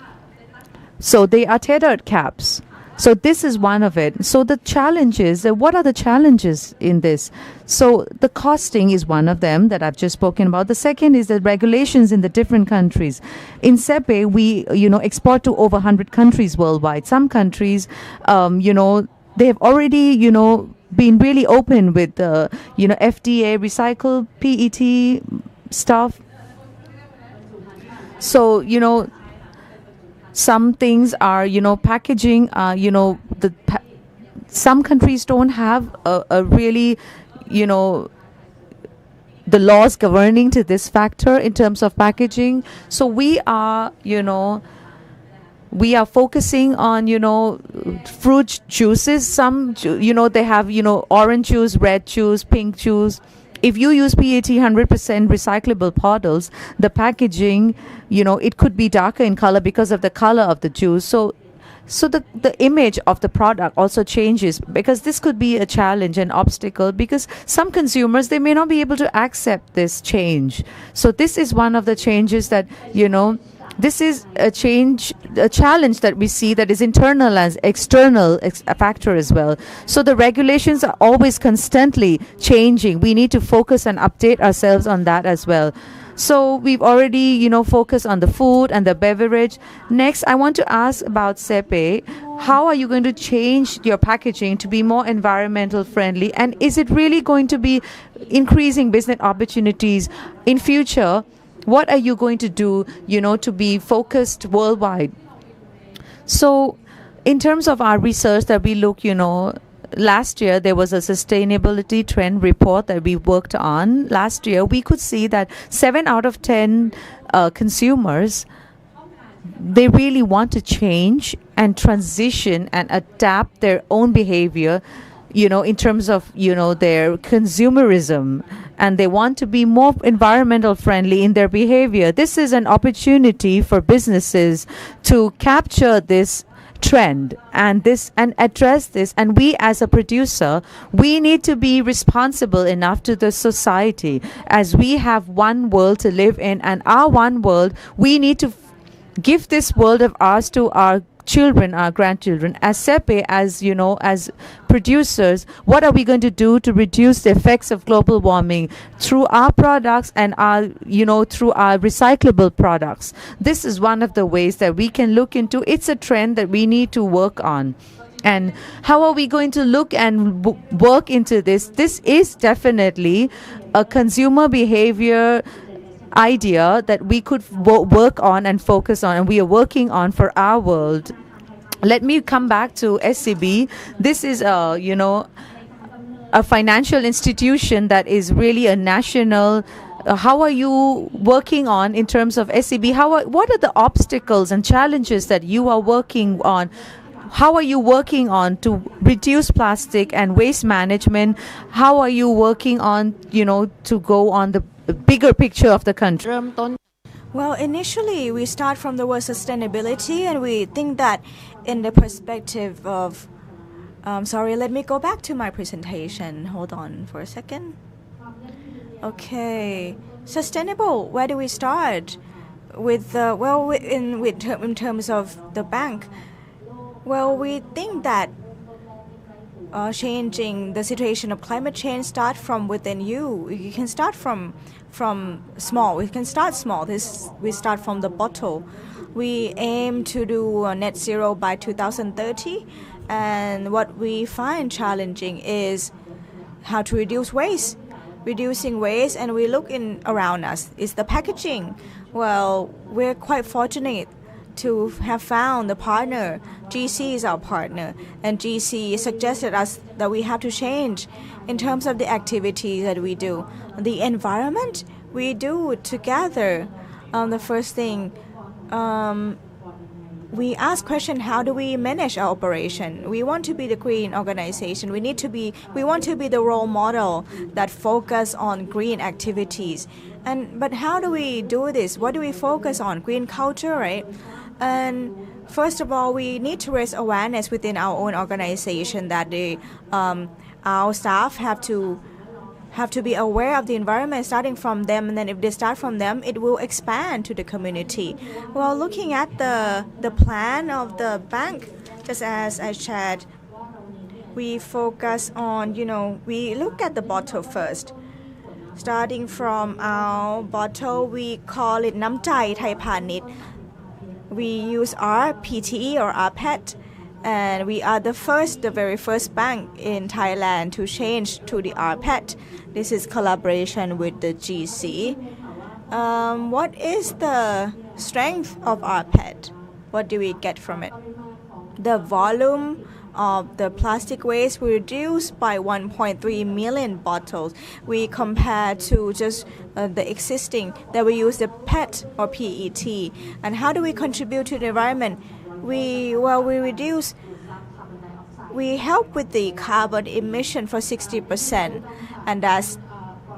So they are tethered caps. So this is one of it. So the challenges, what are the challenges in this? So the costing is one of them that I've just spoken about. The second is the regulations in the different countries. In SEPE, we, export to over 100 countries worldwide. Some countries, they have already, been really open with the, FDA recycled PET stuff. So, some things are, packaging, some countries don't have a really, the laws governing to this factor in terms of packaging. So we are, we are focusing on, fruit juices. Some, they have, orange juice, red juice, pink juice. If you use PET 100% recyclable bottles, the packaging, it could be darker in color because of the color of the juice. So the image of the product also changes, because this could be a challenge, an obstacle, because some consumers, they may not be able to accept this change. So this is one of the changes that, this is a challenge that we see that is internal as external factor as well. So the regulations are always constantly changing. We need to focus and update ourselves on that as well. So we've already, focused on the food and the beverage. Next, I want to ask about Sepe. How are you going to change your packaging to be more environmental friendly? And is it really going to be increasing business opportunities in future? What are you going to do, to be focused worldwide? So in terms of our research that we look, last year there was a sustainability trend report that we worked on. Last year we could see that 7 out of 10 consumers, they really want to change and transition and adapt their own behavior, in terms of, their consumerism, and they want to be more environmental friendly in their behavior. This is an opportunity for businesses to capture this trend and address this, and we as a producer, we need to be responsible enough to the society, as we have one world to live in, and our one world, we need to give this world of ours to our children, our grandchildren. As Sepe, as producers, what are we going to do to reduce the effects of global warming through our products and through our recyclable products? This is one of the ways that we can look into. It's a trend that we need to work on. And how are we going to look and work into this? This is definitely a consumer behavior idea that we could work on and focus on, and we are working on for our world. Let me come back to SCB. This is a financial institution that is really a national. How are you working on in terms of SCB? What are the obstacles and challenges that you are working on? How are you working on to reduce plastic and waste management? How are you working on, to go on the bigger picture of the country? Well, initially we start from the word sustainability, and we think that in the perspective of sorry, let me go back to my presentation. Hold on for a second. Okay, sustainable. Where do we start? With in terms of the bank. Well, we think that changing the situation of climate change start from within you. You can start from small. We can start small. We start from the bottle. We aim to do net zero by 2030, and what we find challenging is how to reduce waste. Reducing waste, and we look around us is the packaging. Well, we're quite fortunate to have found the partner. GC is our partner, and GC suggested us that we have to change in terms of the activities that we do. The environment, we do together. The first thing, we ask question, how do we manage our operation? We want to be the green organization. We want to be the role model that focus on green activities. But how do we do this? What do we focus on? Green culture, right? And first of all, we need to raise awareness within our own organization that our staff have to be aware of the environment, starting from them, and then if they start from them, it will expand to the community. Well, looking at the plan of the bank, just as I shared, we focus on, we look at the bottle first. Starting from our bottle, we call it Namchai Thai Phanit. We use RPTE or RPET, and we are the very first bank in Thailand to change to the RPET. This is collaboration with the GC. What is the strength of RPET? What do we get from it? The volume of the plastic waste we reduced by 1.3 million bottles. We compare to just the existing that we use the PET or PET. And how do we contribute to the environment? We help with the carbon emission for 60%, and that's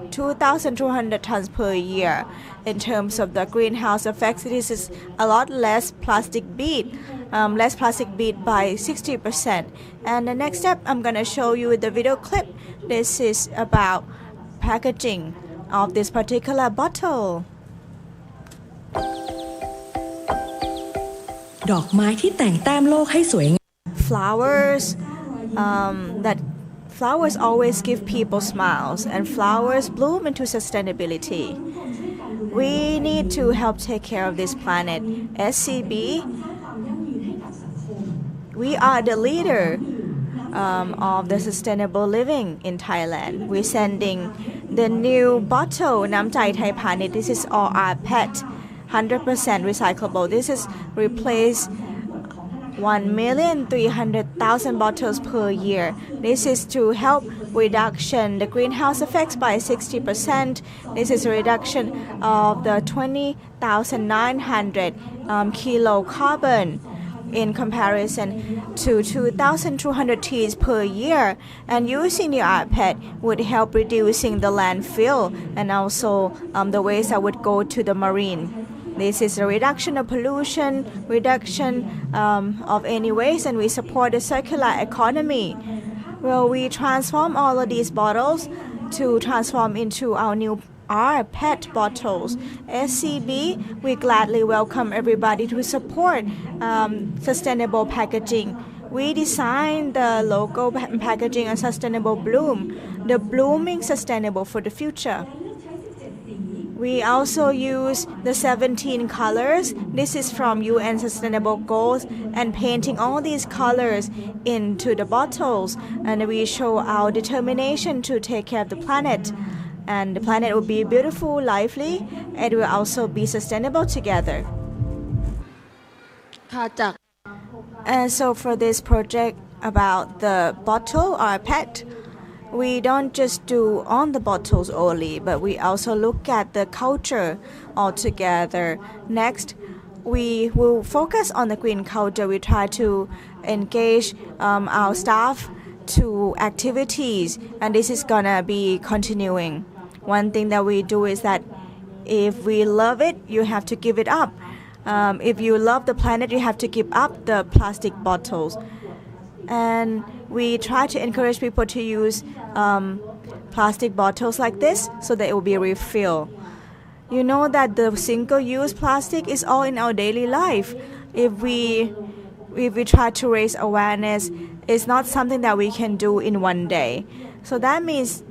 2,200 tons per year. In terms of the greenhouse effects, this is a lot less plastic bead by 60%. And the next step, I'm going to show you the video clip. This is about packaging of this particular bottle. ดอกไม้ที่แต่งแต้มโลกให้สวยงาม Flowers always give people smiles, and flowers bloom into sustainability. We need to help take care of this planet. SCB, we are the leader of the sustainable living in Thailand. We're sending the new bottle, Nam Chai Thai Phanit. This is all our PET, 100% recyclable. This is replace 1,300,000 bottles per year. This is to help reduction the greenhouse effects by 60%. This is a reduction of the 20,900 kilo carbon in comparison to 2,200 tons per year. And using the rPET would help reducing the landfill and also the waste that would go to the marine. This is a reduction of pollution, reduction of any waste, and we support the circular economy. Well, we transform all of these bottles to transform into our new PET bottles. SCB, we gladly welcome everybody to support sustainable packaging. We designed the logo packaging and sustainable bloom, the blooming sustainable for the future. We also use the 17 colors. This is from UN Sustainable Goals, and painting all these colors into the bottles. And we show our determination to take care of the planet. And the planet will be beautiful, lively, and will also be sustainable together. And so for this project about the bottle or PET, we don't just do on the bottles only, but we also look at the culture altogether. Next, we will focus on the green culture. We try to engage our staff to activities, and this is gonna be continuing. One thing that we do is that if we love it, you have to give it up. If you love the planet, you have to give up the plastic bottles. And we try to encourage people to use plastic bottles like this so that it will be refilled. You know that the single-use plastic is all in our daily life. If we try to raise awareness, it's not something that we can do in one day. So that means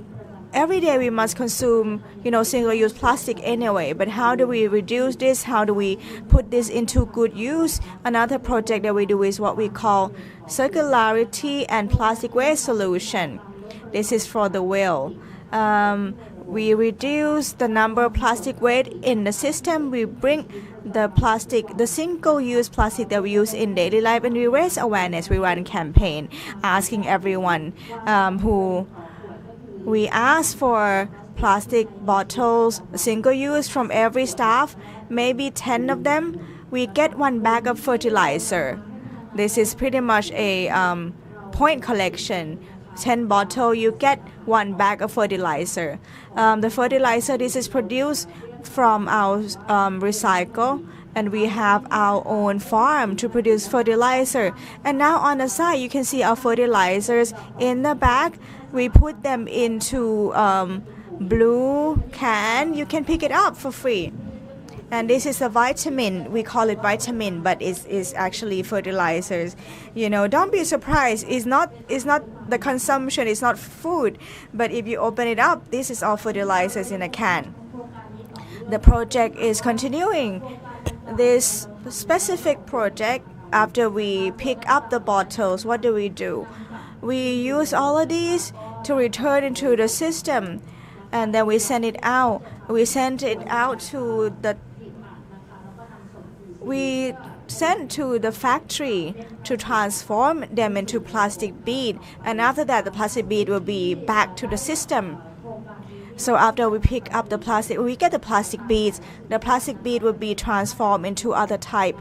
every day we must consume, single-use plastic anyway. But how do we reduce this? How do we put this into good use? Another project that we do is what we call Circularity and Plastic Waste Solution. This is for the whale. We reduce the number of plastic waste in the system. We bring the single-use plastic that we use in daily life, and we raise awareness. We run a campaign asking everyone we ask for plastic bottles, single-use from every staff, maybe 10 of them. We get one bag of fertilizer. This is pretty much a point collection. 10 bottle, you get one bag of fertilizer. The fertilizer, this is produced from our recycle, and we have our own farm to produce fertilizer. And now on the side, you can see our fertilizers in the bag. We put them into blue can. You can pick it up for free. And this is a vitamin. We call it vitamin, but it's actually fertilizers. Don't be surprised. It's not the consumption. It's not food. But if you open it up, this is all fertilizers in a can. The project is continuing. This specific project, after we pick up the bottles, what do? We use all of these to return into the system, and then we send it out. We send to the factory to transform them into plastic bead, and after that the plastic bead will be back to the system. So after we pick up the plastic, we get the plastic beads. The plastic bead will be transformed into other type,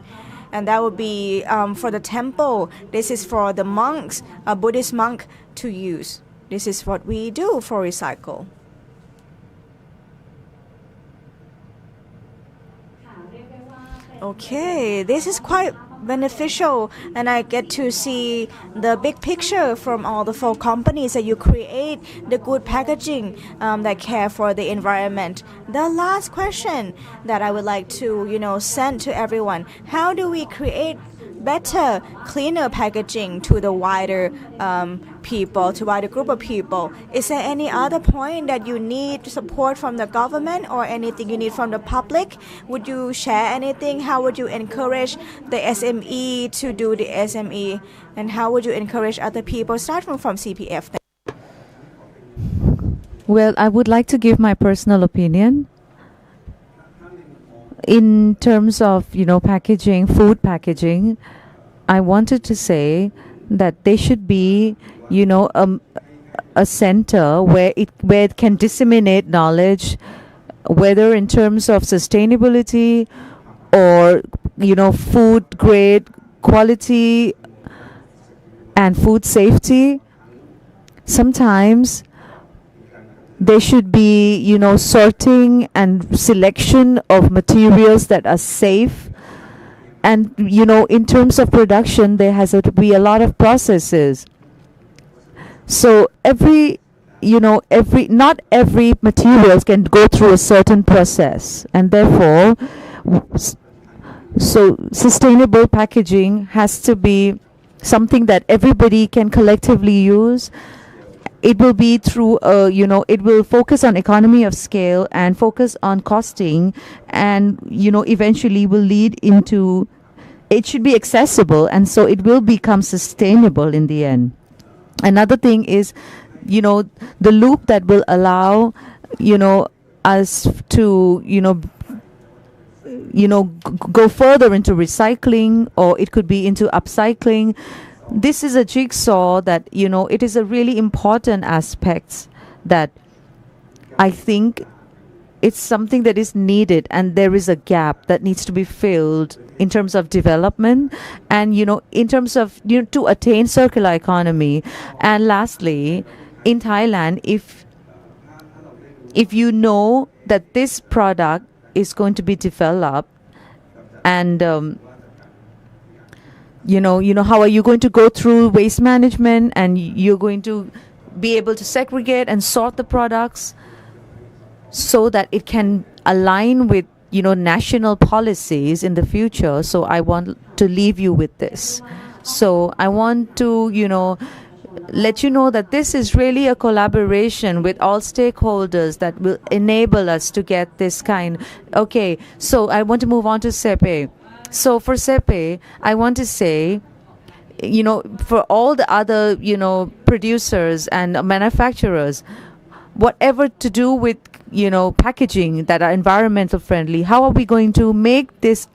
and that will be for the temple. This is for the monks, a Buddhist monk to use. This is what we do for recycle. Okay, this is quite beneficial, and I get to see the big picture from all the 4 companies that you create the good packaging that care for the environment. The last question that I would like to send to everyone: how do we create better, cleaner packaging to the wider people, to wider group of people. Is there any other point that you need support from the government or anything you need from the public? Would you share anything? How would you encourage the SME to do the SME? And how would you encourage other people, starting from CPF? Well, I would like to give my personal opinion. In terms of, packaging, food packaging, I wanted to say that there should be, a center where it can disseminate knowledge, whether in terms of sustainability or, food grade quality and food safety. Sometimes there should be, sorting and selection of materials that are safe. And, in terms of production, there has to be a lot of processes. So not every materials can go through a certain process. And therefore, so sustainable packaging has to be something that everybody can collectively use. It will be through, it will focus on economy of scale and focus on costing, and, eventually will lead into, it should be accessible, and so it will become sustainable in the end. Another thing is, the loop that will allow, us to, go further into recycling, or it could be into upcycling. This is a jigsaw that, it is a really important aspect that I think it's something that is needed, and there is a gap that needs to be filled in terms of development and, in terms of, to attain circular economy. And lastly, in Thailand, if you know that this product is going to be developed and, how are you going to go through waste management, and you're going to be able to segregate and sort the products so that it can align with, national policies in the future. So I want to leave you with this. So I want to, let you know that this is really a collaboration with all stakeholders that will enable us to get this kind. Okay, so I want to move on to SEPE. So for SEPE, I want to say, for all the other, producers and manufacturers, whatever to do with, packaging that are environmental friendly, how are we going to make this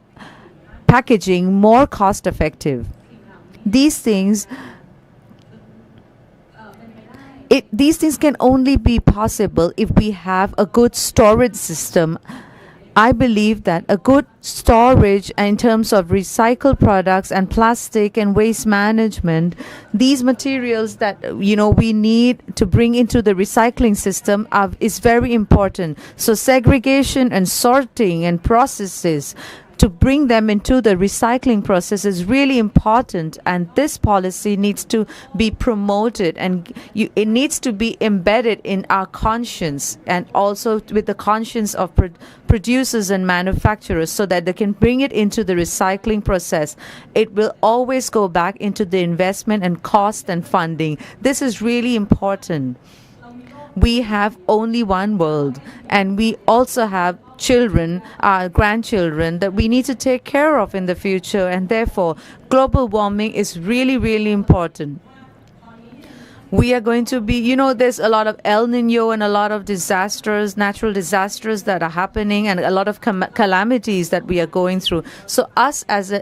packaging more cost effective? These things can only be possible if we have a good storage system. I believe that a good storage in terms of recycled products and plastic and waste management, these materials that we need to bring into the recycling system is very important. So segregation and sorting and processes to bring them into the recycling process is really important, and this policy needs to be promoted, and it needs to be embedded in our conscience and also with the conscience of producers and manufacturers, so that they can bring it into the recycling process. It will always go back into the investment and cost and funding. This is really important. We have only one world, and we also have children, our grandchildren, that we need to take care of in the future, and therefore global warming is really, really important. We are going to be, there's a lot of El Nino and a lot of disasters, natural disasters that are happening, and a lot of calamities that we are going through. So us as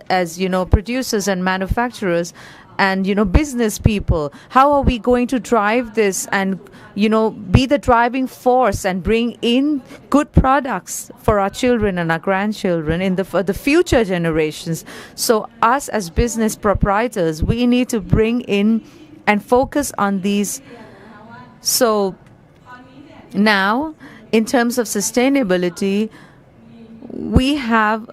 producers and manufacturers and, business people, how are we going to drive this and, be the driving force and bring in good products for our children and our grandchildren for the future generations? So us as business proprietors, we need to bring in and focus on these. So now, in terms of sustainability, we have,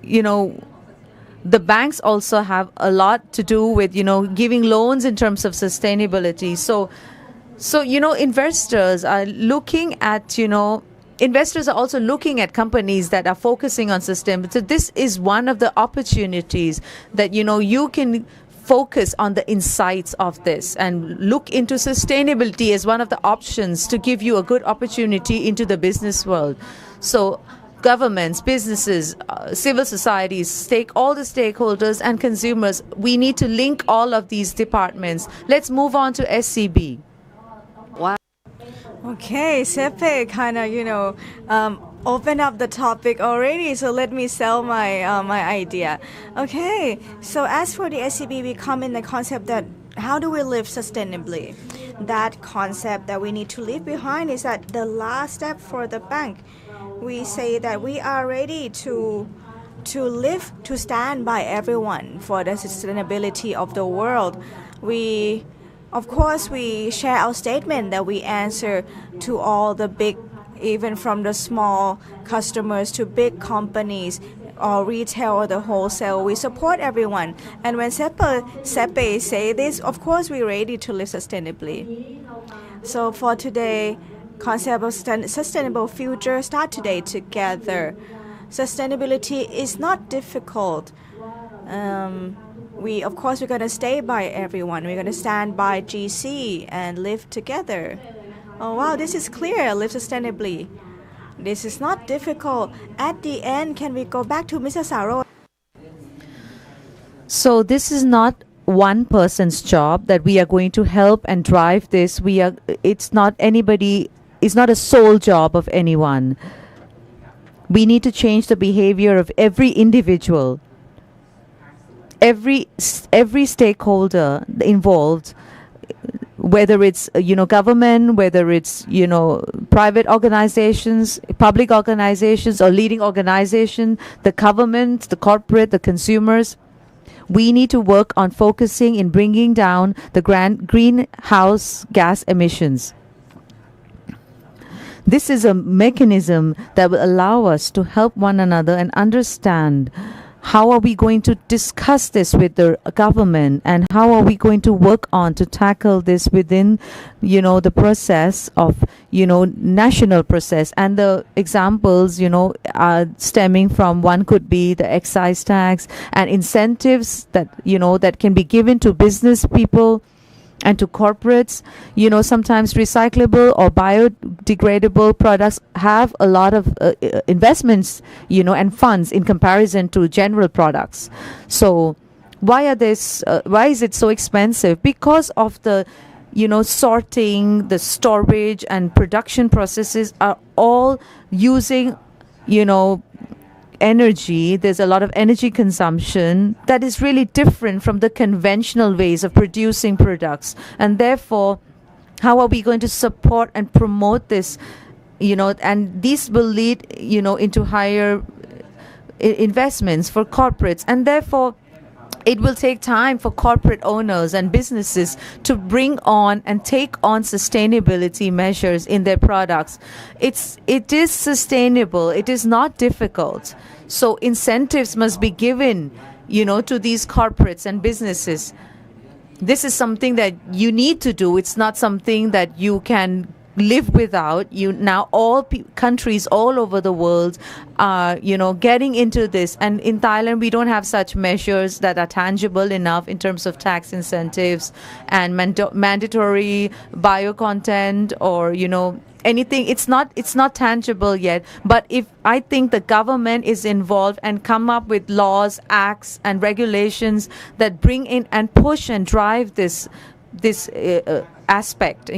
the banks also have a lot to do with, giving loans in terms of sustainability. So investors are looking at, investors are also looking at companies that are focusing on sustainability. So this is one of the opportunities that, you can focus on the insights of this and look into sustainability as one of the options to give you a good opportunity into the business world. So governments, businesses, civil societies, all the stakeholders and consumers, we need to link all of these departments. Let's move on to SCB. Wow. Okay, Sepe kind of, open up the topic already, so let me sell my idea. Okay, so as for the SCB, we come in the concept that how do we live sustainably? That concept that we need to leave behind is that the last step for the bank. We say that we are ready to stand by everyone for the sustainability of the world. Of course, we share our statement that we answer to all the big, even from the small customers to big companies or retail or the wholesale. We support everyone. And when Sepe say this, of course, we're ready to live sustainably. So for today, concept of sustainable future start today together. Sustainability is not difficult. We're going to stay by everyone. We're going to stand by GC and live together. Oh wow, this is clear. Live sustainably. This is not difficult. At the end, can we go back to Mr. Saro? So this is not one person's job that we are going to help and drive this. It's not a sole job of anyone. We need to change the behavior of every individual, every stakeholder involved, whether it's government, whether it's private organizations, public organizations, or leading organization, the government, the corporate, the consumers. We need to work on focusing in bringing down the greenhouse gas emissions. This is a mechanism that will allow us to help one another and understand how are we going to discuss this with the government, and how are we going to work on to tackle this within, the process of, national process. And the examples, are stemming from, one could be the excise tax and incentives that, that can be given to business people and to corporates. Sometimes recyclable or biodegradable products have a lot of investments, and funds in comparison to general products. So why is it so expensive? Because of the, sorting, the storage and production processes are all using, energy. There's a lot of energy consumption that is really different from the conventional ways of producing products. And therefore, how are we going to support and promote this? And these will lead, into higher investments for corporates. And therefore, it will take time for corporate owners and businesses to bring on and take on sustainability measures in their products. It is sustainable. It is not difficult. So incentives must be given, to these corporates and businesses. This is something that you need to do. It's not something that you can live without. Now all countries all over the world are getting into this, and in Thailand we don't have such measures that are tangible enough in terms of tax incentives and mandatory bio content or anything. It's not tangible yet. But if I think the government is involved and come up with laws, acts and regulations that bring in and push and drive this aspect,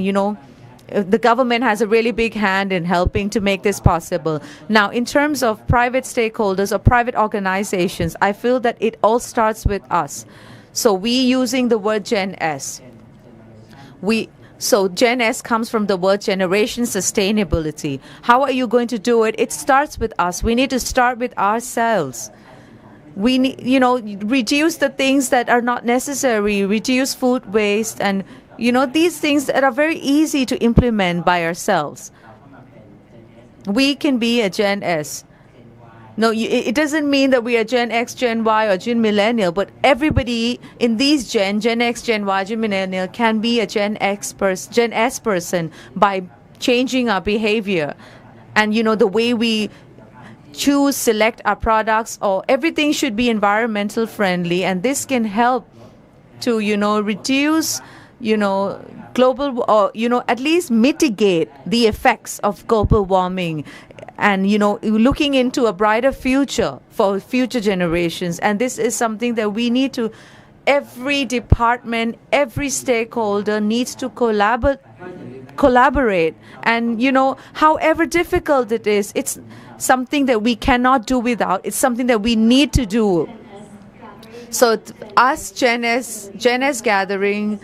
the government has a really big hand in helping to make this possible. Now, in terms of private stakeholders or private organizations, I feel that it all starts with us. So we using the word Gen S. So Gen S comes from the word generation sustainability. How are you going to do it? It starts with us. We need to start with ourselves. We need, reduce the things that are not necessary, reduce food waste, and these things that are very easy to implement by ourselves. We can be a Gen S. No, it doesn't mean that we are Gen X, Gen Y, or Gen Millennial, but everybody in these Gen X, Gen Y, Gen Millennial can be a Gen S person by changing our behavior. and the way we select our products, or everything should be environmental friendly, and this can help to reduce global, or at least mitigate the effects of global warming, and looking into a brighter future for future generations. And this is something that we need to, every department, every stakeholder needs to collaborate, and however difficult it is, it's something that we cannot do without. It's something that we need to do. So us, Gen S gathering,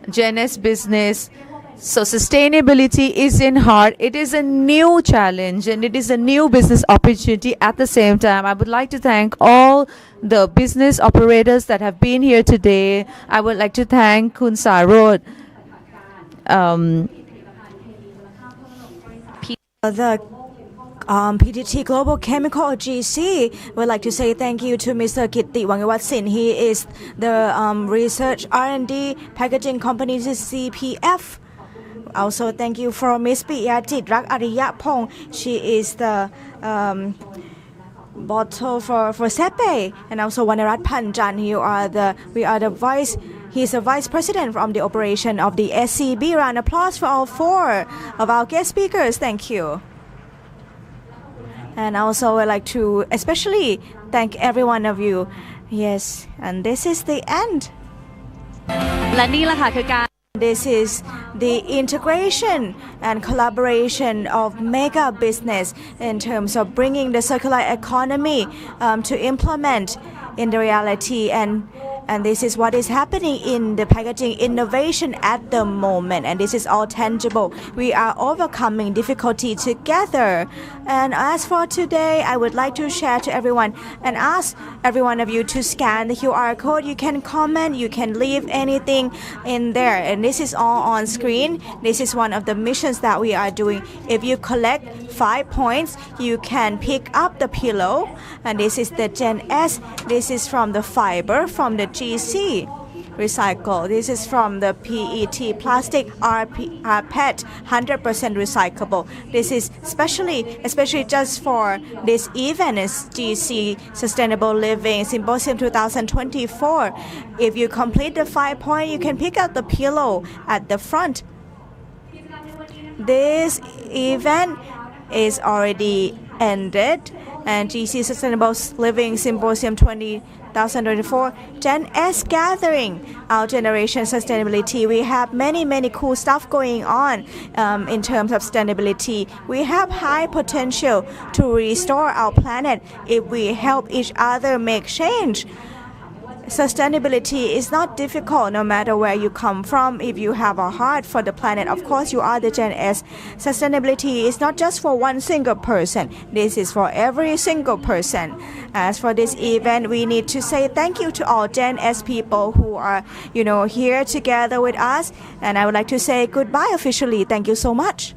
Gen S business, so sustainability is in heart. It is a new challenge and it is a new business opportunity at the same time. I would like to thank all the business operators that have been here today. I would like to thank Kun Sarod, the PTT Global Chemical GC. Would like to say thank you to Mr. Kitti Wangawatsin. He is the research R&D packaging company CPF. Also thank you for Miss Piyajit Rak Ariyapong. She is the bottle for Sepe, and also Wanarat Panjan. He's a vice president from the operation of the SCB. Round of applause for all four of our guest speakers. Thank you. And also I'd like to especially thank every one of you. Yes, and this is the end. และนี่แหละค่ะคือการ This is the integration and collaboration of mega business in terms of bringing the circular economy to implement in the reality, and this is what is happening in the packaging innovation at the moment, and this is all tangible. We are overcoming difficulty together. And as for today, I would like to share to everyone and ask every one of you to scan the QR code. You can comment, you can leave anything in there, and this is all on screen. This is one of the missions that we are doing. If you collect 5 points, you can pick up the pillow, and this is the Gen S. This is from the fiber from the GC recycle. This is from the PET plastic rPET 100% recyclable. This is especially just for this event is GC Sustainable Living Symposium 2024. If you complete the 5 points, you can pick up the pillow at the front. This event is already ended, and GC Sustainable Living Symposium 2024 Gen S gathering, our generation sustainability. We have many cool stuff going on in terms of sustainability. We have high potential to restore our planet if we help each other make change. Sustainability is not difficult no matter where you come from. If you have a heart for the planet, of course you are the Gen S. Sustainability is not just for one single person. This is for every single person. As for this event, we need to say thank you to all Gen S people who are, here together with us. And I would like to say goodbye officially. Thank you so much.